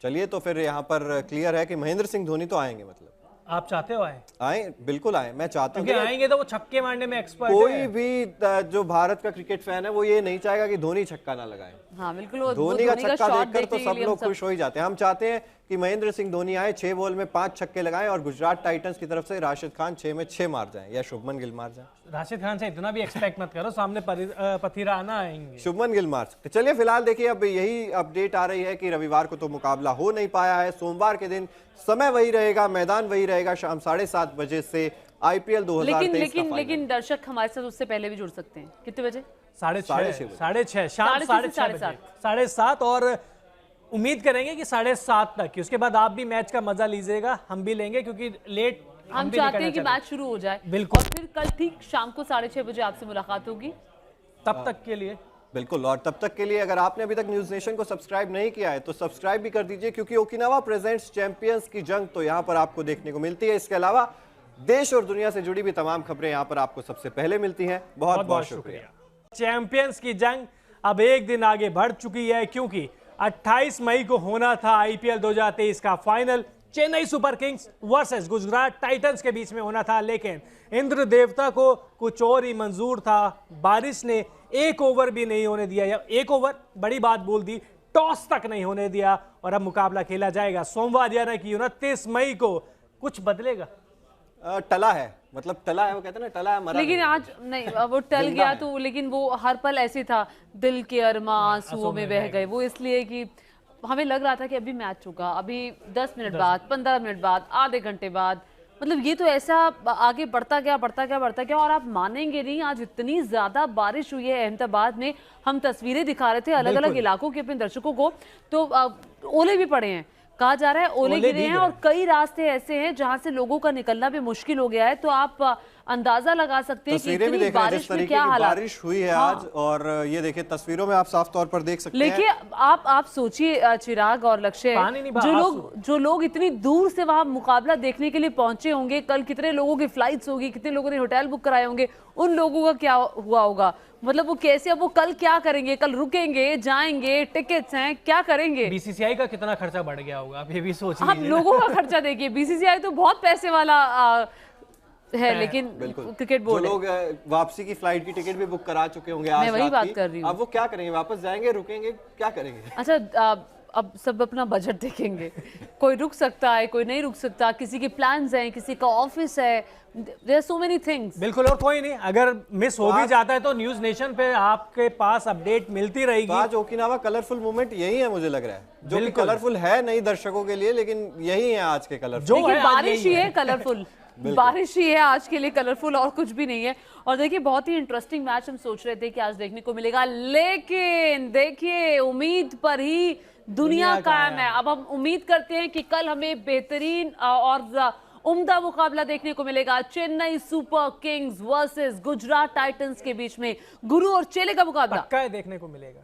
चलिए, तो फिर यहाँ पर क्लियर है कि महेंद्र सिंह धोनी तो आएंगे। मतलब आप चाहते हो आए? बिल्कुल आए, मैं चाहता हूँ। आएंगे तो वो छक्के मारने में एक्सपर्ट है। कोई भी जो भारत का क्रिकेट फैन है वो ये नहीं चाहेगा कि धोनी छक्का ना लगाए। हाँ बिल्कुल, धोनी का छक्का देखकर तो सब लोग खुश हो ही जाते हैं। हम चाहते हैं कि महेंद्र सिंह धोनी आए, 6 बॉल में 5 छक्के लगाएं और गुजरात टाइटंस की तरफ से राशिद खान 6 में 6 मार जाएं या शुभमन गिल मार जाएं। राशिद खान से इतना भी एक्सपेक्ट मत करो, सामने पथिराना आएंगे, शुभमन गिल मार सकते। चलिए फिलहाल देखिए, अब यही अपडेट आ रही है कि रविवार को तो मुकाबला हो नहीं पाया है। सोमवार के दिन समय वही रहेगा, मैदान वही रहेगा, शाम 7:30 बजे से IPL 2023 लेकिन दर्शक हमारे साथ उससे पहले भी जुड़ सकते हैं। कितने बजे? 6:30 शाम 7:30 और उम्मीद करेंगे कि 7:30 तक, उसके बाद आप भी मैच का मजा लीजिएगा, हम भी लेंगे, क्योंकि लेट हम चाहते हैं कि मैच शुरू हो जाए। बिल्कुल। और फिर कल ठीक शाम को 6:30 बजे आपसे मुलाकात होगी। तब तक के लिए बिल्कुल। और तब तक के लिए अगर आपने अभी तक न्यूज नेशन को सब्सक्राइब नहीं किया है तो सब्सक्राइब भी कर दीजिए, क्योंकि ओकिनावा प्रेजेंट्स चैंपियंस की जंग तो यहाँ पर आपको देखने को मिलती है। इसके अलावा देश और दुनिया से जुड़ी भी तमाम खबरें यहाँ पर आपको सबसे पहले मिलती हैं। बहुत बहुत शुक्रिया। चैंपियंस की जंग अब एक दिन आगे बढ़ चुकी है, क्योंकि 28 मई को होना था IPL 2023 का final. Chennai Super Kings versus Gujarat Titans के बीच में होना था, लेकिन इंद्र देवता को कुछ और ही मंजूर था। बारिश ने 1 ओवर भी नहीं होने दिया, या 1 ओवर बड़ी बात बोल दी, टॉस तक नहीं होने दिया, और अब मुकाबला खेला जाएगा सोमवार यानी कि 29 मई को। कुछ बदलेगा? टला है, मतलब टला है, वो कहते हैं ना, टला है मरा। लेकिन आज नहीं, वो टल गया तो, लेकिन वो हर पल ऐसे था, दिल के अरमा आंसुओं में बह गए। वो इसलिए कि हमें लग रहा था कि अभी मैच होगा, अभी 10 मिनट बाद, 15 मिनट बाद, आधे घंटे बाद, मतलब ये तो ऐसा आगे बढ़ता गया। और आप मानेंगे नहीं, आज इतनी ज्यादा बारिश हुई है अहमदाबाद में। हम तस्वीरें दिखा रहे थे अलग अलग इलाकों के अपने दर्शकों को, तो ओले भी पड़े हैं, कहा जा रहा है ओले गिरे हैं, और कई रास्ते ऐसे हैं जहां से लोगों का निकलना भी मुश्किल हो गया है। तो आप अंदाजा लगा सकते हैं कि इतनी बारिश में क्या हालात बारिश हुई है आज। और ये देखिए तस्वीरों में आप साफ तौर पर देख सकते हैं। देखिए आप सोचिए चिराग और लक्ष्य, जो लोग इतनी दूर से वहां मुकाबला देखने के लिए पहुंचे होंगे, कल कितने लोगों की फ्लाइट्स होगी, कितने लोगों ने होटल बुक कराए होंगे, उन लोगों का क्या हुआ होगा? मतलब वो कैसे, अब वो कल क्या करेंगे? कल रुकेंगे, जाएंगे, टिकट्स हैं, क्या करेंगे? BCCI का कितना खर्चा बढ़ गया होगा, आप ये भी सोच लीजिए। आप लोगों का खर्चा देखिए, BCCI तो बहुत पैसे वाला है, लेकिन क्रिकेट बोर्ड, जो लोग वापसी की फ्लाइट की टिकट भी बुक करा चुके होंगे आज, मैं वही बात कर रही हूँ। अब वो क्या करेंगे? वापस जाएंगे, रुकेंगे, क्या करेंगे? अच्छा, अब सब अपना बजट देखेंगे। कोई रुक सकता है, कोई नहीं रुक सकता, किसी के प्लान्स हैं, किसी का ऑफिस है, there are so many things. बिल्कुल। और कोई नहीं, अगर मिस हो भी जाता है तो न्यूज नेशन पे आपके पास अपडेट मिलती रहेगी। आज ओकिनावा कलरफुल मूवमेंट यही है, मुझे लग रहा है, जो कि कलरफुल है नहीं दर्शकों के लिए, लेकिन यही है आज के कलरफुल। जो है बारिश ही है कलरफुल, बारिश ही है आज के लिए कलरफुल, और कुछ भी नहीं है। और देखिए बहुत ही इंटरेस्टिंग मैच हम सोच रहे थे कि आज देखने को मिलेगा, लेकिन देखिए उम्मीद पर ही दुनिया कायम है। अब हम उम्मीद करते हैं कि कल हमें बेहतरीन और उम्दा मुकाबला देखने को मिलेगा। Chennai Super Kings versus Gujarat Titans के बीच में गुरु और चेले का मुकाबला पक्का है, देखने को मिलेगा,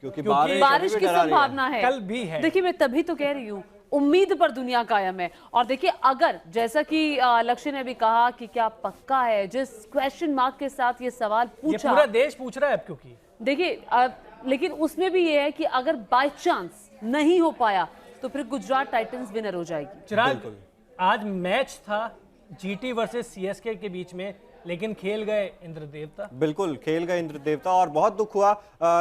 क्योंकि बारिश की संभावना है, कल भी है। देखिए मैं तभी तो कह रही हूँ, उम्मीद पर दुनिया कायम है। और देखिए अगर जैसा कि लक्ष्य ने भी कहा कि क्या पक्का है, जिस क्वेश्चन मार्क के साथ ये सवाल पूछा, ये पूरा देश पूछ रहा है अब, क्योंकि देखिए लेकिन उसमें भी ये है कि अगर बाय चांस नहीं हो पाया तो फिर गुजरात टाइटंस विनर हो जाएगी। चिराग, आज मैच था GT वर्सेस CSK के बीच में, लेकिन खेल गए इंद्र देवता। बिल्कुल खेल गए इंद्र देवता, और बहुत दुख हुआ।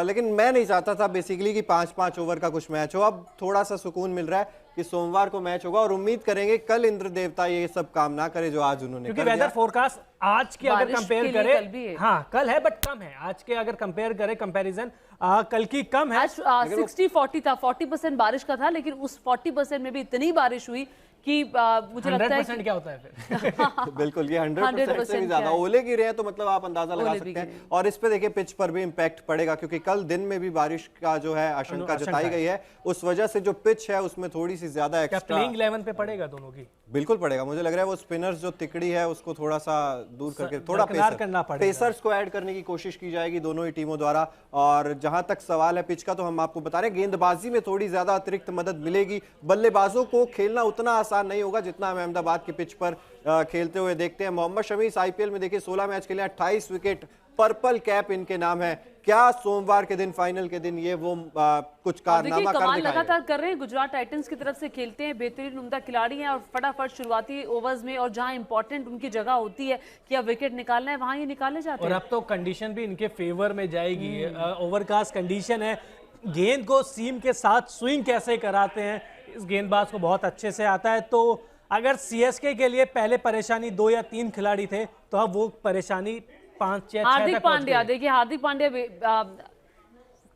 लेकिन मैं नहीं चाहता था बेसिकली कि 5-5 ओवर का कुछ मैच हो। अब थोड़ा सा सुकून मिल रहा है कि सोमवार को मैच होगा, और उम्मीद करेंगे कल इंद्र देवता ये सब काम ना करे जो आज उन्होंने, क्योंकि वेदर फोरकास्ट आज के अगर कंपेयर करें, हाँ कल है बट कम है, आज के अगर कंपेयर करें कंपैरिजन कल की कम है। 60-40 था, 40% बारिश का था, लेकिन उस 40% में भी इतनी बारिश हुई कि मुझे लगता है 100% क्या होता है फिर? बिल्कुल, ये 100% से भी ज्यादा ओले गिरे हैं, तो मतलब आप अंदाजा लगा सकते हैं। और इस पे देखिए पिच पर भी इम्पैक्ट पड़ेगा, क्योंकि कल दिन में भी बारिश का जो है आशंका जताई गई है, उस वजह से जो पिच है उसमें थोड़ी सी ज्यादा एक्स्ट्रा प्लेइंग 11 पे पड़ेगा दोनों की। बिल्कुल पड़ेगा, मुझे लग रहा है वो स्पिनर्स जो तिकड़ी है उसको थोड़ा सा दूर करके थोड़ा पेसर्स को ऐड करने की कोशिश की जाएगी दोनों ही टीमों द्वारा। और जहां तक सवाल है पिच का, तो हम आपको बता रहे हैं गेंदबाजी में थोड़ी ज्यादा अतिरिक्त मदद मिलेगी। बल्लेबाजों को खेलना उतना आसान नहीं होगा जितना हम अहमदाबाद की पिच पर खेलते हुए देखते हैं। मोहम्मद शमी इस आईपीएल में देखिए 16 मैच खेले, 28 विकेट, पर्पल कैप इनके नाम है। क्या सोमवार के दिन, फाइनल के दिन ये वो कुछ कारनामा कर दिखाएंगे? लगातार कर रहे हैं, गुजरात टाइटंस की तरफ से खेलते हैं, बेहतरीन उम्दा खिलाड़ी हैं और फटाफट शुरुआती ओवर्स में और जहां इंपॉर्टेंट उनकी जगह होती है कि अब विकेट निकालना है, वहां ये निकाले जाते हैं। और अब तो कंडीशन भी इनके फेवर में जाएगी, ओवरकास्ट कंडीशन है। गेंद को सीम के साथ स्विंग कैसे कराते हैं इस गेंदबाज को बहुत अच्छे से आता है। तो अगर सीएसके के लिए पहले परेशानी 2 या 3 खिलाड़ी थे, तो अब वो परेशानी 5 या 6 हार्दिक पांड्या, देखिए हार्दिक पांड्या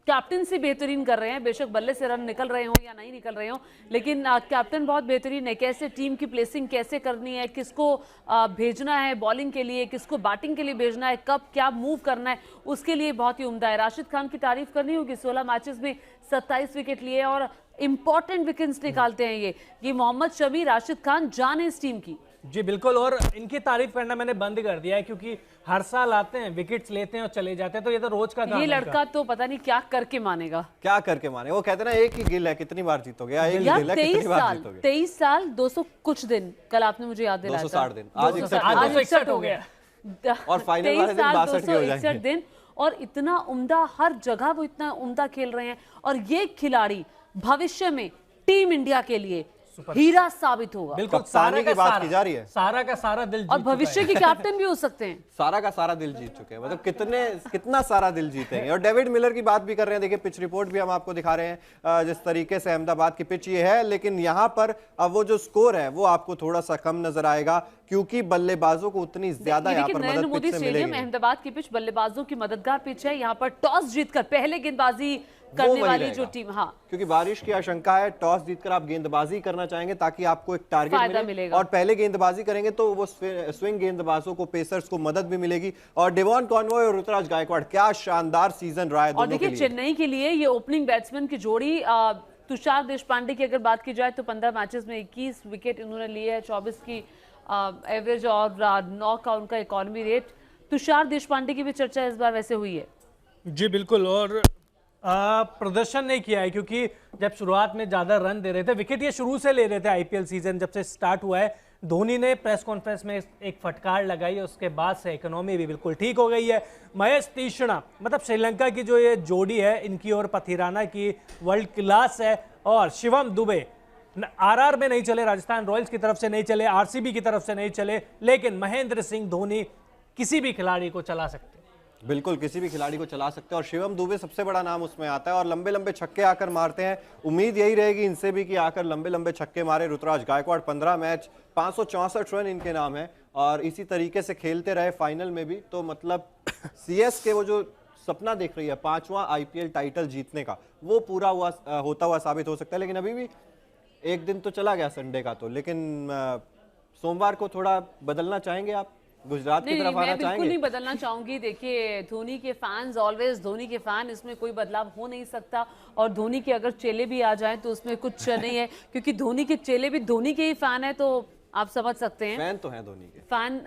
कैप्टन से बेहतरीन कर रहे हैं, बेशक बल्ले से रन निकल रहे हो या नहीं निकल रहे हो, लेकिन कैप्टन बहुत बेहतरीन है। कैसे टीम की प्लेसिंग कैसे करनी है, किसको भेजना है बॉलिंग के लिए, किसको बैटिंग के लिए भेजना है, कब क्या मूव करना है, उसके लिए बहुत ही उम्दा है। राशिद खान की तारीफ करनी होगी, 16 मैचेस में 27 विकेट लिए और इंपॉर्टेंट विकेट्स निकालते हैं ये मोहम्मद शमी, राशिद खान जान है इस टीम की। जी बिल्कुल, और इनकी तारीफ करना मैंने बंद कर दिया है, क्योंकि हर साल आते हैं, विकेट्स लेते हैं और चले जाते हैं, तो ये तो रोज का काम है। ये लड़का तो पता नहीं क्या करके मानेगा, क्या करके मानेगा। वो कहते हैं ना, एक ही गिल है, कितनी बार जीतोगे, एक ही गिल है, कितनी बार जीतोगे। 23 साल 200 कुछ दिन, कल आपने मुझे याद दिलाया 260 दिन, आज 261 हो गया और फाइनल वाले दिन 62 के हो जाएंगे। 261 दिन, और इतना उम्दा, हर जगह वो इतना उम्दा खेल रहे हैं। और ये खिलाड़ी भविष्य में टीम इंडिया के लिए हीरा साबित होगा। बिल्कुल, सारा की बात की जा रही है, सारा का सारा दिल, और भविष्य के कैप्टन भी हो सकते हैं। सारा का सारा दिल जीत चुके हैं, मतलब कितना सारा दिल जीतेंगे। और डेविड मिलर की बात भी कर रहे हैं, देखिए पिच रिपोर्ट भी हम आपको दिखा रहे हैं जिस तरीके से अहमदाबाद की पिच ये है, लेकिन यहाँ पर अब वो जो स्कोर है वो आपको थोड़ा सा कम नजर आएगा, क्योंकि बल्लेबाजों को उतनी ज्यादा यहाँ पर नरेंद्र मोदी स्टेडियम अहमदाबाद की पिच बल्लेबाजों की मददगार पिच है। यहाँ पर टॉस जीतकर पहले गेंदबाजी करने वाली जो टीम, हाँ, क्योंकि बारिश की आशंका है, टॉस जीतकर आप गेंदबाजी करना चाहेंगे ताकि आपको एक टारगेट मिलेगा, और पहले गेंदबाजी करेंगे तो वो स्विंग गेंदबाजों को, पेसर्स को मदद भी मिलेगी। और डेवॉन कॉनवॉय और ऋतुराज गायकवाड़, क्या शानदार सीजन रहा है दोनों के लिए। देखिए चेन्नई के लिए ये ओपनिंग बैट्समैन की जोड़ी, तुषार देशपांडे की अगर बात की जाए तो 15 मैचेस में 21 विकेट इन्होंने लिए है, 24 की एवरेज और 9 का उनका इकोनॉमी रेट। तुषार देशपांडे की भी चर्चा इस बार वैसे हुई है। जी बिल्कुल, और प्रदर्शन नहीं किया है, क्योंकि जब शुरुआत में ज्यादा रन दे रहे थे, विकेट ये शुरू से ले रहे थे, आईपीएल सीजन जब से स्टार्ट हुआ है। धोनी ने प्रेस कॉन्फ्रेंस में एक फटकार लगाई, उसके बाद से इकोनॉमी भी बिल्कुल ठीक हो गई है। महेश तीक्ष्णा, मतलब श्रीलंका की जो ये जोड़ी है इनकी और पथिराना की, वर्ल्ड क्लास है। और शिवम दुबे आरआर में नहीं चले, राजस्थान रॉयल्स की तरफ से नहीं चले, आरसीबी की तरफ से नहीं चले, लेकिन महेंद्र सिंह धोनी किसी भी खिलाड़ी को चला सकते, बिल्कुल किसी भी खिलाड़ी को चला सकते हैं। और शिवम दुबे सबसे बड़ा नाम उसमें आता है, और लंबे लंबे छक्के आकर मारते हैं। उम्मीद यही रहेगी इनसे भी कि आकर लंबे लंबे छक्के मारे। ऋतुराज गायकवाड़ 15 मैच 564 रन इनके नाम है, और इसी तरीके से खेलते रहे फाइनल में भी, तो मतलब सीएसके वो जो सपना देख रही है 5वां आईपीएल टाइटल जीतने का, वो पूरा होता हुआ साबित हो सकता है। लेकिन अभी भी एक दिन तो चला गया संडे का, तो लेकिन सोमवार को थोड़ा बदलना चाहेंगे आप, गुजरात की तरफ आना चाहेंगे? बिल्कुल नहीं बदलना चाहूंगी। देखिए धोनी के फैंस ऑलवेज धोनी के फैन, इसमें कोई बदलाव हो नहीं सकता। और धोनी के अगर चेले भी आ जाएं तो उसमें कुछ नहीं है, क्योंकि धोनी के चेले भी धोनी के ही फैन है, तो आप समझ सकते हैं, फैन तो हैं धोनी के, फैन